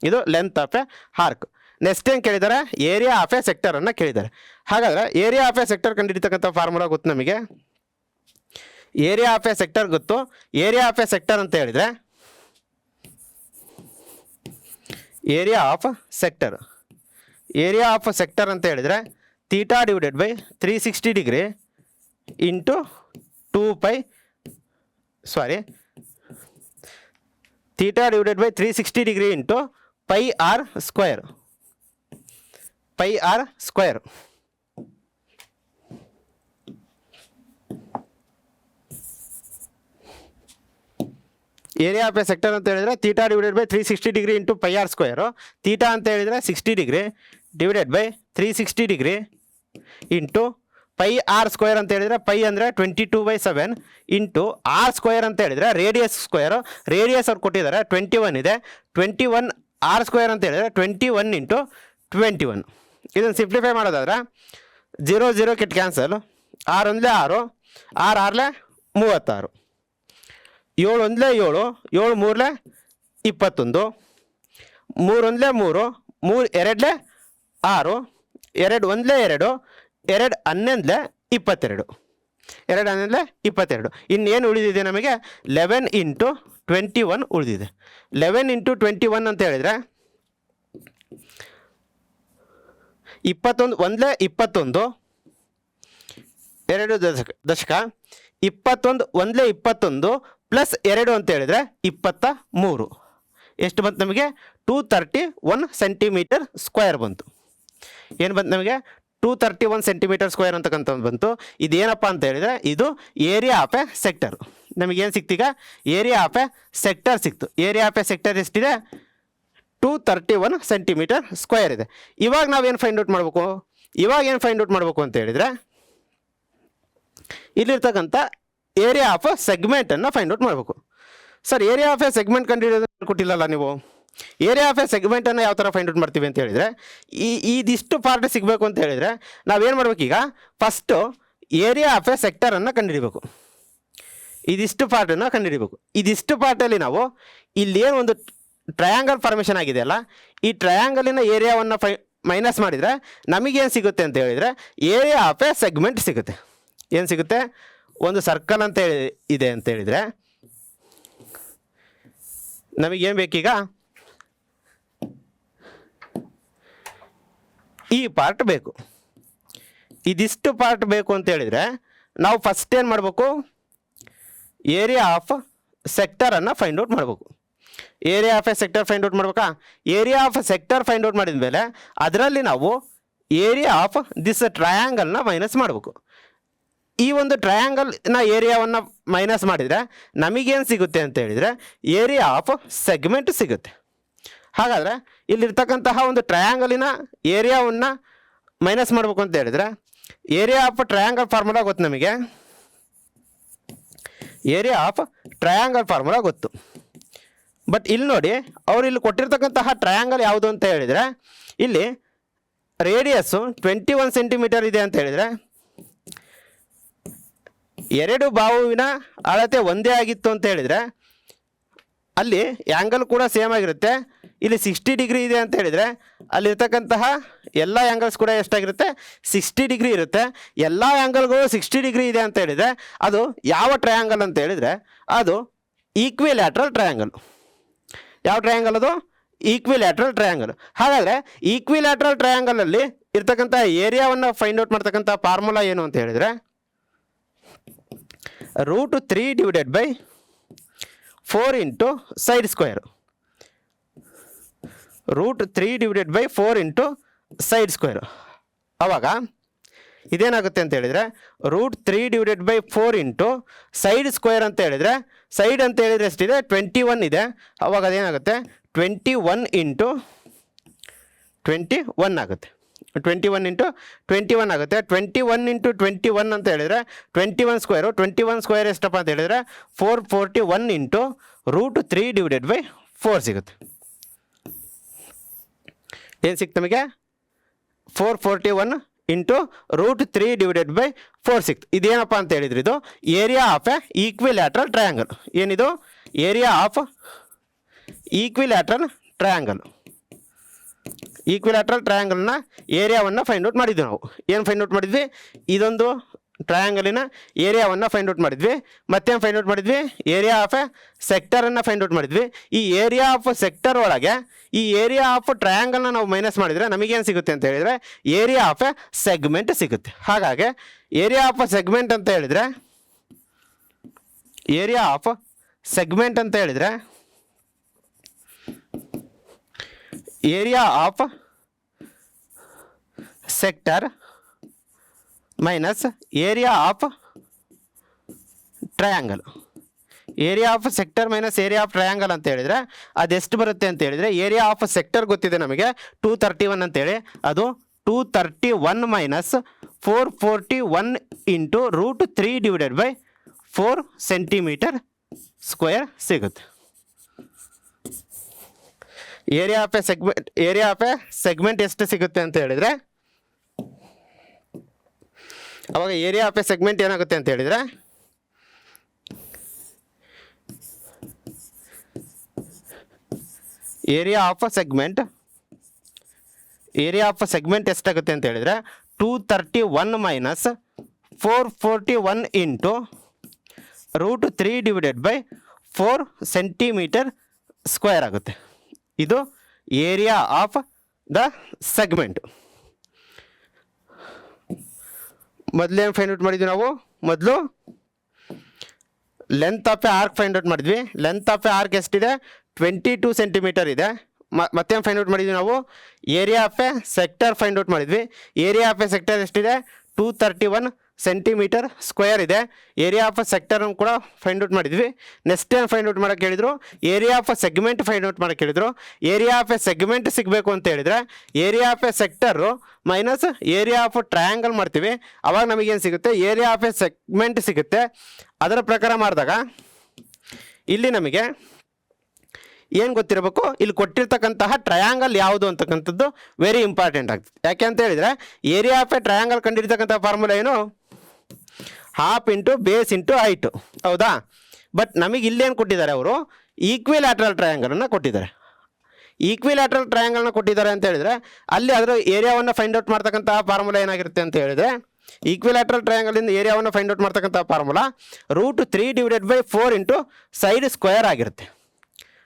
ಇದು length of a arc. Next ಏನು ಕೇಳಿದ್ದಾರೆ, ಏರಿಯಾ ಆಫ್ ಎ ಸೆಕ್ಟರನ್ನು ಕೇಳಿದ್ದಾರೆ. ಹಾಗಾದರೆ ಏರಿಯಾ ಆಫ್ ಎ ಸೆಕ್ಟರ್ ಕಂಡುಹಿಡಿತಕ್ಕಂಥ ಫಾರ್ಮುಲಾ ಗೊತ್ತು ನಮಗೆ. ಏರಿಯಾ ಆಫ್ ಎ ಸೆಕ್ಟರ್ ಗೊತ್ತು. ಏರಿಯಾ ಆಫ್ ಎ ಸೆಕ್ಟರ್ ಅಂತ ಹೇಳಿದರೆ, ಏರಿಯಾ ಆಫ್ ಸೆಕ್ಟರ್ ಅಂತ ಹೇಳಿದರೆ theta divided by 360 degree into theta divided by 360 degree into πr square. Area of a sector ಅಂತ ಹೇಳಿದರೆ theta divided by 360 degree into πr square. Theta ಅಂತ ಹೇಳಿದರೆ 60 degree divided by 360 degree into πr square ಅಂತ ಹೇಳಿದರೆ, pi ಅಂದರೆ 22/7 into r square ಅಂತ ಹೇಳಿದರೆ radius square. Radius ಅವ್ರು ಕೊಟ್ಟಿದ್ದಾರೆ 21 ಇದೆ. 21 r ಸ್ಕ್ವೇರ್ ಅಂತ ಹೇಳಿದರೆ 21 ಇಂಟು 21. ಇದನ್ನು ಸಿಂಪ್ಲಿಫೈ ಮಾಡೋದಾದ್ರೆ 0 0 ಕೆಟ್ಟು ಕ್ಯಾನ್ಸಲ್. 6 1 6, 6 6 36, 7 1 7, 7 3 21, 3 1 3, 3 2 6, 2 1 2, 2 11 22, 2 11 22. ಇನ್ನೇನು ಉಳಿದಿದೆ ನಮಗೆ 11 ಇಂಟು 21 ಉಳಿದಿದೆ. 11 ಇಂಟು 21 ಅಂತ ಹೇಳಿದರೆ 21 1 21, 2 ದಶಕ 21 1 21 ಪ್ಲಸ್ 2 ಅಂತ ಹೇಳಿದರೆ 23. ಎಷ್ಟು ಬಂತು ನಮಗೆ, 231 ಸೆಂಟಿಮೀಟರ್ ಸ್ಕ್ವೇರ್ ಬಂತು. ಏನು ಬಂತು ನಮಗೆ, 231 ಸೆಂಟಿಮೀಟರ್ ಸ್ಕ್ವೇರ್ ಅಂತಕ್ಕಂಥದ್ದು ಬಂತು. ಇದೇನಪ್ಪ ಅಂತ ಹೇಳಿದರೆ ಇದು ಏರಿಯಾ ಆಫ್ ಎ ಸೆಕ್ಟರ್. ನಮಗೇನು ಸಿಕ್ತೀಗ, ಏರಿಯಾ ಆಫ್ ಎ ಸೆಕ್ಟರ್ ಸಿಕ್ತು. ಏರಿಯಾ ಆಫ್ ಎ ಸೆಕ್ಟರ್ ಎಷ್ಟಿದೆ, 231 ಸೆಂಟಿಮೀಟರ್ ಸ್ಕ್ವೇರ್ ಇದೆ. ಇವಾಗ ನಾವೇನು ಫೈಂಡ್ ಔಟ್ ಮಾಡಬೇಕು ಅಂತ ಹೇಳಿದರೆ, ಇಲ್ಲಿರ್ತಕ್ಕಂಥ ಏರಿಯಾ ಆಫ್ ಸೆಗ್ಮೆಂಟನ್ನು ಫೈಂಡ್ ಔಟ್ ಮಾಡಬೇಕು. Sir, area of a segment ಕಂಡುಹಿಡಿಯೋದು ಕೊಟ್ಟಿಲ್ಲಲ್ಲ ನೀವು. ಏರಿಯಾ ಆಫ್ ಎ ಸೆಗ್ಮೆಂಟನ್ನು ಯಾವ ಥರ ಫೈಂಡ್ ಔಟ್ ಮಾಡ್ತೀವಿ ಅಂತ ಹೇಳಿದರೆ, ಇದಿಷ್ಟು ಪಾರ್ಟ್ ಸಿಗಬೇಕು ಅಂತ ಹೇಳಿದರೆ ನಾವೇನು ಮಾಡಬೇಕೀಗ, ಫಸ್ಟು ಏರಿಯಾ ಆಫ್ ಎ ಸೆಕ್ಟರನ್ನು ಕಂಡುಹಿಡಬೇಕು. ಇದಿಷ್ಟು ಪಾರ್ಟನ್ನು ಕಂಡುಹಿಡಿಬೇಕು. ಇದಿಷ್ಟು ಪಾರ್ಟಲ್ಲಿ ನಾವು ಇಲ್ಲಿ ಏನು ಒಂದು ಟ್ರಯಾಂಗಲ್ ಫಾರ್ಮೇಷನ್ ಆಗಿದೆಯಲ್ಲ, ಈ ಟ್ರಯಾಂಗಲಿನ ಏರಿಯಾವನ್ನು ಮೈನಸ್ ಮಾಡಿದರೆ ನಮಗೇನು ಸಿಗುತ್ತೆ ಅಂತ ಹೇಳಿದರೆ ಏರಿಯಾ ಆಫ್ ಎ ಸೆಗ್ಮೆಂಟ್ ಸಿಗುತ್ತೆ. ಏನು ಸಿಗುತ್ತೆ? ಒಂದು ಸರ್ಕಲ್ ಅಂತ ಇದೆ ಅಂತ ಹೇಳಿದರೆ ನಮಗೇನು ಬೇಕೀಗ? ಈ ಪಾರ್ಟ್ ಬೇಕು. ಇದಿಷ್ಟು ಪಾರ್ಟ್ ಬೇಕು ಅಂತ ಹೇಳಿದರೆ ನಾವು ಫಸ್ಟ್ ಏನು ಮಾಡಬೇಕು? ಏರಿಯಾ ಆಫ್ ಸೆಕ್ಟರನ್ನು ಫೈಂಡ್ ಔಟ್ ಮಾಡಬೇಕು. Area of a sector find out ಮಾಡ್ಬೇಕಾ? Area of sector find out ಮಾಡಿದ ಮೇಲೆ ಅದರಲ್ಲಿ ನಾವು ಏರಿಯಾ ಆಫ್ ದಿಸ್ ಟ್ರಯಾಂಗಲ್ನ ಮೈನಸ್ ಮಾಡಬೇಕು. ಈ ಒಂದು ಟ್ರಯಾಂಗಲ್ನ ಏರಿಯಾವನ್ನು ಮೈನಸ್ ಮಾಡಿದರೆ ನಮಗೇನು ಸಿಗುತ್ತೆ ಅಂತ ಹೇಳಿದರೆ ಏರಿಯಾ ಆಫ್ ಸೆಗ್ಮೆಂಟ್ ಸಿಗುತ್ತೆ. ಹಾಗಾದರೆ ಇಲ್ಲಿರ್ತಕ್ಕಂತಹ ಒಂದು ಟ್ರಯಾಂಗಲಿನ ಏರಿಯಾವನ್ನು ಮೈನಸ್ ಮಾಡಬೇಕು ಅಂತ ಹೇಳಿದರೆ ಏರಿಯಾ ಆಫ್ ಟ್ರಯಾಂಗಲ್ ಫಾರ್ಮುಲಾ ಗೊತ್ತು ನಮಗೆ. ಏರಿಯಾ ಆಫ್ ಟ್ರಯಾಂಗಲ್ ಫಾರ್ಮುಲಾ ಗೊತ್ತು. ಬಟ್ ಇಲ್ಲಿ ನೋಡಿ, ಅವರು ಇಲ್ಲಿ ಕೊಟ್ಟಿರ್ತಕ್ಕಂತಹ ಟ್ರಯಾಂಗಲ್ ಯಾವುದು ಅಂತ ಹೇಳಿದರೆ ಇಲ್ಲಿ ರೇಡಿಯಸ್ಸು 21 ಸೆಂಟಿಮೀಟರ್ ಇದೆ ಅಂತ ಹೇಳಿದರೆ ಎರಡು ಬಾಹುವಿನ ಅಳತೆ ಒಂದೇ ಆಗಿತ್ತು ಅಂತ ಹೇಳಿದರೆ ಅಲ್ಲಿ ಆ್ಯಂಗಲ್ ಕೂಡ ಸೇಮ್ ಆಗಿರುತ್ತೆ. ಇಲ್ಲಿ 60 ಡಿಗ್ರಿ ಇದೆ ಅಂತ ಹೇಳಿದರೆ ಅಲ್ಲಿರ್ತಕ್ಕಂತಹ ಎಲ್ಲ ಆ್ಯಂಗಲ್ಸ್ ಕೂಡ ಎಷ್ಟಾಗಿರುತ್ತೆ? 60 ಡಿಗ್ರಿ ಇರುತ್ತೆ. ಎಲ್ಲ ಆ್ಯಂಗಲ್ಗಳು 60 ಡಿಗ್ರಿ ಇದೆ ಅಂತ ಹೇಳಿದರೆ ಅದು ಯಾವ ಟ್ರಯಾಂಗಲ್ ಅಂತ ಹೇಳಿದರೆ ಅದು ಈಕ್ವಿಲ್ಯಾಟ್ರಲ್ ಟ್ರಯಾಂಗಲ್. ಯಾವ ಟ್ರಯಾಂಗಲ್ ಅದು? Equilateral triangle. ಹಾಗಾದರೆ ಈಕ್ವಿಲ್ಯಾಟ್ರಲ್ ಟ್ರಯಾಂಗಲಲ್ಲಿ ಇರ್ತಕ್ಕಂಥ ಏರಿಯಾವನ್ನು ಫೈಂಡ್ ಔಟ್ ಮಾಡ್ತಕ್ಕಂಥ ಫಾರ್ಮುಲಾ ಏನು ಅಂತ ಹೇಳಿದರೆ √3 divided by 4 into side square. √3 divided by 4 into side square. ಆವಾಗ ಇದೇನಾಗುತ್ತೆ ಅಂತ ಹೇಳಿದರೆ √3 divided by 4 into side square ಅಂತ ಹೇಳಿದರೆ ಸೈಡ್ ಅಂತ ಹೇಳಿದರೆ ಎಷ್ಟಿದೆ? 21 ಇದೆ. ಆವಾಗ ಅದೇನಾಗುತ್ತೆ? 21 ಇಂಟು 21 ಆಗುತ್ತೆ. 21 ಇಂಟು 21 ಆಗುತ್ತೆ. 21 ಇಂಟು 21 ಅಂತ ಹೇಳಿದರೆ 21 ಸ್ಕ್ವೇರು. 21 ಸ್ಕ್ವೇರ್ ಎಷ್ಟಪ್ಪ ಅಂತ ಹೇಳಿದರೆ 441 ಇಂಟು √3 ಡಿವೈಡೆಡ್ ಬೈ 4 ಸಿಗುತ್ತೆ. ಏನು ಸಿಕ್ತು ನಮಗೆ? 441 ಇಂಟು √3 ಡಿವೈಡೆಡ್ ಬೈ 4 ಸಿಕ್ತು. ಇದೇನಪ್ಪ ಅಂತ ಹೇಳಿದ್ರೆ ಇದು area of a equilateral triangle. ಏನಿದು? Area of equilateral triangle. Equilateral ಟ್ರಯಾಂಗಲ್ನ ಏರಿಯಾವನ್ನು ಫೈಂಡ್ ಔಟ್ ಮಾಡಿದ್ವಿ ನಾವು. ಏನು ಫೈಂಡ್ ಔಟ್ ಮಾಡಿದ್ವಿ? ಇದೊಂದು ಟ್ರಯಾಂಗಲಿನ ಏರಿಯಾವನ್ನು ಫೈಂಡ್ ಔಟ್ ಮಾಡಿದ್ವಿ. ಮತ್ತೇನು ಫೈಂಡ್ ಔಟ್ ಮಾಡಿದ್ವಿ? ಏರಿಯಾ ಆಫ್ ಎ ಸೆಕ್ಟರನ್ನು ಫೈಂಡ್ ಔಟ್ ಮಾಡಿದ್ವಿ. ಈ ಏರಿಯಾ ಆಫ್ ಸೆಕ್ಟರ್ ಒಳಗೆ ಈ ಏರಿಯಾ ಆಫ್ ಟ್ರಯಾಂಗಲ್ನ ನಾವು ಮೈನಸ್ ಮಾಡಿದರೆ ನಮಗೇನು ಸಿಗುತ್ತೆ ಅಂತ ಹೇಳಿದರೆ ಏರಿಯಾ ಆಫ್ ಎ ಸೆಗ್ಮೆಂಟ್ ಸಿಗುತ್ತೆ. ಹಾಗಾಗಿ ಏರಿಯಾ ಆಫ್ ಸೆಗ್ಮೆಂಟ್ ಅಂತ ಹೇಳಿದರೆ ಏರಿಯಾ ಆಫ್ ಸೆಗ್ಮೆಂಟ್ ಅಂತ ಹೇಳಿದರೆ area of sector minus area of triangle. Area of sector minus area of triangle ಅಂತ ಹೇಳಿದರೆ ಅದೆಷ್ಟು ಬರುತ್ತೆ ಅಂತ ಹೇಳಿದರೆ ಏರಿಯಾ ಆಫ್ ಸೆಕ್ಟರ್ ಗೊತ್ತಿದೆ ನಮಗೆ 231 ಅಂತೇಳಿ. ಅದು 231 minus 441 into √3 divided by 4 centimeter square ಸಿಗುತ್ತೆ. ಏರಿಯಾ ಆಫ್ ಎ ಸೆಗ್ಮೆಂಟ್ ಎಷ್ಟು ಸಿಗುತ್ತೆ ಅಂತ ಹೇಳಿದರೆ ಅವಾಗ ಏರಿಯಾ ಆಫ್ ಎ ಸೆಗ್ಮೆಂಟ್ ಏನಾಗುತ್ತೆ ಅಂತ ಹೇಳಿದರೆ ಏರಿಯಾ ಆಫ್ ಸೆಗ್ಮೆಂಟ್ ಎಷ್ಟಾಗುತ್ತೆ ಅಂತ ಹೇಳಿದರೆ 231 minus 441 into √3 divided by 4 centimeter square ಆಗುತ್ತೆ. ಇದು ಏರಿಯಾ ಆಫ್ ದ ಸೆಗ್ಮೆಂಟ್. ಮೊದಲೇನು ಫೈಂಡ್ ಔಟ್ ಮಾಡಿದ್ವಿ ನಾವು? ಮೊದಲು length of a arc find out ಮಾಡಿದ್ವಿ. ಲೆಂತ್ ಆಫ್ ಎ ಆರ್ಕ್ ಎಷ್ಟಿದೆ? 22 ಸೆಂಟಿಮೀಟರ್ ಇದೆ. ಮತ್ತೇನು ಫೈಂಡ್ ಔಟ್ ಮಾಡಿದ್ವಿ ನಾವು? Area of a sector find out ಮಾಡಿದ್ವಿ. ಏರಿಯಾ ಆಫ್ ಎ ಸೆಕ್ಟರ್ ಎಷ್ಟಿದೆ? 231 ಸೆಂಟಿಮೀಟರ್ ಸ್ಕ್ವೇರ್ ಇದೆ. ಏರಿಯಾ ಆಫ್ ಸೆಕ್ಟರನ್ನು ಕೂಡ ಫೈಂಡ್ ಔಟ್ ಮಾಡಿದ್ವಿ. ನೆಕ್ಸ್ಟ್ ಏನು ಫೈಂಡ್ ಔಟ್ ಮಾಡೋಕ್ಕೆ ಹೇಳಿದ್ರು? Area of segment find out ಮಾಡೋಕ್ಕೆ ಹೇಳಿದ್ರು. ಏರಿಯಾ ಆಫ್ ಎ ಸೆಗ್ಮೆಂಟ್ ಸಿಗಬೇಕು ಅಂತ ಹೇಳಿದರೆ area of A sector minus area of triangle ಮಾಡ್ತೀವಿ. ಆವಾಗ ನಮಗೇನು ಸಿಗುತ್ತೆ? ಏರಿಯಾ ಆಫ್ ಎ ಸೆಗ್ಮೆಂಟ್ ಸಿಗುತ್ತೆ. ಅದರ ಪ್ರಕಾರ ಮಾಡಿದಾಗ ಇಲ್ಲಿ ನಮಗೆ ಏನು ಗೊತ್ತಿರಬೇಕು? ಇಲ್ಲಿ ಕೊಟ್ಟಿರ್ತಕ್ಕಂತಹ ಟ್ರಯಾಂಗಲ್ ಯಾವುದು ಅಂತಕ್ಕಂಥದ್ದು ವೆರಿ ಇಂಪಾರ್ಟೆಂಟ್ ಆಗ್ತದೆ. ಯಾಕೆ ಅಂತ ಹೇಳಿದರೆ ಏರಿಯಾ ಆಫ್ ಎ ಟ್ರಯಾಂಗಲ್ ಕಂಡಿರ್ತಕ್ಕಂಥ ಫಾರ್ಮುಲಾ ಏನು? Half into base into height. ಹೌದಾ? ಬಟ್ ನಮಗೆ ಇಲ್ಲೇನು ಕೊಟ್ಟಿದ್ದಾರೆ, ಅವರು ಈಕ್ವಿಲ್ಯಾಟ್ರಲ್ ಟ್ರಯಾಂಗಲನ್ನು ಕೊಟ್ಟಿದ್ದಾರೆ. ಈಕ್ವಿಲ್ಯಾಟ್ರಲ್ ಟ್ರಯಾಂಗಲ್ನ ಕೊಟ್ಟಿದ್ದಾರೆ ಅಂತ ಹೇಳಿದರೆ ಅಲ್ಲಿ ಅದರ ಏರಿಯಾವನ್ನು ಫೈಂಡ್ ಔಟ್ ಮಾಡ್ತಕ್ಕಂತಹ ಫಾರ್ಮುಲಾ ಏನಾಗಿರುತ್ತೆ ಅಂತ ಹೇಳಿದರೆ, ಈಕ್ವಿಲ್ಯಾಟ್ರಲ್ ಟ್ರಯಾಂಗಲಿಂದ ಏರಿಯಾವನ್ನು ಫೈಂಡ್ ಔಟ್ ಮಾಡ್ತಕ್ಕಂಥ ಫಾರ್ಮುಲಾ √3/4 ಇಂಟು ಸೈಡ್ ಸ್ಕ್ವೇರ್ ಆಗಿರುತ್ತೆ.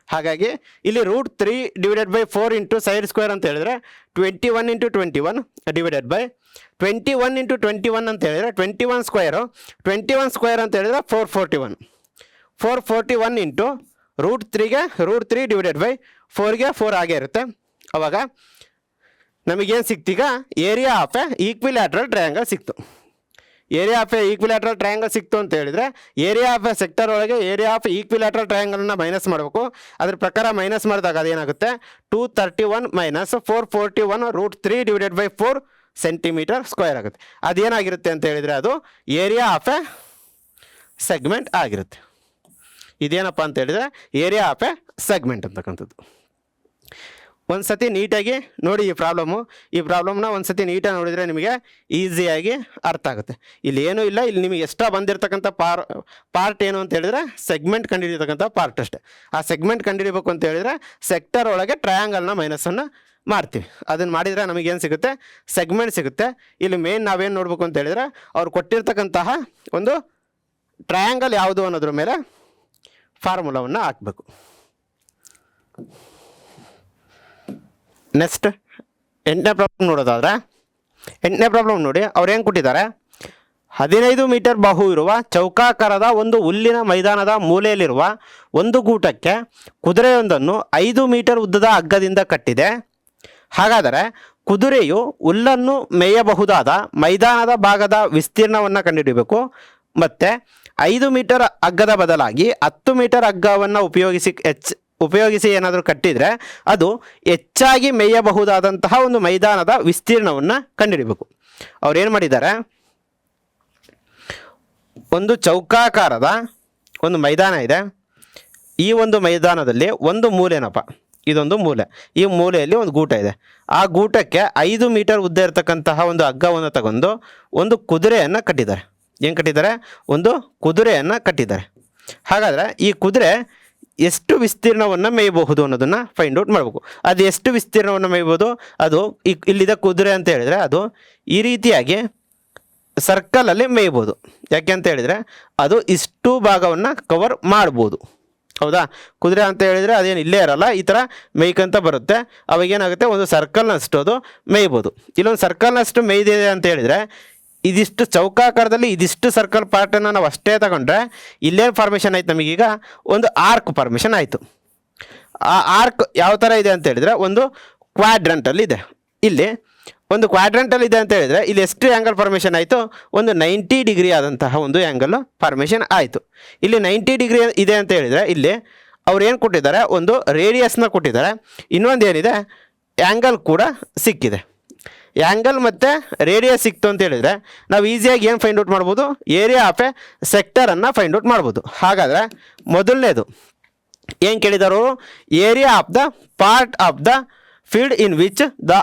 ಹಾಗಾಗಿ ಇಲ್ಲಿ √3/4 ಇಂಟು ಸೈಡ್ ಸ್ಕ್ವೇರ್ ಅಂತ ಹೇಳಿದರೆ 21 × 21 ಡಿವೈಡೆಡ್ ಬೈ 21 × 21 ಅಂತ ಹೇಳಿದರೆ 21 ಸ್ಕ್ವೇರು, 21 ಸ್ಕ್ವೇರ್ ಅಂತ ಹೇಳಿದರೆ 441 ಇಂಟು √3 ಡಿವೈಡೆಡ್ ಬೈ 4ಗೆ 4 ಆಗೇ ಇರುತ್ತೆ. ಅವಾಗ ನಮಗೇನು ಸಿಕ್ತೀಗ, area of a equilateral triangle ಸಿಕ್ತು. Area of a equilateral triangle ಸಿಕ್ತು ಅಂತ ಹೇಳಿದರೆ ಏರಿಯಾ ಆಫ್ ಎ ಸೆಕ್ಟರ್ ಒಳಗೆ ಏರಿಯಾ ಆಫ್ ಈಕ್ವಿಲ್ಯಾಟ್ರಲ್ ಟ್ರಯಾಂಗಲನ್ನು ಮೈನಸ್ ಮಾಡಬೇಕು. ಅದ್ರ ಪ್ರಕಾರ ಮೈನಸ್ ಮಾಡಿದಾಗ ಅದೇನಾಗುತ್ತೆ, 231 minus 441 √3 divided by 4 centimeter square ಆಗುತ್ತೆ. ಅದೇನಾಗಿರುತ್ತೆ ಅಂತ ಹೇಳಿದರೆ ಅದು ಏರಿಯಾ ಆಫ್ ಎ ಸೆಗ್ಮೆಂಟ್ ಆಗಿರುತ್ತೆ. ಇದೇನಪ್ಪ ಅಂತ ಹೇಳಿದರೆ ಏರಿಯಾ ಆಫ್ ಎ ಸೆಗ್ಮೆಂಟ್ ಅಂತಕ್ಕಂಥದ್ದು. ಒಂದು ಸತಿ ನೀಟಾಗಿ ನೋಡಿ ಈ ಪ್ರಾಬ್ಲಮ್ನ ಒಂದು ಸತಿ ನೀಟಾಗಿ ನೋಡಿದರೆ ನಿಮಗೆ ಈಸಿಯಾಗಿ ಅರ್ಥ ಆಗುತ್ತೆ. ಇಲ್ಲಿ ಏನೂ ಇಲ್ಲ, ಇಲ್ಲಿ ನಿಮಗೆ ಎಕ್ಸ್ಟ್ರಾ ಬಂದಿರತಕ್ಕಂಥ ಪಾರ್ಟ್ ಏನು ಅಂತ ಹೇಳಿದರೆ ಸೆಗ್ಮೆಂಟ್ ಕಂಡುಹಿಡಿಯತಕ್ಕಂಥ ಪಾರ್ಟ್ ಅಷ್ಟೇ. ಆ ಸೆಗ್ಮೆಂಟ್ ಕಂಡುಹಿಡಿಬೇಕು ಅಂತ ಹೇಳಿದರೆ ಸೆಕ್ಟರ್ ಒಳಗೆ ಟ್ರಯಾಂಗಲ್ನ ಮೈನಸನ್ನು ಮಾಡ್ತೀವಿ. ಅದನ್ನು ಮಾಡಿದರೆ ನಮಗೇನು ಸಿಗುತ್ತೆ, ಸೆಗ್ಮೆಂಟ್ ಸಿಗುತ್ತೆ. ಇಲ್ಲಿ ಮೇನ್ ನಾವೇನು ನೋಡಬೇಕು ಅಂತ ಹೇಳಿದರೆ ಅವ್ರು ಕೊಟ್ಟಿರ್ತಕ್ಕಂತಹ ಒಂದು ಟ್ರಯಾಂಗಲ್ ಯಾವುದು ಅನ್ನೋದ್ರ ಮೇಲೆ ಫಾರ್ಮುಲಾವನ್ನು ಹಾಕಬೇಕು. ನೆಕ್ಸ್ಟ್ 8ನೇ ಪ್ರಾಬ್ಲಮ್ ನೋಡೋದಾದರೆ, 8ನೇ ಪ್ರಾಬ್ಲಮ್ ನೋಡಿ, ಅವ್ರು ಏನು ಕೊಟ್ಟಿದ್ದಾರೆ, 15 ಮೀಟರ್ ಬಾಹು ಇರುವ ಚೌಕಾಕಾರದ ಒಂದು ಹುಲ್ಲಿನ ಮೈದಾನದ ಮೂಲೆಯಲ್ಲಿರುವ ಒಂದು ಗೂಟಕ್ಕೆ ಕುದುರೆಯೊಂದನ್ನು 5 ಮೀಟರ್ ಉದ್ದದ ಹಗ್ಗದಿಂದ ಕಟ್ಟಿದೆ. ಹಾಗಾದರೆ ಕುದುರೆಯು ಹುಲ್ಲನ್ನು ಮೇಯಬಹುದಾದ ಮೈದಾನದ ಭಾಗದ ವಿಸ್ತೀರ್ಣವನ್ನು ಕಂಡುಹಿಡಿಯಬೇಕು. ಮತ್ತು 5 ಮೀಟರ್ ಹಗ್ಗದ ಬದಲಾಗಿ 10 ಮೀಟರ್ ಹಗ್ಗವನ್ನು ಉಪಯೋಗಿಸಿ ಏನಾದರೂ ಕಟ್ಟಿದರೆ ಅದು ಹೆಚ್ಚಾಗಿ ಮೇಯಬಹುದಾದಂತಹ ಒಂದು ಮೈದಾನದ ವಿಸ್ತೀರ್ಣವನ್ನು ಕಂಡುಹಿಡಿಯಬೇಕು. ಅವ್ರೇನು ಮಾಡಿದ್ದಾರೆ, ಒಂದು ಚೌಕಾಕಾರದ ಒಂದು ಮೈದಾನ ಇದೆ. ಈ ಒಂದು ಮೈದಾನದಲ್ಲಿ ಒಂದು ಮೂಲೆನಪ್ಪ, ಇದೊಂದು ಮೂಲೆ, ಈ ಮೂಲೆಯಲ್ಲಿ ಒಂದು ಗೂಟ ಇದೆ. ಆ ಗೂಟಕ್ಕೆ 5 ಮೀಟರ್ ಉದ್ದ ಇರತಕ್ಕಂತಹ ಒಂದು ಹಗ್ಗವನ್ನು ತಗೊಂಡು ಒಂದು ಕುದುರೆಯನ್ನು ಕಟ್ಟಿದ್ದಾರೆ. ಏನು ಕಟ್ಟಿದ್ದಾರೆ, ಒಂದು ಕುದುರೆಯನ್ನು ಕಟ್ಟಿದ್ದಾರೆ. ಹಾಗಾದರೆ ಈ ಕುದುರೆ ಎಷ್ಟು ವಿಸ್ತೀರ್ಣವನ್ನು ಮೇಯಬಹುದು ಅನ್ನೋದನ್ನು ಫೈಂಡ್ ಔಟ್ ಮಾಡಬೇಕು. ಅದು ಎಷ್ಟು ವಿಸ್ತೀರ್ಣವನ್ನು ಮೇಯ್ಬೋದು, ಅದು ಇಲ್ಲಿದೆ ಕುದುರೆ ಅಂತ ಹೇಳಿದರೆ ಅದು ಈ ರೀತಿಯಾಗಿ ಸರ್ಕಲಲ್ಲಿ ಮೇಯ್ಬೋದು. ಯಾಕೆ ಅಂತ ಹೇಳಿದರೆ ಅದು ಇಷ್ಟು ಭಾಗವನ್ನು ಕವರ್ ಮಾಡ್ಬೋದು. ಹೌದಾ, ಕುದುರೆ ಅಂತ ಹೇಳಿದರೆ ಅದೇನು ಇಲ್ಲೇ ಇರಲ್ಲ, ಈ ಥರ ಮೇಯ್ಕಂತ ಬರುತ್ತೆ. ಅವಾಗೇನಾಗುತ್ತೆ, ಒಂದು ಸರ್ಕಲ್ನಷ್ಟು ಅದು ಮೇಯ್ಬೋದು. ಇಲ್ಲೊಂದು ಸರ್ಕಲ್ನಷ್ಟು ಮೇಯ್ದಿದೆ ಅಂತ ಹೇಳಿದರೆ ಇದಿಷ್ಟು ಚೌಕಾಕಾರದಲ್ಲಿ ಇದಿಷ್ಟು ಸರ್ಕಲ್ ಪಾರ್ಟನ್ನು ನಾವು ಅಷ್ಟೇ ತಗೊಂಡ್ರೆ ಇಲ್ಲೇನು ಫಾರ್ಮೇಷನ್ ಆಯ್ತು, ನಮಗೀಗ ಒಂದು ಆರ್ಕ್ ಫಾರ್ಮೇಷನ್ ಆಯಿತು. ಆ ಆರ್ಕ್ ಯಾವ ಥರ ಇದೆ ಅಂತ ಹೇಳಿದರೆ ಒಂದು ಕ್ವಾಡ್ರಂಟಲ್ಲಿ ಇದೆ. ಇಲ್ಲಿ ಒಂದು ಕ್ವಾಡ್ರಂಟಲ್ಲಿ ಇದೆ ಅಂತ ಹೇಳಿದರೆ ಇಲ್ಲಿ ಎಷ್ಟು ಆ್ಯಂಗಲ್ ಫಾರ್ಮೇಷನ್ ಆಯಿತು, ಒಂದು 90 ಡಿಗ್ರಿ ಆದಂತಹ ಒಂದು ಆ್ಯಂಗಲ್ ಫಾರ್ಮೇಷನ್ ಆಯಿತು. ಇಲ್ಲಿ 90 ಡಿಗ್ರಿ ಇದೆ ಅಂತ ಹೇಳಿದರೆ ಇಲ್ಲಿ ಅವ್ರು ಏನು ಕೊಟ್ಟಿದ್ದಾರೆ, ಒಂದು ರೇಡಿಯಸ್ನ ಕೊಟ್ಟಿದ್ದಾರೆ. ಇನ್ನೊಂದು ಏನಿದೆ, ಆ್ಯಂಗಲ್ ಕೂಡ ಸಿಕ್ಕಿದೆ. ಆ್ಯಂಗಲ್ ಮತ್ತು ರೇಡಿಯಸ್ ಸಿಕ್ತು ಅಂತ ಹೇಳಿದರೆ ನಾವು ಈಸಿಯಾಗಿ ಏನು ಫೈಂಡ್ ಔಟ್ ಮಾಡ್ಬೋದು, ಏರಿಯಾ ಆಫ್ ಎ ಸೆಕ್ಟರನ್ನು ಫೈಂಡ್ ಔಟ್ ಮಾಡ್ಬೋದು. ಹಾಗಾದರೆ ಮೊದಲನೇದು ಏನು ಕೇಳಿದರು, area of the part of the field in which the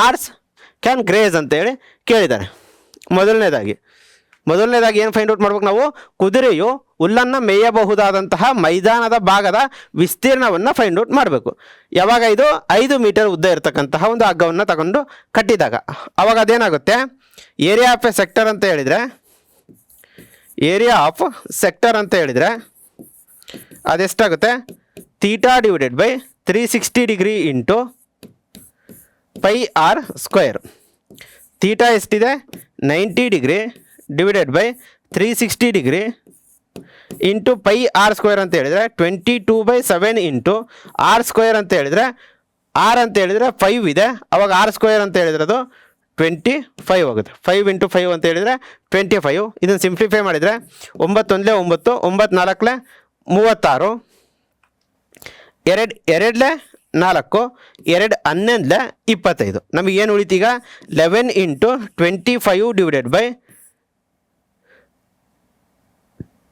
horse can graze ಅಂತೇಳಿ ಕೇಳಿದ್ದಾರೆ. ಮೊದಲನೇದಾಗಿ ಏನು ಫೈಂಡ್ ಔಟ್ ಮಾಡ್ಬೇಕು ನಾವು, ಕುದುರೆಯು ಹುಲ್ಲನ್ನು ಮೇಯಬಹುದಾದಂತಹ ಮೈದಾನದ ಭಾಗದ ವಿಸ್ತೀರ್ಣವನ್ನು ಫೈಂಡ್ ಔಟ್ ಮಾಡಬೇಕು. ಯಾವಾಗ ಇದು 5 ಮೀಟರ್ ಉದ್ದ ಇರತಕ್ಕಂತಹ ಒಂದು ಹಗ್ಗವನ್ನು ತಗೊಂಡು ಕಟ್ಟಿದಾಗ ಅವಾಗ ಅದೇನಾಗುತ್ತೆ, ಏರಿಯಾ ಆಫ್ ಎ ಸೆಕ್ಟರ್ ಅಂತ ಹೇಳಿದರೆ ಅದೆಷ್ಟಾಗುತ್ತೆ, θ divided by 360 degree into πr². θ ಎಷ್ಟಿದೆ, 90 degree divided by 360 degree into πr² ಅಂತ ಹೇಳಿದರೆ 22/7 ಇಂಟು r² ಅಂತ ಹೇಳಿದರೆ r ಅಂತ ಹೇಳಿದರೆ 5 ಇದೆ. ಅವಾಗ r² ಅಂತ ಹೇಳಿದರೆ ಅದು 25 ಆಗುತ್ತೆ. 5 × 5 ಅಂತ ಹೇಳಿದರೆ 25. ಇದನ್ನು ಸಿಂಪ್ಲಿಫೈ ಮಾಡಿದರೆ 9 1 9, 9 4 36, 2 2 4, 2 11 25. ನಮಗೇನು ಉಳಿತೀಗ 11 × 25 ಡಿವೈಡೆಡ್ ಬೈ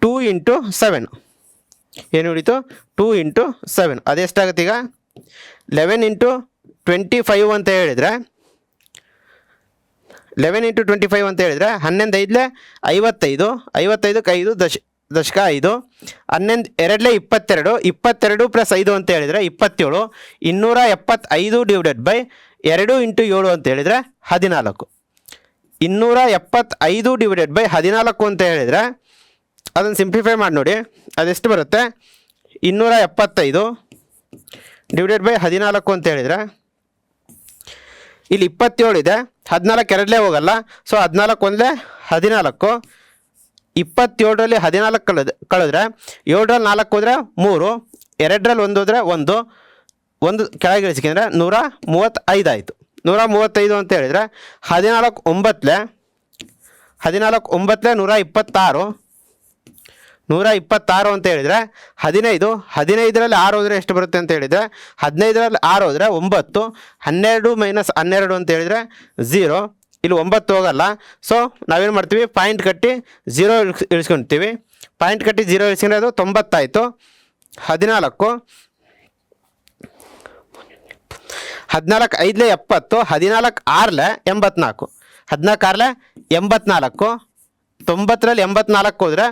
2 × 7. ಏನು ಉಳಿತು, 2 × 7. ಅದೆಷ್ಟಾಗುತ್ತೆ ಈಗ, 11 × 25 ಅಂತ ಹೇಳಿದರೆ 11 × 25 ಅಂತ ಹೇಳಿದರೆ 11 5 55, 55 5 10 5 11 2 22 22 ಪ್ಲಸ್ 5 ಅಂತ ಹೇಳಿದರೆ 27 275 ಡಿವೈಡೆಡ್ ಬೈ 2 ಇಂಟು 7 ಅಂತ ಹೇಳಿದರೆ 14 275 ಡಿವೈಡೆಡ್ ಬೈ 14 ಅಂತ ಹೇಳಿದರೆ ಅದನ್ನು ಸಿಂಪ್ಲಿಫೈ ಮಾಡಿ ನೋಡಿ ಅದೆಷ್ಟು ಬರುತ್ತೆ 275 ಡಿವೈಡೆಡ್ ಬೈ 14 ಅಂತ ಹೇಳಿದರೆ ಇಲ್ಲಿ 27 ಇದೆ 14 ಎರಡಲೇ ಹೋಗಲ್ಲ ಸೊ 14 ಒಂದಲೇ 14 27ರಲ್ಲಿ 14 ಕಳೆದ್ರೆ 7ರಲ್ಲಿ 4 ಹೋದರೆ 3 2ರಲ್ಲಿ 1 ಹೋದರೆ 1 ಕೆಳಗೆ ಇಳಿಸ್ಕೊಂಡ್ರೆ 135 ಆಯಿತು 135 ಅಂತ ಹೇಳಿದರೆ 14 9 126 ಅಂತ ಹೇಳಿದರೆ 15ರಲ್ಲಿ 6 ಹೋದರೆ ಎಷ್ಟು ಬರುತ್ತೆ ಅಂತ ಹೇಳಿದರೆ 15ರಲ್ಲಿ 6 ಹೋದರೆ 9 12 ಮೈನಸ್ 12 ಅಂತ ಹೇಳಿದರೆ 0 ಇಲ್ಲಿ 9 ಹೋಗಲ್ಲ ಸೊ ನಾವೇನು ಮಾಡ್ತೀವಿ ಪಾಯಿಂಟ್ ಕಟ್ಟಿ 0 ಇಳಿಸ್ಕೊಳ್ತೀವಿ ಪಾಯಿಂಟ್ ಕಟ್ಟಿ 0 ಇಳಿಸ್ಕೊಂಡ್ರೆ ಅದು 90 ಆಯಿತು 14 5 70 14 6 84 14 84 90ರಲ್ಲಿ 84 ಹೋದರೆ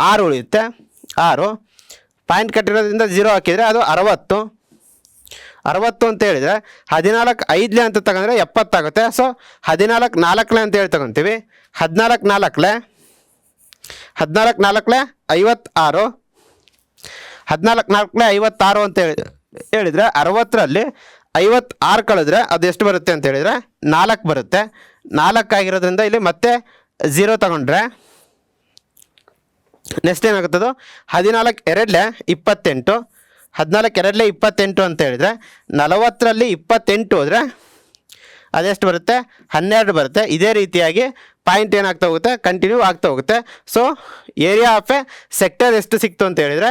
6 ಉಳಿಯುತ್ತೆ 6 ಪಾಯಿಂಟ್ ಕಟ್ಟಿರೋದ್ರಿಂದ 0 ಹಾಕಿದರೆ ಅದು 60 ಅಂತ ಹೇಳಿದರೆ 14 5 ಅಂತ ತಗೊಂಡ್ರೆ 70 ಆಗುತ್ತೆ ಸೊ 14 4 ಅಂತ ಹೇಳಿ ತಗೊತೀವಿ 14 4 56 14 4 56 ಅಂತ ಹೇಳಿದರೆ 60ರಲ್ಲಿ 56 ಕಳೆದ್ರೆ ಅದು ಎಷ್ಟು ಬರುತ್ತೆ ಅಂತ ಹೇಳಿದರೆ 4 ಬರುತ್ತೆ 4 ಆಗಿರೋದ್ರಿಂದ ಇಲ್ಲಿ ಮತ್ತೆ 0 ತಗೊಂಡ್ರೆ ನೆಕ್ಸ್ಟ್ ಏನಾಗುತ್ತದು 14 2 28 14 2 28 ಅಂತ ಹೇಳಿದರೆ 40ರಲ್ಲಿ 28 ಹೋದರೆ ಅದೆಷ್ಟು ಬರುತ್ತೆ 12 ಬರುತ್ತೆ ಇದೇ ರೀತಿಯಾಗಿ ಪಾಯಿಂಟ್ ಏನಾಗ್ತಾ ಹೋಗುತ್ತೆ ಕಂಟಿನ್ಯೂ ಆಗ್ತಾ ಹೋಗುತ್ತೆ so area of a sector ಎಷ್ಟು ಸಿಕ್ತು ಅಂತ ಹೇಳಿದರೆ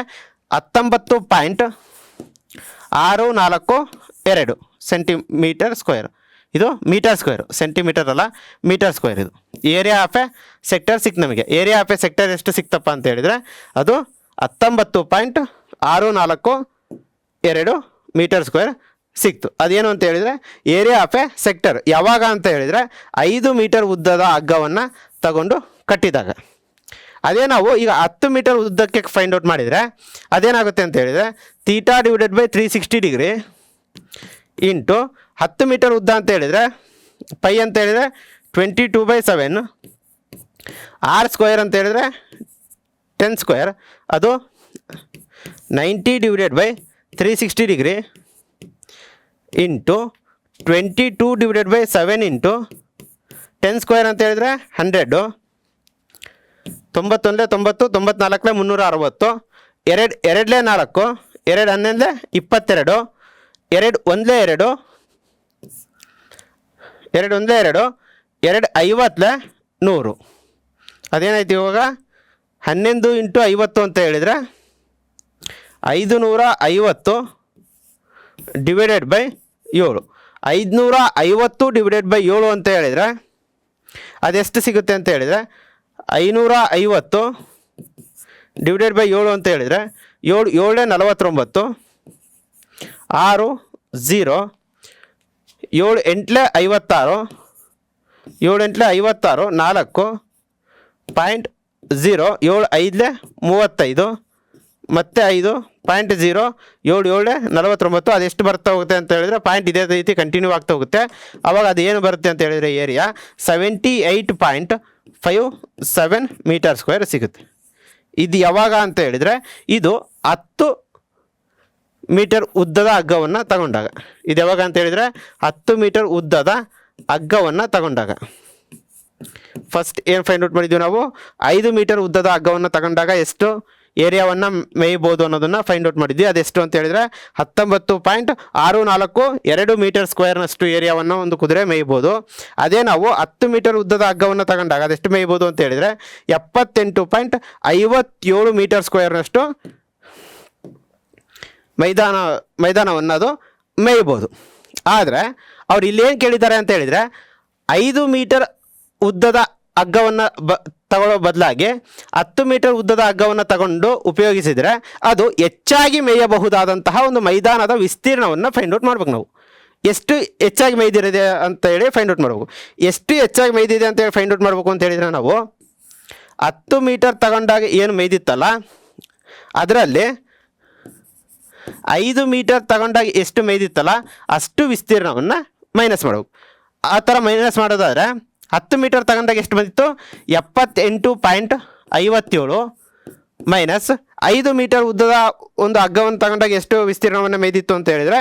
19.642 ಸೆಂಟಿಮೀಟರ್ ಸ್ಕ್ವೇರ್ ಇದು ಮೀಟರ್ ಸ್ಕ್ವೇರ್ ಸೆಂಟಿಮೀಟರ್ ಅಲ್ಲ ಮೀಟರ್ ಸ್ಕ್ವೇರ್ ಇದು ಏರಿಯಾ ಆಫ್ ಎ ಸೆಕ್ಟರ್ ಸಿಕ್ತು ನಮಗೆ ಏರಿಯಾ ಆಫ್ ಎ ಸೆಕ್ಟರ್ ಎಷ್ಟು ಸಿಕ್ತಪ್ಪ ಅಂತ ಹೇಳಿದರೆ ಅದು 19.642 ಮೀಟರ್ ಸ್ಕ್ವೇರ್ ಸಿಕ್ತು ಅದೇನು ಅಂತ ಹೇಳಿದರೆ ಏರಿಯಾ ಆಫ್ ಎ ಸೆಕ್ಟರ್ ಯಾವಾಗ ಅಂತ ಹೇಳಿದರೆ 5 ಮೀಟರ್ ಉದ್ದದ ಹಗ್ಗವನ್ನು ತಗೊಂಡು ಕಟ್ಟಿದಾಗ ಅದೇ ನಾವು ಈಗ 10 ಮೀಟರ್ ಉದ್ದಕ್ಕೆ ಫೈಂಡ್ ಔಟ್ ಮಾಡಿದರೆ ಅದೇನಾಗುತ್ತೆ ಅಂತ ಹೇಳಿದರೆ theta divided by 360 degree into 10 metre ಉದ್ದ ಅಂತ ಹೇಳಿದರೆ ಪೈ ಅಂತ ಹೇಳಿದರೆ 22/7 ಆರ್ ಸ್ಕ್ವೇರ್ ಅಂತ ಹೇಳಿದರೆ 10 ಸ್ಕ್ವೇರ್ ಅದು 90 divided by 360 degree into 22 divided by 7 into 10 square ಅಂತ ಹೇಳಿದರೆ 100 91 90 94 360 2 4 2 11 22 2 1 2 2 1 2 2 50 100 ಅದೇನಾಯ್ತು ಇವಾಗ 11 ಇಂಟು 50 ಅಂತ ಹೇಳಿದರೆ 550 ಡಿವೈಡೆಡ್ ಬೈ 7 550 ಡಿವೈಡೆಡ್ ಬೈ 7 ಅಂತ ಹೇಳಿದರೆ ಅದೆಷ್ಟು ಸಿಗುತ್ತೆ ಅಂತ ಹೇಳಿದರೆ 550 ಡಿವೈಡೆಡ್ ಬೈ 7 ಅಂತ ಹೇಳಿದರೆ 7 49 6 0 7 8 56 7 8 56 4 ಪಾಯಿಂಟ್ 0 7 5 35 ಮತ್ತೆ 5.0 7 7 49 ಅದೆಷ್ಟು ಬರ್ತಾ ಹೋಗುತ್ತೆ ಅಂತ ಹೇಳಿದರೆ ಪಾಯಿಂಟ್ ಇದೇ ರೀತಿ ಕಂಟಿನ್ಯೂ ಆಗ್ತಾ ಹೋಗುತ್ತೆ ಆವಾಗ ಅದು ಏನು ಬರುತ್ತೆ ಅಂತ ಹೇಳಿದರೆ ಏರಿಯಾ 78.57 ಮೀಟರ್ ಸ್ಕ್ವೇರ್ ಸಿಗುತ್ತೆ ಇದು ಯಾವಾಗ ಅಂತ ಹೇಳಿದರೆ ಇದು 10 ಮೀಟರ್ ಉದ್ದದ ಹಗ್ಗವನ್ನು ತಗೊಂಡಾಗ ಇದು ಯಾವಾಗ ಅಂತ ಹೇಳಿದರೆ 10 ಮೀಟರ್ ಉದ್ದದ ಹಗ್ಗವನ್ನು ತಗೊಂಡಾಗ ಫಸ್ಟ್ ಏನು ಫೈಂಡ್ ಔಟ್ ಮಾಡಿದ್ದೀವಿ ನಾವು 5 ಮೀಟರ್ ಉದ್ದದ ಹಗ್ಗವನ್ನು ತಗೊಂಡಾಗ ಎಷ್ಟು ಏರಿಯಾವನ್ನು ಮೇಯ್ಬೋದು ಅನ್ನೋದನ್ನು ಫೈಂಡ್ ಔಟ್ ಮಾಡಿದ್ವಿ ಅದೆಷ್ಟು ಅಂತ ಹೇಳಿದರೆ 19.642 ಮೀಟರ್ ಸ್ಕ್ವೇರ್ನಷ್ಟು ಏರಿಯಾವನ್ನು ಒಂದು ಕುದುರೆ ಮೇಯ್ಬೋದು ಅದೇ ನಾವು 10 ಮೀಟರ್ ಉದ್ದದ ಹಗ್ಗವನ್ನು ತಗೊಂಡಾಗ ಅದೆಷ್ಟು ಮೇಯ್ಬೋದು ಅಂತ ಹೇಳಿದರೆ 78.57 ಮೀಟರ್ ಸ್ಕ್ವೇರ್ನಷ್ಟು ಮೈದಾನವನ್ನು ಅದು ಮೇಯ್ಬೋದು ಆದರೆ ಅವ್ರು ಇಲ್ಲೇನು ಕೇಳಿದ್ದಾರೆ ಅಂತ ಹೇಳಿದರೆ 5 ಮೀಟರ್ ಉದ್ದದ ಹಗ್ಗವನ್ನು ತಗೊಳ್ಳೋ ಬದಲಾಗಿ 10 ಮೀಟರ್ ಉದ್ದದ ಹಗ್ಗವನ್ನು ತಗೊಂಡು ಉಪಯೋಗಿಸಿದರೆ ಅದು ಹೆಚ್ಚಾಗಿ ಮೇಯಬಹುದಾದಂತಹ ಒಂದು ಮೈದಾನದ ವಿಸ್ತೀರ್ಣವನ್ನು ಫೈಂಡ್ ಔಟ್ ಮಾಡ್ಬೇಕು ನಾವು ಎಷ್ಟು ಹೆಚ್ಚಾಗಿ ಮೇಯ್ದಿರಿದೆ ಅಂತ ಹೇಳಿ ಫೈಂಡ್ ಔಟ್ ಮಾಡಬೇಕು ಎಷ್ಟು ಹೆಚ್ಚಾಗಿ ಮೇಯ್ದಿದೆ ಅಂತೇಳಿ ಫೈಂಡ್ ಔಟ್ ಮಾಡಬೇಕು ಅಂತ ಹೇಳಿದರೆ ನಾವು 10 ಮೀಟರ್ ತಗೊಂಡಾಗ ಏನು ಮೇಯ್ದಿತ್ತಲ್ಲ ಅದರಲ್ಲಿ 5 ಮೀಟರ್ ತಗೊಂಡಾಗ ಎಷ್ಟು ಮೇಯ್ದಿತ್ತಲ್ಲ ಅಷ್ಟು ವಿಸ್ತೀರ್ಣವನ್ನು ಮೈನಸ್ ಮಾಡಬೇಕು. ಆ ಥರ ಮೈನಸ್ ಮಾಡೋದಾದರೆ 10 ಮೀಟರ್ ತಗೊಂಡಾಗ ಎಷ್ಟು ಬಂದಿತ್ತು 78.57 ಮೈನಸ್ 5 ಮೀಟರ್ ಉದ್ದದ ಒಂದು ಹಗ್ಗವನ್ನು ತಗೊಂಡಾಗ ಎಷ್ಟು ವಿಸ್ತೀರ್ಣವನ್ನು ಮೇಯ್ದಿತ್ತು ಅಂತ ಹೇಳಿದರೆ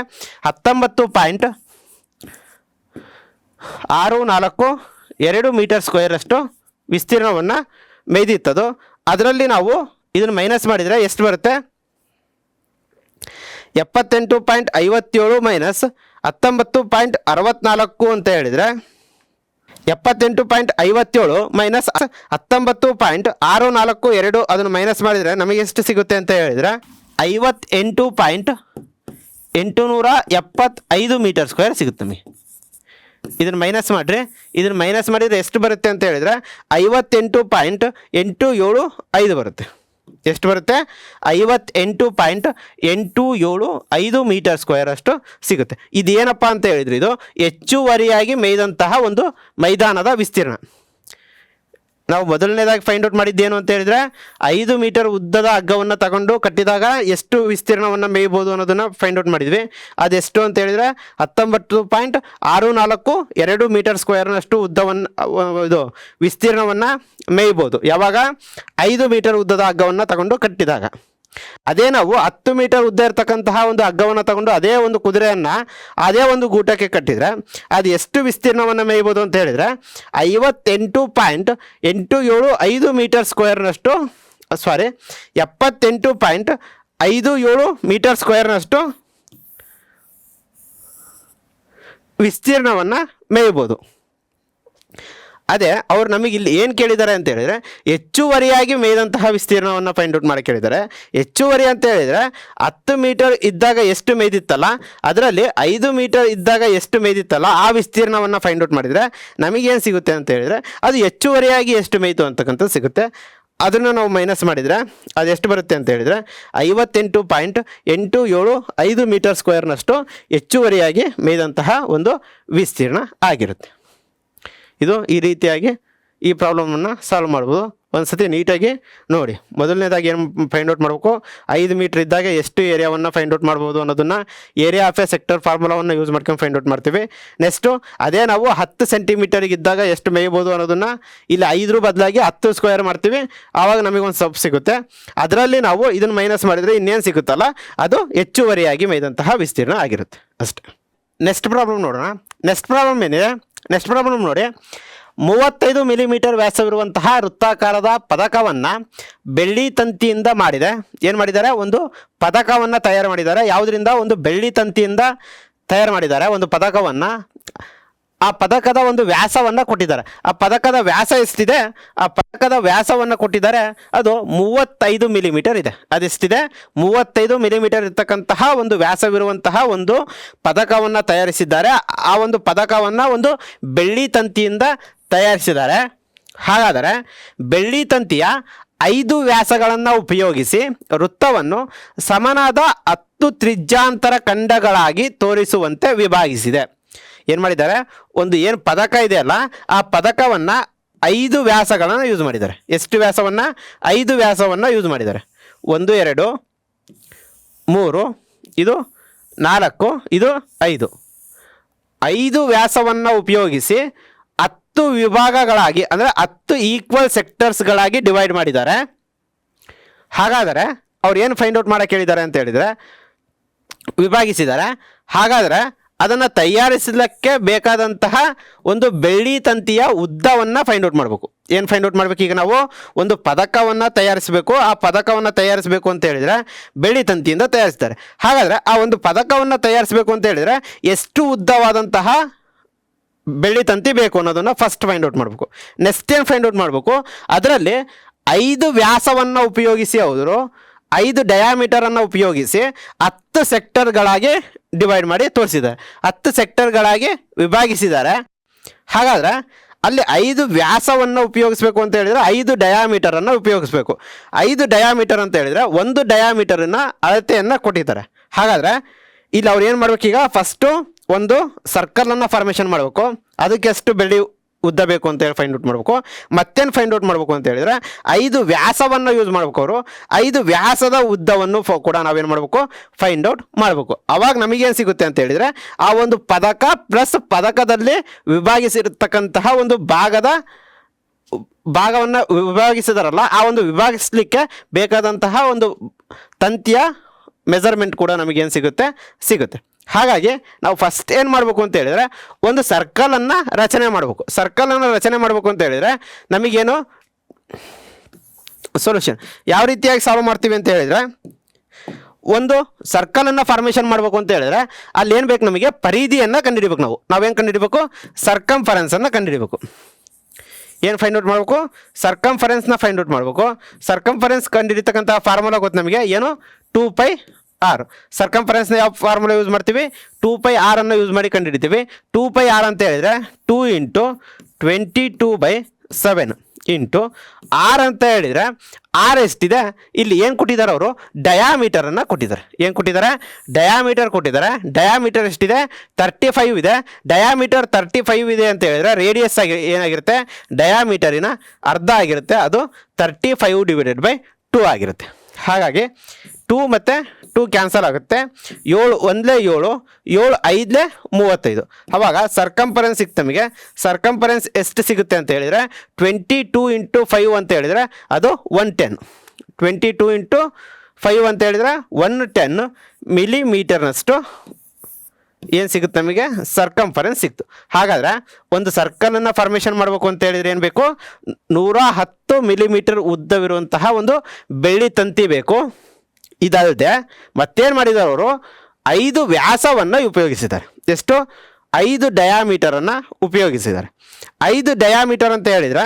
19.64 ಮೀಟರ್ ಸ್ಕ್ವೇರ್ ಅಷ್ಟು ವಿಸ್ತೀರ್ಣವನ್ನು ಮೇಯ್ದಿತ್ತದು. ಅದರಲ್ಲಿ ನಾವು ಇದನ್ನು ಮೈನಸ್ ಮಾಡಿದರೆ ಎಷ್ಟು ಬರುತ್ತೆ 78.57 ಮೈನಸ್ 19.64 ಅಂತ ಹೇಳಿದರೆ 78.57 ಮೈನಸ್ 19.642 ಅದನ್ನು ಮೈನಸ್ ಮಾಡಿದರೆ ನಮಗೆ ಎಷ್ಟು ಸಿಗುತ್ತೆ ಅಂತ ಹೇಳಿದರೆ 58.875 ಮೀಟರ್ ಸ್ಕ್ವೇರ್ ಸಿಗುತ್ತೆ ನಮಗೆ. ಇದನ್ನು ಮೈನಸ್ ಮಾಡಿರಿ, ಇದನ್ನು ಮೈನಸ್ ಮಾಡಿದರೆ ಎಷ್ಟು ಬರುತ್ತೆ ಅಂತ ಹೇಳಿದರೆ 58.875 ಬರುತ್ತೆ. ಎಷ್ಟು ಬರುತ್ತೆ 58.875 ಮೀಟರ್ ಸ್ಕ್ವೇರ್ ಅಷ್ಟು ಸಿಗುತ್ತೆ. ಇದೇನಪ್ಪ ಅಂತ ಹೇಳಿದ್ರೆ ಇದು ಹೆಚ್ಚುವರಿಯಾಗಿ ಮೇಯ್ದಂತಹ ಒಂದು ಮೈದಾನದ ವಿಸ್ತೀರ್ಣ. ನಾವು ಮೊದಲನೇದಾಗಿ ಫೈಂಡ್ ಔಟ್ ಮಾಡಿದ್ದೇನು ಅಂತ ಹೇಳಿದರೆ 5 ಮೀಟರ್ ಉದ್ದದ ಹಗ್ಗವನ್ನು ತಗೊಂಡು ಕಟ್ಟಿದಾಗ ಎಷ್ಟು ವಿಸ್ತೀರ್ಣವನ್ನು ಮೇಯ್ಬೋದು ಅನ್ನೋದನ್ನು ಫೈಂಡ್ ಔಟ್ ಮಾಡಿದ್ವಿ. ಅದೆಷ್ಟು ಅಂತ ಹೇಳಿದರೆ 19.642 ಮೀಟರ್ ಸ್ಕ್ವೇರ್ನಷ್ಟು ಉದ್ದವನ್ನು ಇದು ವಿಸ್ತೀರ್ಣವನ್ನು ಮೇಯ್ಬೋದು ಯಾವಾಗ 5 ಮೀಟರ್ ಉದ್ದದ ಹಗ್ಗವನ್ನು ತಗೊಂಡು ಕಟ್ಟಿದಾಗ. ಅದೇ ನಾವು 10 ಮೀಟರ್ ಉದ್ದ ಇರತಕ್ಕಂತಹ ಒಂದು ಹಗ್ಗವನ್ನು ತಗೊಂಡು ಅದೇ ಒಂದು ಕುದುರೆಯನ್ನು ಅದೇ ಒಂದು ಗೂಟಕ್ಕೆ ಕಟ್ಟಿದರೆ ಅದು ಎಷ್ಟು ವಿಸ್ತೀರ್ಣವನ್ನು ಮೇಯ್ಬೋದು ಅಂತ ಹೇಳಿದರೆ 58.875 ಮೀಟರ್ ಸ್ಕ್ವೇರ್ನಷ್ಟು 78.57 ಮೀಟರ್ ಸ್ಕ್ವೇರ್ನಷ್ಟು ವಿಸ್ತೀರ್ಣವನ್ನು ಮೇಯ್ಬೋದು. ಅದೇ ಅವ್ರು ನಮಗೆ ಇಲ್ಲಿ ಏನು ಕೇಳಿದ್ದಾರೆ ಅಂತ ಹೇಳಿದರೆ ಹೆಚ್ಚುವರಿಯಾಗಿ ಮೇಯ್ದಂತಹ ವಿಸ್ತೀರ್ಣವನ್ನು ಫೈಂಡ್ ಔಟ್ ಮಾಡಿ ಕೇಳಿದ್ದಾರೆ. ಹೆಚ್ಚುವರಿ ಅಂತ ಹೇಳಿದರೆ 10 ಮೀಟರ್ ಇದ್ದಾಗ ಎಷ್ಟು ಮೇಯ್ದಿತ್ತಲ್ಲ ಅದರಲ್ಲಿ 5 ಮೀಟರ್ ಇದ್ದಾಗ ಎಷ್ಟು ಮೇಯ್ದಿತ್ತಲ್ಲ ಆ ವಿಸ್ತೀರ್ಣವನ್ನು ಫೈಂಡ್ ಔಟ್ ಮಾಡಿದರೆ ನಮಗೇನು ಸಿಗುತ್ತೆ ಅಂತ ಹೇಳಿದರೆ ಅದು ಹೆಚ್ಚುವರಿಯಾಗಿ ಎಷ್ಟು ಮೇಯ್ತು ಅಂತಕ್ಕಂಥದ್ದು ಸಿಗುತ್ತೆ. ಅದನ್ನು ನಾವು ಮೈನಸ್ ಮಾಡಿದರೆ ಅದೆಷ್ಟು ಬರುತ್ತೆ ಅಂತ ಹೇಳಿದರೆ 58.875 ಮೀಟರ್ ಸ್ಕ್ವೇರ್ನಷ್ಟು ಹೆಚ್ಚುವರಿಯಾಗಿ ಮೇಯ್ದಂತಹ ಒಂದು ವಿಸ್ತೀರ್ಣ ಆಗಿರುತ್ತೆ. ಇದು ಈ ರೀತಿಯಾಗಿ ಈ ಪ್ರಾಬ್ಲಮನ್ನು ಸಾಲ್ವ್ ಮಾಡ್ಬೋದು. ಒಂದು ಸತಿ ನೀಟಾಗಿ ನೋಡಿ. ಮೊದಲನೇದಾಗಿ ಏನು ಫೈಂಡ್ ಔಟ್ ಮಾಡಬೇಕು 5 ಮೀಟ್ರ್ ಇದ್ದಾಗ ಎಷ್ಟು ಏರಿಯಾವನ್ನು ಫೈಂಡ್ ಔಟ್ ಮಾಡ್ಬೋದು ಅನ್ನೋದನ್ನು ಏರಿಯಾ ಆಫ್ ಎ ಸೆಕ್ಟರ್ ಫಾರ್ಮುಲಾವನ್ನು ಯೂಸ್ ಮಾಡ್ಕೊಂಡು ಫೈಂಡ್ ಔಟ್ ಮಾಡ್ತೀವಿ. ನೆಕ್ಸ್ಟು ಅದೇ ನಾವು 10 ಸೆಂಟಿಮೀಟರಿಗೆ ಇದ್ದಾಗ ಎಷ್ಟು ಮೇಯ್ಬೋದು ಅನ್ನೋದನ್ನು ಇಲ್ಲಿ 5 ಬದಲಾಗಿ 10 ಸ್ಕ್ವೇರ್ ಮಾಡ್ತೀವಿ. ಆವಾಗ ನಮಗೊಂದು ಸಬ್ ಸಿಗುತ್ತೆ. ಅದರಲ್ಲಿ ನಾವು ಇದನ್ನು ಮೈನಸ್ ಮಾಡಿದರೆ ಇನ್ನೇನು ಸಿಗುತ್ತಲ್ಲ ಅದು ಹೆಚ್ಚುವರಿಯಾಗಿ ಮೇಯ್ದಂತಹ ವಿಸ್ತೀರ್ಣ ಆಗಿರುತ್ತೆ ಅಷ್ಟೇ. ನೆಕ್ಸ್ಟ್ ಪ್ರಾಬ್ಲಮ್ ನೋಡೋಣ. ನೆಕ್ಸ್ಟ್ ಪ್ರಾಬ್ಲಮ್ ನೋಡಿ 35 ಮಿಲಿಮೀಟರ್ ವ್ಯಾಸವಿರುವಂತಹ ವೃತ್ತಾಕಾರದ ಪದಕವನ್ನು ಬೆಳ್ಳಿ ತಂತಿಯಿಂದ ಮಾಡಿದೆ. ಏನು ಮಾಡಿದ್ದಾರೆ ಒಂದು ಪದಕವನ್ನು ತಯಾರು ಮಾಡಿದ್ದಾರೆ. ಯಾವುದರಿಂದ ಒಂದು ಬೆಳ್ಳಿ ತಂತಿಯಿಂದ ತಯಾರು ಮಾಡಿದ್ದಾರೆ ಒಂದು ಪದಕವನ್ನು. ಆ ಪದಕದ ಒಂದು ವ್ಯಾಸವನ್ನು ಕೊಟ್ಟಿದ್ದಾರೆ. ಆ ಪದಕದ ವ್ಯಾಸ ಎಷ್ಟಿದೆ ಆ ಪದಕದ ವ್ಯಾಸವನ್ನು ಕೊಟ್ಟಿದ್ದಾರೆ ಅದು 35 ಮಿಲಿಮೀಟರ್ ಇದೆ. ಅದೆಷ್ಟಿದೆ 35 ಮಿಲಿಮೀಟರ್ ಇರ್ತಕ್ಕಂತಹ ಒಂದು ವ್ಯಾಸವಿರುವಂತಹ ಒಂದು ಪದಕವನ್ನು ತಯಾರಿಸಿದ್ದಾರೆ. ಆ ಒಂದು ಪದಕವನ್ನು ಒಂದು ಬೆಳ್ಳಿ ತಂತಿಯಿಂದ ತಯಾರಿಸಿದ್ದಾರೆ. ಹಾಗಾದರೆ ಬೆಳ್ಳಿ ತಂತಿಯ 5 ವ್ಯಾಸಗಳನ್ನು ಉಪಯೋಗಿಸಿ ವೃತ್ತವನ್ನು ಸಮನಾದ 10 ತ್ರಿಜ್ಯಾಂತರ ಖಂಡಗಳಾಗಿ ತೋರಿಸುವಂತೆ ವಿಭಾಗಿಸಿದೆ. ಏನು ಮಾಡಿದ್ದಾರೆ ಒಂದು ಏನು ಪದಕ ಇದೆಯಲ್ಲ ಆ ಪದಕವನ್ನು 5 ವ್ಯಾಸಗಳನ್ನು ಯೂಸ್ ಮಾಡಿದ್ದಾರೆ. ಎಷ್ಟು ವ್ಯಾಸವನ್ನು 5 ವ್ಯಾಸವನ್ನು ಯೂಸ್ ಮಾಡಿದ್ದಾರೆ. 1 2 3 ಇದು 4 ಇದು 5 5 ವ್ಯಾಸವನ್ನು ಉಪಯೋಗಿಸಿ 10 ವಿಭಾಗಗಳಾಗಿ ಅಂದರೆ 10 ಈಕ್ವಲ್ ಸೆಕ್ಟರ್ಸ್ಗಳಾಗಿ ಡಿವೈಡ್ ಮಾಡಿದ್ದಾರೆ. ಹಾಗಾದರೆ ಅವ್ರು ಏನು ಫೈಂಡ್ ಔಟ್ ಮಾಡೋಕ್ಕೆ ಹೇಳಿದ್ದಾರೆ ಅಂತ ಹೇಳಿದರೆ ವಿಭಾಗಿಸಿದ್ದಾರೆ. ಹಾಗಾದರೆ ಅದನ್ನು ತಯಾರಿಸಲಿಕ್ಕೆ ಬೇಕಾದಂತಹ ಒಂದು ಬೆಳ್ಳಿ ತಂತಿಯ ಉದ್ದವನ್ನು ಫೈಂಡ್ ಔಟ್ ಮಾಡಬೇಕು. ಏನು ಫೈಂಡ್ ಔಟ್ ಮಾಡಬೇಕು? ಈಗ ನಾವು ಒಂದು ಪದಕವನ್ನು ತಯಾರಿಸಬೇಕು. ಆ ಪದಕವನ್ನು ತಯಾರಿಸಬೇಕು ಅಂತ ಹೇಳಿದರೆ ಬೆಳ್ಳಿ ತಂತಿಯಿಂದ ತಯಾರಿಸ್ತಾರೆ. ಹಾಗಾದರೆ ಆ ಒಂದು ಪದಕವನ್ನು ತಯಾರಿಸಬೇಕು ಅಂತ ಹೇಳಿದರೆ ಎಷ್ಟು ಉದ್ದವಾದಂತಹ ಬೆಳ್ಳಿ ತಂತಿ ಬೇಕು ಅನ್ನೋದನ್ನು ಫಸ್ಟ್ ಫೈಂಡ್ ಔಟ್ ಮಾಡಬೇಕು. ನೆಕ್ಸ್ಟ್ ಏನು ಫೈಂಡ್ ಔಟ್ ಮಾಡಬೇಕು? ಅದರಲ್ಲಿ 5 ವ್ಯಾಸವನ್ನು ಉಪಯೋಗಿಸಿ ಅವರು 5 ಡಯಾಮೀಟರನ್ನು ಉಪಯೋಗಿಸಿ 10 ಸೆಕ್ಟರ್ಗಳಾಗಿ ಡಿವೈಡ್ ಮಾಡಿ ತೋರಿಸಿದ್ದಾರೆ. 10 ಸೆಕ್ಟರ್ಗಳಾಗಿ ವಿಭಾಗಿಸಿದ್ದಾರೆ. ಹಾಗಾದರೆ ಅಲ್ಲಿ 5 ವ್ಯಾಸವನ್ನು ಉಪಯೋಗಿಸಬೇಕು ಅಂತ ಹೇಳಿದರೆ 5 ಡಯಾಮೀಟರನ್ನು ಉಪಯೋಗಿಸಬೇಕು. 5 ಡಯಾಮೀಟರ್ ಅಂತ ಹೇಳಿದರೆ ಒಂದು ಡಯಾಮೀಟರಿನ ಅಳತೆಯನ್ನು ಕೊಟ್ಟಿದ್ದಾರೆ. ಹಾಗಾದರೆ ಇಲ್ಲಿ ಅವ್ರು ಏನು ಮಾಡಬೇಕು? ಈಗ ಫಸ್ಟು ಒಂದು ಸರ್ಕಲನ್ನು ಫಾರ್ಮೇಷನ್ ಮಾಡಬೇಕು. ಅದಕ್ಕೆ ಎಷ್ಟು ಬೆಳ್ಳಿ ಉದ್ದ ಬೇಕು ಅಂತ ಹೇಳಿ ಫೈಂಡ್ ಔಟ್ ಮಾಡಬೇಕು. ಮತ್ತೇನು ಫೈಂಡ್ ಔಟ್ ಮಾಡಬೇಕು ಅಂತ ಹೇಳಿದರೆ 5 ವ್ಯಾಸವನ್ನು ಯೂಸ್ ಮಾಡಬೇಕು. ಅವರು 5 ವ್ಯಾಸದ ಉದ್ದವನ್ನು ಕೂಡ ನಾವೇನು ಮಾಡಬೇಕು, ಫೈಂಡ್ ಔಟ್ ಮಾಡಬೇಕು. ಅವಾಗ ನಮಗೇನು ಸಿಗುತ್ತೆ ಅಂತ ಹೇಳಿದರೆ ಆ ಒಂದು ಪದಕ ಪ್ಲಸ್ ಪದಕದಲ್ಲಿ ವಿಭಾಗಿಸಿರ್ತಕ್ಕಂತಹ ಒಂದು ಭಾಗವನ್ನು ವಿಭಾಗಿಸಿದಾರಲ್ಲ, ಆ ಒಂದು ವಿಭಾಗಿಸಲಿಕ್ಕೆ ಬೇಕಾದಂತಹ ಒಂದು ತಂತಿಯ ಮೆಜರ್ಮೆಂಟ್ ಕೂಡ ನಮಗೇನು ಸಿಗುತ್ತೆ. ಹಾಗಾಗಿ ನಾವು ಫಸ್ಟ್ ಏನು ಮಾಡಬೇಕು ಅಂತ ಹೇಳಿದರೆ ಒಂದು ಸರ್ಕಲನ್ನು ರಚನೆ ಮಾಡಬೇಕು. ಸರ್ಕಲನ್ನು ರಚನೆ ಮಾಡಬೇಕು ಅಂತ ಹೇಳಿದರೆ ನಮಗೇನು ಸೊಲ್ಯೂಷನ್ ಯಾವ ರೀತಿಯಾಗಿ ಸಾಲ್ವ್ ಮಾಡ್ತೀವಿ ಅಂತ ಹೇಳಿದರೆ, ಒಂದು ಸರ್ಕಲನ್ನು ಫಾರ್ಮೇಷನ್ ಮಾಡಬೇಕು ಅಂತ ಹೇಳಿದರೆ ಅಲ್ಲಿ ಏನು ಬೇಕು, ನಮಗೆ ಪರಿಧಿಯನ್ನು ಕಂಡುಹಿಡಿಬೇಕು. ನಾವೇನು ಕಂಡುಹಿಡಿಬೇಕು, ಸರ್ಕಂಫರೆನ್ಸನ್ನು ಕಂಡುಹಿಡಿಬೇಕು. ಏನು ಫೈಂಡ್ ಔಟ್ ಮಾಡಬೇಕು, ಸರ್ಕಂಫರೆನ್ಸ್ನ ಫೈಂಡ್ ಔಟ್ ಮಾಡಬೇಕು. ಸರ್ಕಂಫರೆನ್ಸ್ ಕಂಡುಹಿಡಿತಕ್ಕಂಥ ಫಾರ್ಮುಲಾ ಗೊತ್ತು ನಮಗೆ, ಏನು 2πr. ಸರ್ಕಂಫರೆನ್ಸ್ನ ಯಾವ ಫಾರ್ಮುಲಾ ಯೂಸ್ ಮಾಡ್ತೀವಿ, 2πr ಅನ್ನು ಯೂಸ್ ಮಾಡಿ ಕಂಡುಹಿಡಿತೀವಿ. 2πr ಅಂತ ಹೇಳಿದರೆ 2 × 22/7 ಇಂಟು ಆರ್ ಅಂತ ಹೇಳಿದರೆ ಆರ್ ಎಷ್ಟಿದೆ, ಇಲ್ಲಿ ಏನು ಕೊಟ್ಟಿದ್ದಾರೆ ಅವರು, ಡಯಾಮೀಟರನ್ನು ಕೊಟ್ಟಿದ್ದಾರೆ. ಏನು ಕೊಟ್ಟಿದ್ದಾರೆ, ಡಯಾಮೀಟರ್ ಕೊಟ್ಟಿದ್ದಾರೆ. ಡಯಾಮೀಟರ್ ಎಷ್ಟಿದೆ, 35 ಇದೆ. ಡಯಾಮೀಟರ್ 35 ಇದೆ ಅಂತ ಹೇಳಿದರೆ ರೇಡಿಯಸ್ ಏನಾಗಿರುತ್ತೆ, ಡಯಾಮೀಟರಿನ ಅರ್ಧ ಆಗಿರುತ್ತೆ. ಅದು 35/2 ಆಗಿರುತ್ತೆ. ಹಾಗಾಗಿ 2 ಮತ್ತು 2 ಕ್ಯಾನ್ಸಲ್ ಆಗುತ್ತೆ. 7 1 7 7 5 35. ಅವಾಗ ಸರ್ಕಂಫರೆನ್ಸ್ ಸಿಕ್ತು ನಮಗೆ. ಸರ್ಕಂಫರೆನ್ಸ್ ಎಷ್ಟು ಸಿಗುತ್ತೆ ಅಂತ ಹೇಳಿದರೆ 22 × 5 ಅಂತ ಹೇಳಿದರೆ ಅದು 110. 22 × 5 ಅಂತ ಹೇಳಿದರೆ 110 ಮಿಲಿಮೀಟರ್ನಷ್ಟು ಏನು ಸಿಗುತ್ತೆ ನಮಗೆ, ಸರ್ಕಂಫರೆನ್ಸ್ ಸಿಕ್ತು. ಹಾಗಾದರೆ ಒಂದು ಸರ್ಕಲನ್ನು ಫಾರ್ಮೇಷನ್ ಮಾಡಬೇಕು ಅಂತ ಹೇಳಿದರೆ ಏನು ಬೇಕು, 110 ಮಿಲಿಮೀಟರ್ ಉದ್ದವಿರುವಂತಹ ಒಂದು ಬೆಳ್ಳಿ ತಂತಿ ಬೇಕು. ಇದಲ್ಲದೆ ಮತ್ತೇನು ಮಾಡಿದ್ದಾರೆ ಅವರು, 5 ವ್ಯಾಸವನ್ನು ಉಪಯೋಗಿಸಿದ್ದಾರೆ. ಎಷ್ಟು, 5 ಡಯಾಮೀಟರನ್ನು ಉಪಯೋಗಿಸಿದ್ದಾರೆ. 5 ಡಯಾಮೀಟರ್ ಅಂತ ಹೇಳಿದರೆ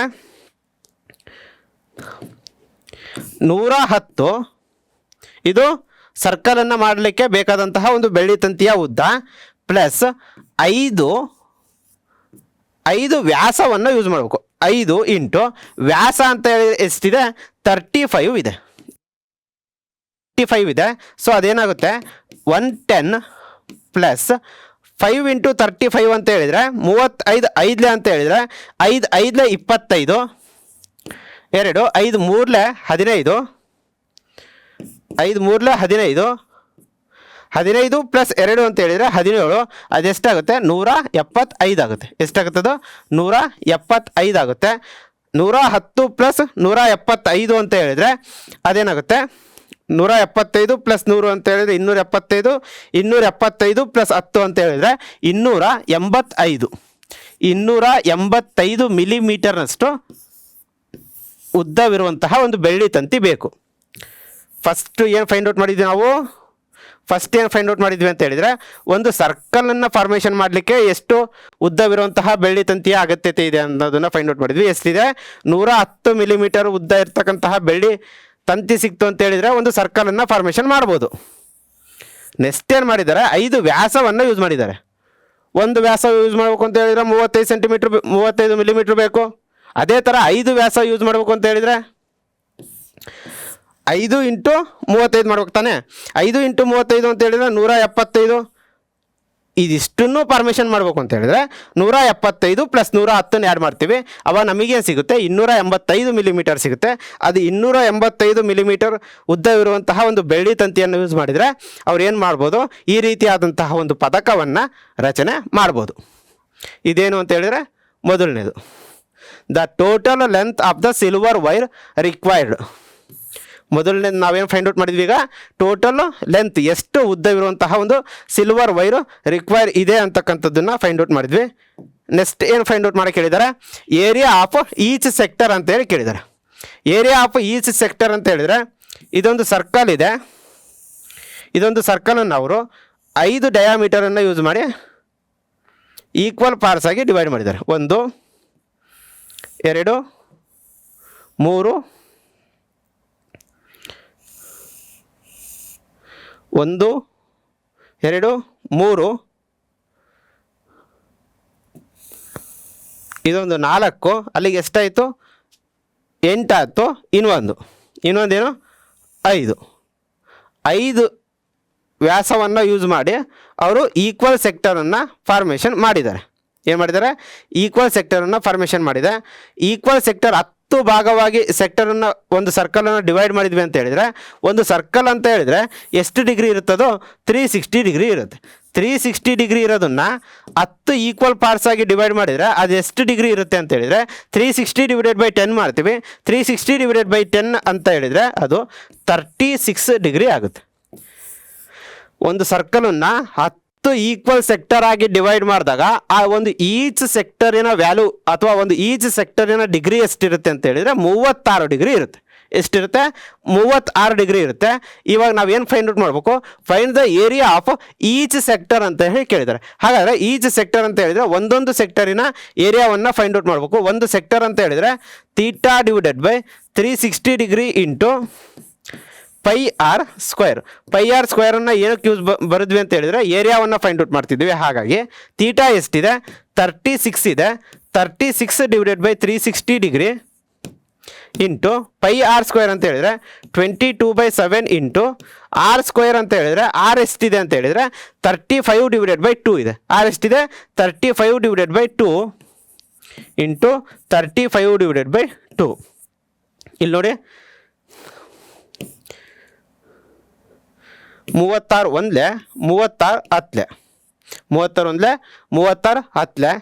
110, ಇದು ಸರ್ಕಲನ್ನು ಮಾಡಲಿಕ್ಕೆ ಬೇಕಾದಂತಹ ಒಂದು ಬೆಳ್ಳಿ ತಂತಿಯ ಉದ್ದ, ಪ್ಲಸ್ 5 ವ್ಯಾಸವನ್ನು ಯೂಸ್ ಮಾಡಬೇಕು. 5 ಇಂಟು ವ್ಯಾಸ ಅಂತ ಹೇಳಿ ಎಷ್ಟಿದೆ, 35 ಇದೆ. 35 ಇದೆ. ಸೊ ಅದೇನಾಗುತ್ತೆ, 110 ಪ್ಲಸ್ 5 × 35 ಅಂತ ಹೇಳಿದರೆ 35. 5 ಅಂತ ಹೇಳಿದರೆ 5 5 25, 2 5 3 15, 5 3 15, 15 ಪ್ಲಸ್ 2 ಅಂತ ಹೇಳಿದರೆ 17. ಅದೆಷ್ಟಾಗುತ್ತೆ, 175 ಆಗುತ್ತೆ. ಎಷ್ಟಾಗುತ್ತೆ ಅದು, 175 ಆಗುತ್ತೆ. 110 ಪ್ಲಸ್ 175 ಅಂತ ಹೇಳಿದರೆ ಅದೇನಾಗುತ್ತೆ, 175 ಪ್ಲಸ್ 100 ಅಂತ ಹೇಳಿದರೆ 275. 275 ಪ್ಲಸ್ 10 ಅಂತ ಹೇಳಿದರೆ 285. 285 ಮಿಲಿಮೀಟರ್ನಷ್ಟು ಉದ್ದವಿರುವಂತಹ ಒಂದು ಬೆಳ್ಳಿ ತಂತಿ ಬೇಕು. ಫಸ್ಟ್ ಏನು ಫೈಂಡ್ ಔಟ್ ಮಾಡಿದ್ವಿ ನಾವು, ಅಂತ ಹೇಳಿದರೆ ಒಂದು ಸರ್ಕಲನ್ನು ಫಾರ್ಮೇಷನ್ ಮಾಡಲಿಕ್ಕೆ ಎಷ್ಟು ಉದ್ದವಿರುವಂತಹ ಬೆಳ್ಳಿ ತಂತಿಯ ಅಗತ್ಯತೆ ಇದೆ ಅನ್ನೋದನ್ನು ಫೈಂಡ್ ಔಟ್ ಮಾಡಿದ್ವಿ. ಎಷ್ಟಿದೆ, 110 ಮಿಲಿಮೀಟರ್ ಉದ್ದ ಇರ್ತಕ್ಕಂತಹ ಬೆಳ್ಳಿ ತಂತಿ ಸಿಕ್ತು ಅಂತ ಹೇಳಿದರೆ ಒಂದು ಸರ್ಕಲನ್ನು ಫಾರ್ಮೇಷನ್ ಮಾಡ್ಬೋದು. ನೆಕ್ಸ್ಟ್ ಏನು ಮಾಡಿದ್ದಾರೆ, 5 ವ್ಯಾಸವನ್ನು ಯೂಸ್ ಮಾಡಿದ್ದಾರೆ. ಒಂದು ವ್ಯಾಸ ಯೂಸ್ ಮಾಡಬೇಕು ಅಂತ ಹೇಳಿದರೆ 35 ಸೆಂಟಿಮೀಟ್ರ್ 35 ಮಿಲಿಮೀಟ್ರ್ ಬೇಕು. ಅದೇ ಥರ 5 ವ್ಯಾಸ ಯೂಸ್ ಮಾಡಬೇಕು ಅಂತ ಹೇಳಿದರೆ 5 × 35 ಮಾಡ್ಬೇಕು ತಾನೆ. 5 × 35 ಅಂತ ಹೇಳಿದರೆ 175. ಇದಿಷ್ಟನ್ನು ಫಾರ್ಮೇಷನ್ ಮಾಡಬೇಕು ಅಂತ ಹೇಳಿದರೆ 175 ಪ್ಲಸ್ 110 ಆ್ಯಡ್ ಮಾಡ್ತೀವಿ. ಅವಾಗ ನಮಗೇನು ಸಿಗುತ್ತೆ, 285 ಮಿಲಿಮೀಟರ್ ಸಿಗುತ್ತೆ. ಅದು 285 ಮಿಲಿಮೀಟರ್ ಉದ್ದವಿರುವಂತಹ ಒಂದು ಬೆಳ್ಳಿ ತಂತಿಯನ್ನು ಯೂಸ್ ಮಾಡಿದರೆ ಅವ್ರು ಏನು ಮಾಡ್ಬೋದು, ಈ ರೀತಿಯಾದಂತಹ ಒಂದು ಪದಕವನ್ನು ರಚನೆ ಮಾಡ್ಬೋದು. ಇದೇನು ಅಂತ ಹೇಳಿದರೆ ಮೊದಲನೇದು, the total length of the silver wire required. ಮೊದಲನೇ ನಾವೇನು ಫೈಂಡ್ ಔಟ್ ಮಾಡಿದ್ವಿ, ಈಗ ಟೋಟಲ್ ಲೆಂತ್ ಎಷ್ಟು ಉದ್ದವಿರುವಂತಹ ಒಂದು ಸಿಲ್ವರ್ ವೈರು ರಿಕ್ವೈರ್ ಇದೆ ಅಂತಕ್ಕಂಥದ್ದನ್ನು ಫೈಂಡ್ ಔಟ್ ಮಾಡಿದ್ವಿ. ನೆಕ್ಸ್ಟ್ ಏನು ಫೈಂಡ್ ಔಟ್ ಮಾಡೋಕ್ಕೆ ಹೇಳಿದ್ದಾರೆ, ಏರಿಯಾ ಆಫ್ ಈಚ್ ಸೆಕ್ಟರ್ ಅಂತ ಹೇಳಿ ಕೇಳಿದ್ದಾರೆ. ಏರಿಯಾ ಆಫ್ ಈಚ್ ಸೆಕ್ಟರ್ ಅಂತ ಹೇಳಿದರೆ ಇದೊಂದು ಸರ್ಕಲ್ ಇದೆ. ಇದೊಂದು ಸರ್ಕಲನ್ನು ಅವರು 5 ಡಯಾಮೀಟರನ್ನು ಯೂಸ್ ಮಾಡಿ ಈಕ್ವಲ್ ಪಾರ್ಟ್ಸ್ ಆಗಿ ಡಿವೈಡ್ ಮಾಡಿದ್ದಾರೆ. 1 2 3 1 2 3 ಇದೊಂದು 4, ಅಲ್ಲಿಗೆ ಎಷ್ಟಾಯಿತು, 8 ಆಯಿತು. ಇನ್ನೊಂದೇನು 5 ವ್ಯಾಸವನ್ನು ಯೂಸ್ ಮಾಡಿ ಅವರು ಈಕ್ವಲ್ ಸೆಕ್ಟರನ್ನು ಫಾರ್ಮೇಷನ್ ಮಾಡಿದ್ದಾರೆ. ಏನು ಮಾಡಿದ್ದಾರೆ, ಈಕ್ವಲ್ ಸೆಕ್ಟರನ್ನು ಫಾರ್ಮೇಷನ್ ಮಾಡಿದೆ. ಈಕ್ವಲ್ ಸೆಕ್ಟರ್ 10 ಭಾಗವಾಗಿ ಸೆಕ್ಟರನ್ನು ಒಂದು ಸರ್ಕಲನ್ನು ಡಿವೈಡ್ ಮಾಡಿದ್ವಿ ಅಂತ ಹೇಳಿದರೆ, ಒಂದು ಸರ್ಕಲ್ ಅಂತ ಹೇಳಿದರೆ ಎಷ್ಟು ಡಿಗ್ರಿ ಇರುತ್ತದೋ 360 ಡಿಗ್ರಿ ಇರುತ್ತೆ. 360 ಡಿಗ್ರಿ ಇರೋದನ್ನು 10 ಈಕ್ವಲ್ ಪಾರ್ಟ್ಸ್ ಆಗಿ ಡಿವೈಡ್ ಮಾಡಿದರೆ ಅದು ಎಷ್ಟು ಡಿಗ್ರಿ ಇರುತ್ತೆ ಅಂತ ಹೇಳಿದರೆ 360 ಡಿವೈಡೆಡ್ ಬೈ 10 ಮಾಡ್ತೀವಿ. 360 ಡಿವೈಡೆಡ್ ಬೈ 10 ಅಂತ ಹೇಳಿದರೆ ಅದು 36 ಡಿಗ್ರಿ ಆಗುತ್ತೆ. ಒಂದು ಸರ್ಕಲನ್ನು 10 ಈಕ್ವಲ್ ಸೆಕ್ಟರ್ ಆಗಿ ಡಿವೈಡ್ ಮಾಡಿದಾಗ ಆ ಒಂದು ಈಚ್ ಸೆಕ್ಟರಿನ ವ್ಯಾಲ್ಯೂ ಅಥವಾ ಒಂದು ಈಚ್ ಸೆಕ್ಟರಿನ ಡಿಗ್ರಿ ಎಷ್ಟಿರುತ್ತೆ ಅಂತ ಹೇಳಿದರೆ 36 ಡಿಗ್ರಿ ಇರುತ್ತೆ. ಎಷ್ಟಿರುತ್ತೆ, 36 ಡಿಗ್ರಿ ಇರುತ್ತೆ. ಇವಾಗ ನಾವೇನು ಫೈಂಡ್ ಔಟ್ ಮಾಡಬೇಕು, find the area of each sector ಅಂತ ಹೇಳಿ ಕೇಳಿದ್ದಾರೆ. ಹಾಗಾದರೆ ಈಚ್ ಸೆಕ್ಟರ್ ಅಂತ ಹೇಳಿದರೆ ಒಂದೊಂದು ಸೆಕ್ಟರಿನ ಏರಿಯಾವನ್ನು ಫೈಂಡ್ ಔಟ್ ಮಾಡಬೇಕು. ಒಂದು ಸೆಕ್ಟರ್ ಅಂತ ಹೇಳಿದರೆ theta divided by 360 degree into pi r square. Pi r ಸ್ಕ್ವೇರನ್ನು ಏನಕ್ಕೆ ಯೂಸ್ ಬರೆದ್ವಿ ಅಂತ ಹೇಳಿದರೆ ಏರಿಯಾವನ್ನು ಫೈಂಡ್ ಔಟ್ ಮಾಡ್ತಿದ್ವಿ. ಹಾಗಾಗಿ ಥೀಟಾ ಎಷ್ಟಿದೆ, 36 ಇದೆ. 36 divided by 360 degree into pi r square ಅಂತ ಹೇಳಿದರೆ 22/7 ಇಂಟು ಆರ್ ಸ್ಕ್ವೇರ್ ಅಂತ ಹೇಳಿದರೆ ಆರ್ ಎಷ್ಟಿದೆ ಅಂತ ಹೇಳಿದರೆ 35 ಡಿವೈಡೆಡ್ ಬೈ 2 ಇದೆ. ಆರ್ ಎಷ್ಟಿದೆ, 35 divided by 2 into 35 divided by 2. ಇಲ್ಲಿ ನೋಡಿ 36 ಒಂದ್ಲೆ 36 ಹತ್ಲೆ, 36 ಒಂದ್ಲೆ 36 ಹತ್ಲೆ,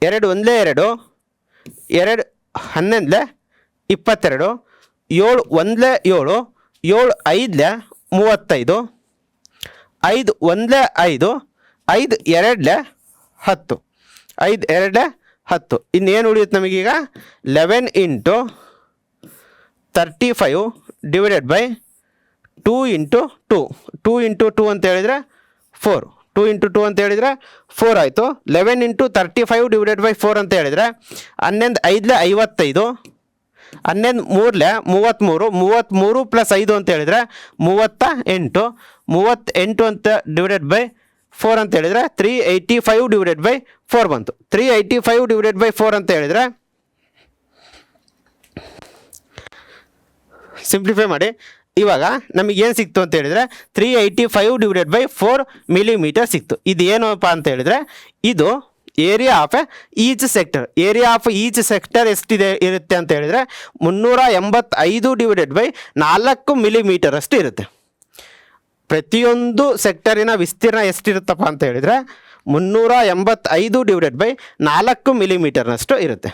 2 ಒಂದ್ಲೆ 2, 2 11 22, 7 ಒಂದ್ಲೆ 7, 7 5 35, 5 ಒಂದ್ಲೆ 5, 5 2 10, 5 2 10. ಇನ್ನೇನು ಉಳಿಯುತ್ತೆ ನಮಗೀಗ 11 into 35 divided by 2 into 2. 2 into 2 ಅಂತ ಹೇಳಿದರೆ 4. 2 ಇಂಟು 2 ಅಂತ ಹೇಳಿದರೆ 4 ಆಯಿತು. 11 ಇಂಟು 35 ಡಿವೈಡೆಡ್ ಬೈ 4 ಅಂತ ಹೇಳಿದರೆ 11 5 55, 11 3 33, 33 ಪ್ಲಸ್ 5 ಅಂತ ಹೇಳಿದರೆ 38, 38 ಅಂತ ಡಿವೈಡೆಡ್ ಬೈ 4 ಅಂತ ಹೇಳಿದರೆ 385 ಡಿವೈಡೆಡ್ ಬೈ 4 ಬಂತು. 385 ಡಿವೈಡೆಡ್ ಬೈ 4 ಅಂತ ಹೇಳಿದರೆ ಸಿಂಪ್ಲಿಫೈ ಮಾಡಿ. ಇವಾಗ ನಮಗೇನು ಸಿಕ್ತು ಅಂತ ಹೇಳಿದರೆ 385 ಡಿವೈಡೆಡ್ ಬೈ 4 ಮಿಲಿಮೀಟರ್ ಸಿಕ್ತು. ಇದು ಏನಪ್ಪ ಅಂತ ಹೇಳಿದರೆ ಇದು area of each sector. Area of each sector ಎಷ್ಟಿದೆ ಇರುತ್ತೆ ಅಂತ ಹೇಳಿದರೆ 385 ಡಿವೈಡೆಡ್ ಬೈ 4 ಮಿಲಿಮೀಟರ್ ಅಷ್ಟು ಇರುತ್ತೆ. ಪ್ರತಿಯೊಂದು ಸೆಕ್ಟರಿನ ವಿಸ್ತೀರ್ಣ ಎಷ್ಟಿರುತ್ತಪ್ಪ ಅಂತ ಹೇಳಿದರೆ 385 ಡಿವೈಡೆಡ್ ಬೈ 4 ಮಿಲಿಮೀಟರ್ನಷ್ಟು ಇರುತ್ತೆ.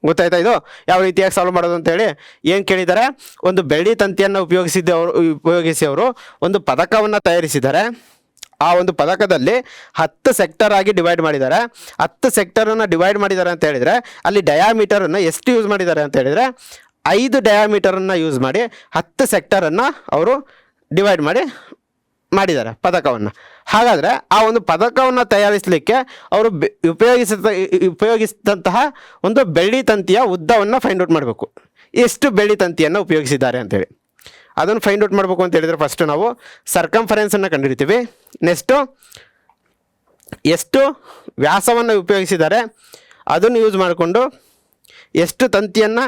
ಗೊತ್ತಾಯ್ತಾ ಇದು ಯಾವ ರೀತಿಯಾಗಿ ಸಾಲ್ವ್ ಮಾಡೋದು ಅಂತೇಳಿ? ಏನು ಕೇಳಿದ್ದಾರೆ, ಒಂದು ಬೆಳ್ಳಿ ತಂತಿಯನ್ನು ಉಪಯೋಗಿಸಿ ಅವರು ಒಂದು ಪದಕವನ್ನು ತಯಾರಿಸಿದ್ದಾರೆ. ಆ ಒಂದು ಪದಕದಲ್ಲಿ 10 ಸೆಕ್ಟರ್ ಆಗಿ ಡಿವೈಡ್ ಮಾಡಿದ್ದಾರೆ. 10 ಸೆಕ್ಟರನ್ನು ಡಿವೈಡ್ ಮಾಡಿದ್ದಾರೆ ಅಂತ ಹೇಳಿದರೆ ಅಲ್ಲಿ ಡಯಾಮೀಟರನ್ನು ಎಷ್ಟು ಯೂಸ್ ಮಾಡಿದ್ದಾರೆ ಅಂತ ಹೇಳಿದರೆ 5 ಡಯಾಮೀಟರನ್ನು ಯೂಸ್ ಮಾಡಿ 10 ಸೆಕ್ಟರನ್ನು ಅವರು ಡಿವೈಡ್ ಮಾಡಿದ್ದಾರೆ ಪದಕವನ್ನು. ಹಾಗಾದರೆ ಆ ಒಂದು ಪದಕವನ್ನು ತಯಾರಿಸಲಿಕ್ಕೆ ಅವರು ಉಪಯೋಗಿಸಿದಂತಹ ಒಂದು ಬೆಳ್ಳಿ ತಂತಿಯ ಉದ್ದವನ್ನು ಫೈಂಡ್ ಔಟ್ ಮಾಡಬೇಕು. ಎಷ್ಟು ಬೆಳ್ಳಿ ತಂತಿಯನ್ನು ಉಪಯೋಗಿಸಿದ್ದಾರೆ ಅಂತೇಳಿ ಅದನ್ನು ಫೈಂಡ್ ಔಟ್ ಮಾಡಬೇಕು ಅಂತ ಹೇಳಿದರೆ ಫಸ್ಟು ನಾವು ಸರ್ಕಂಫರೆನ್ಸನ್ನು ಕಂಡುಹಿಡಿತೀವಿ. ನೆಕ್ಸ್ಟು ಎಷ್ಟು ವ್ಯಾಸವನ್ನು ಉಪಯೋಗಿಸಿದ್ದಾರೆ ಅದನ್ನು ಯೂಸ್ ಮಾಡಿಕೊಂಡು ಎಷ್ಟು ತಂತಿಯನ್ನು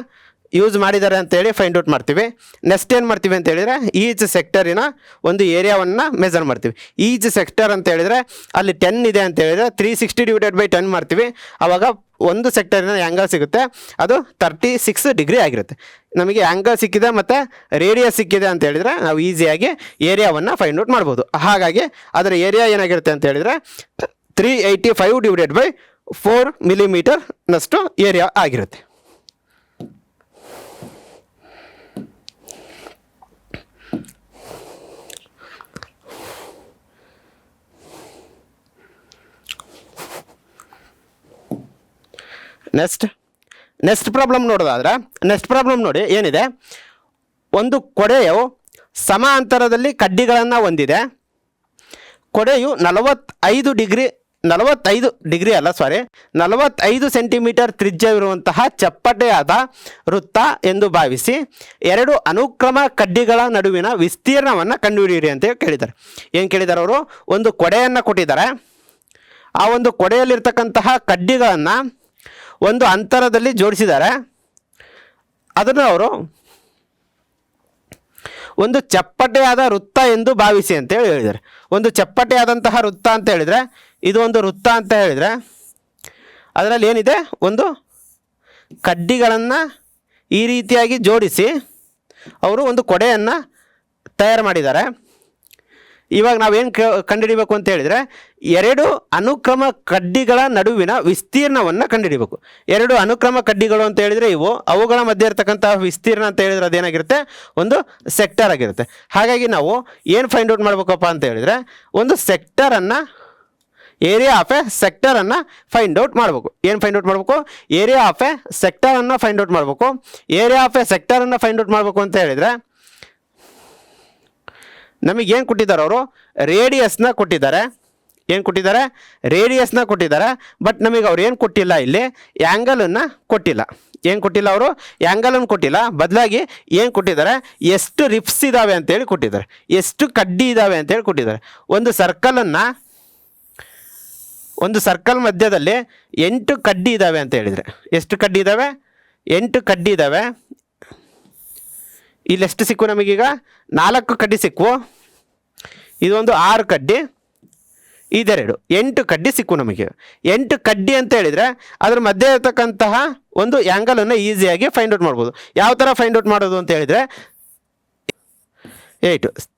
ಯೂಸ್ ಮಾಡಿದ್ದಾರೆ ಅಂತೇಳಿ ಫೈಂಡ್ ಔಟ್ ಮಾಡ್ತೀವಿ. ನೆಕ್ಸ್ಟ್ ಏನು ಮಾಡ್ತೀವಿ ಅಂತ ಹೇಳಿದರೆ ಈಚ್ ಸೆಕ್ಟರಿನ ಒಂದು ಏರಿಯಾವನ್ನು ಮೆಜರ್ ಮಾಡ್ತೀವಿ. ಈಚ್ ಸೆಕ್ಟರ್ ಅಂತ ಹೇಳಿದರೆ ಅಲ್ಲಿ 10 ಇದೆ ಅಂತ ಹೇಳಿದರೆ 360 ಡಿವೈಡೆಡ್ ಬೈ 10 ಮಾಡ್ತೀವಿ. ಆವಾಗ ಒಂದು ಸೆಕ್ಟರಿನ ಆ್ಯಂಗಲ್ ಸಿಗುತ್ತೆ, ಅದು 36 ಡಿಗ್ರಿ ಆಗಿರುತ್ತೆ. ನಮಗೆ ಆ್ಯಂಗಲ್ ಸಿಕ್ಕಿದೆ ಮತ್ತು ರೇಡಿಯಸ್ ಸಿಕ್ಕಿದೆ ಅಂತ ಹೇಳಿದರೆ ನಾವು ಈಸಿಯಾಗಿ ಏರಿಯಾವನ್ನು ಫೈಂಡ್ ಔಟ್ ಮಾಡ್ಬೋದು. ಹಾಗಾಗಿ ಅದರ ಏರಿಯಾ ಏನಾಗಿರುತ್ತೆ ಅಂತ ಹೇಳಿದರೆ 385 ಡಿವೈಡೆಡ್ ಬೈ 4 ಮಿಲಿಮೀಟರ್ನಷ್ಟು ಏರಿಯಾ ಆಗಿರುತ್ತೆ. ನೆಕ್ಸ್ಟ್ ಪ್ರಾಬ್ಲಮ್ ನೋಡೋದಾದ್ರೆ ನೆಕ್ಸ್ಟ್ ಪ್ರಾಬ್ಲಮ್ ನೋಡಿ ಏನಿದೆ, ಒಂದು ಕೊಡೆಯು ಸಮ ಅಂತರದಲ್ಲಿ ಕಡ್ಡಿಗಳನ್ನು ಹೊಂದಿದೆ. ಕೊಡೆಯು 45 ಸೆಂಟಿಮೀಟರ್ ತ್ರಿಜ್ಯವಿರುವಂತಹ ಚಪ್ಪಟೆಯಾದ ವೃತ್ತ ಎಂದು ಭಾವಿಸಿ 2 ಅನುಕ್ರಮ ಕಡ್ಡಿಗಳ ನಡುವಿನ ವಿಸ್ತೀರ್ಣವನ್ನು ಕಂಡುಹಿಡಿಯಿರಿ ಅಂತ ಕೇಳಿದ್ದಾರೆ. ಏನು ಕೇಳಿದ್ದಾರೆ ಅವರು? ಒಂದು ಕೊಡೆಯನ್ನು ಕೊಟ್ಟಿದ್ದಾರೆ. ಆ ಒಂದು ಕೊಡೆಯಲ್ಲಿರ್ತಕ್ಕಂತಹ ಕಡ್ಡಿಗಳನ್ನು ಒಂದು ಅಂತರದಲ್ಲಿ ಜೋಡಿಸಿದ್ದಾರೆ. ಅದನ್ನು ಅವರು ಒಂದು ಚಪ್ಪಟೆಯಾದ ವೃತ್ತ ಎಂದು ಭಾವಿಸಿ ಅಂತೇಳಿ ಹೇಳಿದ್ದಾರೆ. ಒಂದು ಚಪ್ಪಟೆಯಾದಂತಹ ವೃತ್ತ ಅಂತ ಹೇಳಿದರೆ ಇದು ಒಂದು ವೃತ್ತ ಅಂತ ಹೇಳಿದರೆ ಅದರಲ್ಲಿ ಏನಿದೆ, ಒಂದು ಕಡ್ಡಿಗಳನ್ನು ಈ ರೀತಿಯಾಗಿ ಜೋಡಿಸಿ ಅವರು ಒಂದು ಕೊಡೆಯನ್ನು ತಯಾರು ಮಾಡಿದ್ದಾರೆ. ಇವಾಗ ನಾವೇನು ಕಂಡುಹಿಡಿಬೇಕು ಅಂತ ಹೇಳಿದರೆ, ಎರಡು ಅನುಕ್ರಮ ಕಡ್ಡಿಗಳ ನಡುವಿನ ವಿಸ್ತೀರ್ಣವನ್ನು ಕಂಡುಹಿಡಿಬೇಕು. ಎರಡು ಅನುಕ್ರಮ ಕಡ್ಡಿಗಳು ಅಂತ ಹೇಳಿದರೆ ಇವು, ಅವುಗಳ ಮಧ್ಯೆ ಇರತಕ್ಕಂಥ ವಿಸ್ತೀರ್ಣ ಅಂತ ಹೇಳಿದರೆ ಅದೇನಾಗಿರುತ್ತೆ, ಒಂದು ಸೆಕ್ಟರ್ ಆಗಿರುತ್ತೆ. ಹಾಗಾಗಿ ನಾವು ಏನು ಫೈಂಡ್ ಔಟ್ ಮಾಡಬೇಕಪ್ಪ ಅಂತ ಹೇಳಿದರೆ, ಒಂದು ಸೆಕ್ಟರನ್ನು, ಏರಿಯಾ ಆಫ್ ಎ ಸೆಕ್ಟರನ್ನು ಫೈಂಡ್ ಔಟ್ ಮಾಡಬೇಕು. ಏನು ಫೈಂಡ್ ಔಟ್ ಮಾಡಬೇಕು? ಏರಿಯಾ ಆಫ್ ಎ ಸೆಕ್ಟರನ್ನು ಫೈಂಡ್ ಔಟ್ ಮಾಡಬೇಕು. ಏರಿಯಾ ಆಫ್ ಎ ಸೆಕ್ಟರನ್ನು ಫೈಂಡ್ ಔಟ್ ಮಾಡಬೇಕು ಅಂತ ಹೇಳಿದರೆ ನಮಗೇನು ಕೊಟ್ಟಿದ್ದಾರೆ ಅವರು? ರೇಡಿಯಸ್ನ ಕೊಟ್ಟಿದ್ದಾರೆ. ಏನು ಕೊಟ್ಟಿದ್ದಾರೆ? ರೇಡಿಯಸ್ನ ಕೊಟ್ಟಿದ್ದಾರೆ. ಬಟ್ ನಮಗೆ ಅವ್ರು ಏನು ಕೊಟ್ಟಿಲ್ಲ, ಇಲ್ಲಿ ಆ್ಯಂಗಲನ್ನು ಕೊಟ್ಟಿಲ್ಲ. ಏನು ಕೊಟ್ಟಿಲ್ಲ ಅವರು? ಆ್ಯಂಗಲನ್ನು ಕೊಟ್ಟಿಲ್ಲ. ಬದಲಾಗಿ ಏನು ಕೊಟ್ಟಿದ್ದಾರೆ? ಎಷ್ಟು ರಿಪ್ಸ್ ಇದ್ದಾವೆ ಅಂತೇಳಿ ಕೊಟ್ಟಿದ್ದಾರೆ, ಎಷ್ಟು ಕಡ್ಡಿ ಇದ್ದಾವೆ ಅಂತೇಳಿ ಕೊಟ್ಟಿದ್ದಾರೆ. ಒಂದು ಸರ್ಕಲ್ ಮಧ್ಯದಲ್ಲಿ 8 ಕಡ್ಡಿ ಇದ್ದಾವೆ ಅಂತ ಹೇಳಿದರೆ, ಎಷ್ಟು ಕಡ್ಡಿ ಇದ್ದಾವೆ? 8 ಕಡ್ಡಿ ಇದ್ದಾವೆ. ಇಲ್ಲಿ ಎಷ್ಟು ಸಿಕ್ಕು ನಮಗೀಗ? 4 ಕಡ್ಡಿ ಸಿಕ್ಕು. ಇದೊಂದು 6 ಕಡ್ಡಿ, ಇದೆರಡು, 8 ಕಡ್ಡಿ ಸಿಕ್ಕು ನಮಗೆ. 8 ಕಡ್ಡಿ ಅಂತ ಹೇಳಿದರೆ ಅದ್ರ ಮಧ್ಯೆ ಇರತಕ್ಕಂತಹ ಒಂದು ಆ್ಯಂಗಲನ್ನು ಈಸಿಯಾಗಿ ಫೈಂಡ್ ಔಟ್ ಮಾಡ್ಬೋದು. ಯಾವ ಥರ ಫೈಂಡ್ ಔಟ್ ಮಾಡೋದು ಅಂತ ಹೇಳಿದರೆ,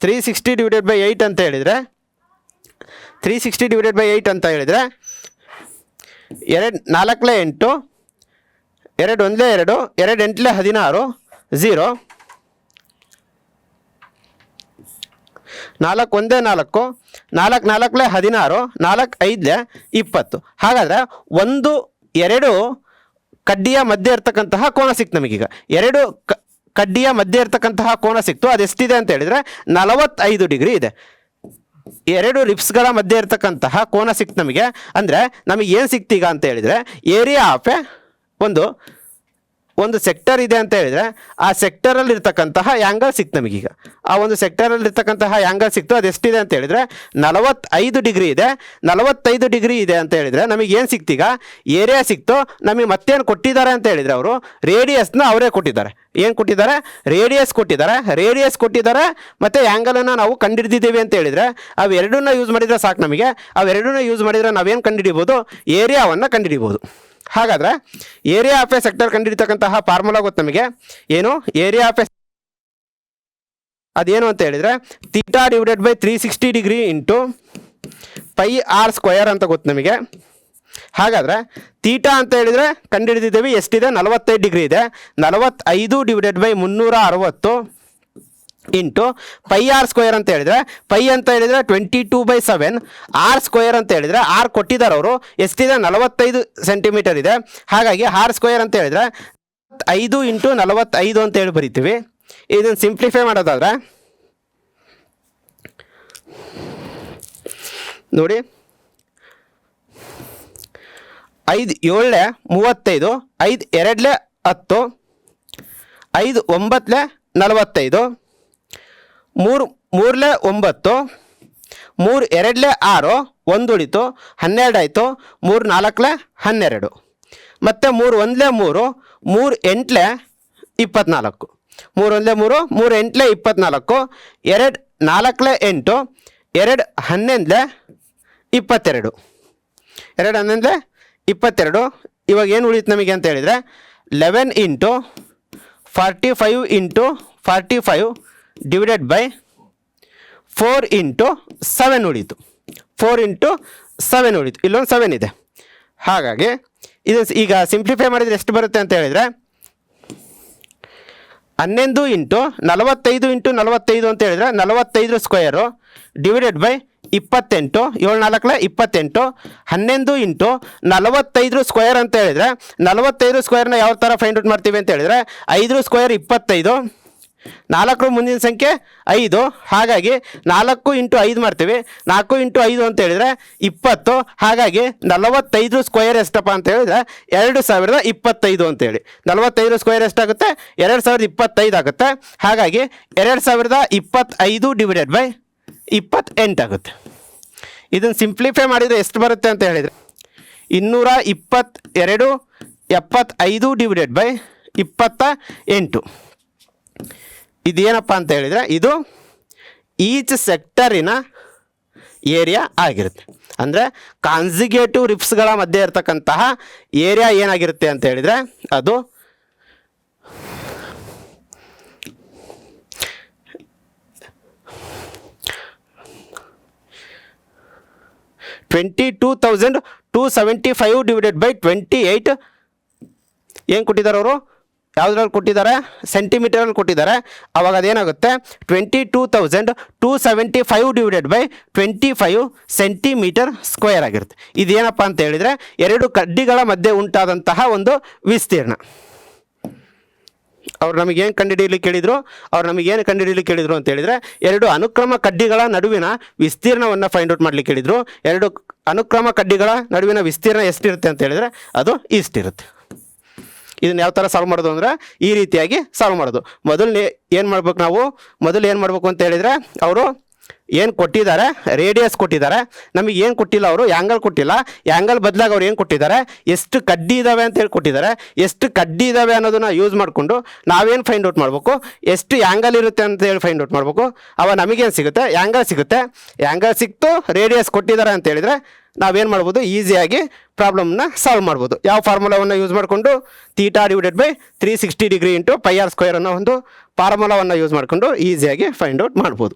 360 ಡಿವೈಡೆಡ್ ಬೈ 8 ಅಂತ ಹೇಳಿದರೆ, 360 ಡಿವೈಡೆಡ್ ಬೈ 8 ಅಂತ ಹೇಳಿದರೆ 2 4 8, 2 1 2, 2 8 16, 0, 4 1 4, 4 4 16, 4 5 20. ಹಾಗಾದರೆ 1 2 ಕಡ್ಡಿಯ ಮಧ್ಯೆ ಇರ್ತಕ್ಕಂತಹ ಕೋನ ಸಿಕ್ತು ನಮಗೀಗ. 2 ಕಡ್ಡಿಯ ಮಧ್ಯೆ ಇರ್ತಕ್ಕಂತಹ ಕೋನ ಸಿಕ್ತು. ಅದೆಷ್ಟಿದೆ ಅಂತ ಹೇಳಿದರೆ 45 ಡಿಗ್ರಿ ಇದೆ. 2 ರಿಪ್ಸ್ಗಳ ಮಧ್ಯೆ ಇರ್ತಕ್ಕಂತಹ ಕೋನ ಸಿಕ್ತು ನಮಗೆ. ಅಂದರೆ ನಮಗೆ ಏನು ಸಿಕ್ತೀಗ ಅಂತ ಹೇಳಿದರೆ, ಏರಿಯಾ ಆಫ್ ಎ ಒಂದು ಸೆಕ್ಟರ್ ಇದೆ ಅಂತ ಹೇಳಿದರೆ ಆ ಸೆಕ್ಟರಲ್ಲಿ ಇರ್ತಕ್ಕಂತಹ ಆ್ಯಂಗಲ್ ಸಿಕ್ತು ನಮಗೀಗ. ಆ ಒಂದು ಸೆಕ್ಟರಲ್ಲಿ ಇರ್ತಕ್ಕಂತಹ ಆ್ಯಂಗಲ್ ಸಿಕ್ತು. ಅದೆಷ್ಟಿದೆ ಅಂತ ಹೇಳಿದರೆ 45 ಡಿಗ್ರಿ ಇದೆ. 45 ಡಿಗ್ರಿ ಇದೆ ಅಂತ ಹೇಳಿದರೆ ನಮಗೆ ಏನು ಸಿಕ್ತೀಗ? ಏರಿಯಾ ಸಿಕ್ತು. ನಮಗೆ ಮತ್ತೇನು ಕೊಟ್ಟಿದ್ದಾರೆ ಅಂತ ಹೇಳಿದರೆ ಅವರು ರೇಡಿಯಸ್ನ ಅವರೇ ಕೊಟ್ಟಿದ್ದಾರೆ. ಏನು ಕೊಟ್ಟಿದ್ದಾರೆ? ರೇಡಿಯಸ್ ಕೊಟ್ಟಿದ್ದಾರೆ. ರೇಡಿಯಸ್ ಕೊಟ್ಟಿದ್ದಾರೆ ಮತ್ತು ಆ್ಯಂಗಲನ್ನು ನಾವು ಕಂಡುಹಿಡಿದಿದ್ದೇವೆ ಅಂತ ಹೇಳಿದರೆ ಅವೆರಡನ್ನ ಯೂಸ್ ಮಾಡಿದರೆ ಸಾಕು ನಮಗೆ. ಅವೆರಡನ್ನ ಯೂಸ್ ಮಾಡಿದರೆ ನಾವೇನು ಕಂಡುಹಿಡಿಬೋದು? ಏರಿಯಾವನ್ನು ಕಂಡುಹಿಡಿಬೋದು. ಹಾಗಾದರೆ ಏರಿಯಾ ಆಫ್ ಎ ಸೆಕ್ಟರ್ ಕಂಡುಹಿಡಿತಕ್ಕಂತಹ ಫಾರ್ಮುಲಾ ಗೊತ್ತು ನಮಗೆ. ಏನು? ಏರಿಯಾ ಆಫ್ ಎ ಅದೇನು ಅಂತ ಹೇಳಿದರೆ theta divided by 360 degree into pi r square ಅಂತ ಗೊತ್ತು ನಮಗೆ. ಹಾಗಾದರೆ ಥೀಟಾ ಅಂತ ಹೇಳಿದರೆ ಕಂಡುಹಿಡಿದಿದ್ದೇವೆ, ಎಷ್ಟಿದೆ? 45 ಡಿಗ್ರಿ ಇದೆ. 45 divided by 360 into pi r square ಅಂತ ಹೇಳಿದರೆ, ಪೈ ಅಂತ ಹೇಳಿದರೆ 22/7, ಆರ್ ಸ್ಕ್ವೇರ್ ಅಂತ ಹೇಳಿದರೆ ಆರ್ ಕೊಟ್ಟಿದ್ದಾರೆ ಅವರು, ಎಷ್ಟಿದೆ? 45 ಸೆಂಟಿಮೀಟರ್ ಇದೆ. ಹಾಗಾಗಿ ಆರ್ ಸ್ಕ್ವೇರ್ ಅಂತ ಹೇಳಿದರೆ 5 ಇಂಟು 45 ಅಂತೇಳಿ ಬರಿತೀವಿ. ಇದನ್ನು ಸಿಂಪ್ಲಿಫೈ ಮಾಡೋದಾದರೆ ನೋಡಿ, 5 7 35, 5 2 10, 5 9 45, 3 3 9, 3 2 6, 1 ಉಳಿತು, 12 ಆಯಿತು, 3 4 12, ಮತ್ತು 3 1 3, 3 8 24, 3 1 3, 3 8 24, 2 4 8, 2 11 22, 2 11 22. ಇವಾಗ ಏನು ಉಳಿತು ನಮಗೆ ಅಂತ ಹೇಳಿದರೆ 11 into 45 into 45 divided by 4 into 7 ಉಳಿತು. 4 ಇಂಟು 7 ಉಳಿತು. ಇಲ್ಲೊಂದು 7 ಇದೆ. ಹಾಗಾಗಿ ಇದು ಈಗ ಸಿಂಪ್ಲಿಫೈ ಮಾಡಿದರೆ ಎಷ್ಟು ಬರುತ್ತೆ ಅಂತ ಹೇಳಿದರೆ 11 ಇಂಟು 45 ಇಂಟು 45 ಅಂತ ಹೇಳಿದರೆ 45 square divided by 28, 7 4 28, 11 into 45 square ಅಂತ ಹೇಳಿದರೆ 45 ಸ್ಕ್ವೇರ್ನ ಯಾವ ಥರ ಫೈಂಡ್ ಔಟ್ ಮಾಡ್ತೀವಿ ಅಂತ ಹೇಳಿದರೆ 5 ಸ್ಕ್ವೇರ್ 25, 4 ಮುಂದಿನ ಸಂಖ್ಯೆ 5. ಹಾಗಾಗಿ 4 ಇಂಟು 5 ಮಾಡ್ತೀವಿ. 4 ಇಂಟು 5 ಅಂತ ಹೇಳಿದರೆ 20. ಹಾಗಾಗಿ 45 ಸ್ಕ್ವೇರ್ ಎಷ್ಟಪ್ಪ ಅಂತ ಹೇಳಿದರೆ 2025 ಅಂತೇಳಿ. 45 ಸ್ಕ್ವೇರ್ ಎಷ್ಟಾಗುತ್ತೆ? 2025 ಆಗುತ್ತೆ. ಹಾಗಾಗಿ 2025 ಡಿವೈಡೆಡ್ ಬೈ 28 ಆಗುತ್ತೆ. ಇದನ್ನು ಸಿಂಪ್ಲಿಫೈ ಮಾಡಿದರೆ ಎಷ್ಟು ಬರುತ್ತೆ ಅಂತ ಹೇಳಿದರೆ 222 75 ಡಿವೈಡೆಡ್ ಬೈ 28. ಇದೇನಪ್ಪ ಅಂತ ಹೇಳಿದರೆ ಇದು ಈಚ್ ಸೆಕ್ಟರಿನ ಏರಿಯಾ ಆಗಿರುತ್ತೆ. ಅಂದರೆ ಕಾನ್ಸಿಗೇಟಿವ್ ರಿಪ್ಸ್ಗಳ ಮಧ್ಯೆ ಇರತಕ್ಕಂತಹ ಏರಿಯಾ ಏನಾಗಿರುತ್ತೆ ಅಂತ ಹೇಳಿದರೆ ಅದು 22,275 ಡಿವೈಡೆಡ್ ಬೈ 28 ಏನು ಕೊಟ್ಟಿದ್ದಾರೆ ಅವರು, ಯಾವುದ್ರಲ್ಲಿ ಕೊಟ್ಟಿದ್ದಾರೆ, ಸೆಂಟಿಮೀಟರಲ್ಲಿ ಕೊಟ್ಟಿದ್ದಾರೆ. ಅವಾಗ ಅದೇನಾಗುತ್ತೆ 22,275 ಡಿವೈಡೆಡ್ ಬೈ 25 ಸೆಂಟಿಮೀಟರ್ ಸ್ಕ್ವೇರ್ ಆಗಿರುತ್ತೆ. ಇದೇನಪ್ಪ ಅಂತ ಹೇಳಿದರೆ ಎರಡು ಕಡ್ಡಿಗಳ ಮಧ್ಯೆ ಉಂಟಾದಂತಹ ಒಂದು ವಿಸ್ತೀರ್ಣ. ಅವ್ರು ನಮಗೇನು ಕಂಡುಹಿಡಿಯಲಿಕ್ಕೆ ಕೇಳಿದರು ಅಂತ ಹೇಳಿದರೆ ಎರಡು ಅನುಕ್ರಮ ಕಡ್ಡಿಗಳ ನಡುವಿನ ವಿಸ್ತೀರ್ಣವನ್ನು ಫೈಂಡ್ ಔಟ್ ಮಾಡಲಿಕ್ಕೆ ಹೇಳಿದರು. ಎರಡು ಅನುಕ್ರಮ ಕಡ್ಡಿಗಳ ನಡುವಿನ ವಿಸ್ತೀರ್ಣ ಎಷ್ಟಿರುತ್ತೆ ಅಂತ ಹೇಳಿದರೆ ಅದು ಇಷ್ಟಿರುತ್ತೆ. ಇದನ್ನು ಯಾವ ಥರ ಸಾಲ್ವ್ ಮಾಡೋದು ಅಂದರೆ ಈ ರೀತಿಯಾಗಿ ಸಾಲ್ವ್ ಮಾಡೋದು. ಮೊದಲು ಏನು ಮಾಡಬೇಕು ಅಂತ ಹೇಳಿದರೆ ಅವರು ಏನು ಕೊಟ್ಟಿದ್ದಾರೆ, ರೇಡಿಯಸ್ ಕೊಟ್ಟಿದ್ದಾರೆ, ನಮಗೆ ಏನು ಕೊಟ್ಟಿಲ್ಲ, ಅವರು ಆ್ಯಂಗಲ್ ಕೊಟ್ಟಿಲ್ಲ. ಆ್ಯಂಗಲ್ ಬದಲಾಗಿ ಅವ್ರು ಏನು ಕೊಟ್ಟಿದ್ದಾರೆ, ಎಷ್ಟು ಕಡ್ಡಿ ಇದ್ದಾವೆ ಅಂತ ಹೇಳಿ ಕೊಟ್ಟಿದ್ದಾರೆ. ಎಷ್ಟು ಕಡ್ಡಿ ಇದ್ದಾವೆ ಅನ್ನೋದನ್ನು ಯೂಸ್ ಮಾಡಿಕೊಂಡು ನಾವೇನು ಫೈಂಡ್ ಔಟ್ ಮಾಡಬೇಕು, ಎಷ್ಟು ಆ್ಯಂಗಲ್ ಇರುತ್ತೆ ಅಂತ ಹೇಳಿ ಫೈಂಡ್ ಔಟ್ ಮಾಡಬೇಕು. ಅವಾಗ ನಮಗೇನು ಸಿಗುತ್ತೆ, ಆ್ಯಂಗಲ್ ಸಿಗುತ್ತೆ. ಆ್ಯಂಗಲ್ ಸಿಕ್ತು, ರೇಡಿಯಸ್ ಕೊಟ್ಟಿದ್ದಾರೆ ಅಂತ ಹೇಳಿದರೆ ನಾವೇನು ಮಾಡ್ಬೋದು, ಈಸಿಯಾಗಿ ಪ್ರಾಬ್ಲಮ್ನ ಸಾಲ್ವ್ ಮಾಡ್ಬೋದು. ಯಾವ ಫಾರ್ಮುಲಾವನ್ನು ಯೂಸ್ ಮಾಡಿಕೊಂಡು, theta divided by 360 degree into πr² ಅನ್ನೋ ಒಂದು ಫಾರ್ಮುಲಾವನ್ನು ಯೂಸ್ ಮಾಡಿಕೊಂಡು ಈಸಿಯಾಗಿ ಫೈಂಡ್ ಔಟ್ ಮಾಡ್ಬೋದು.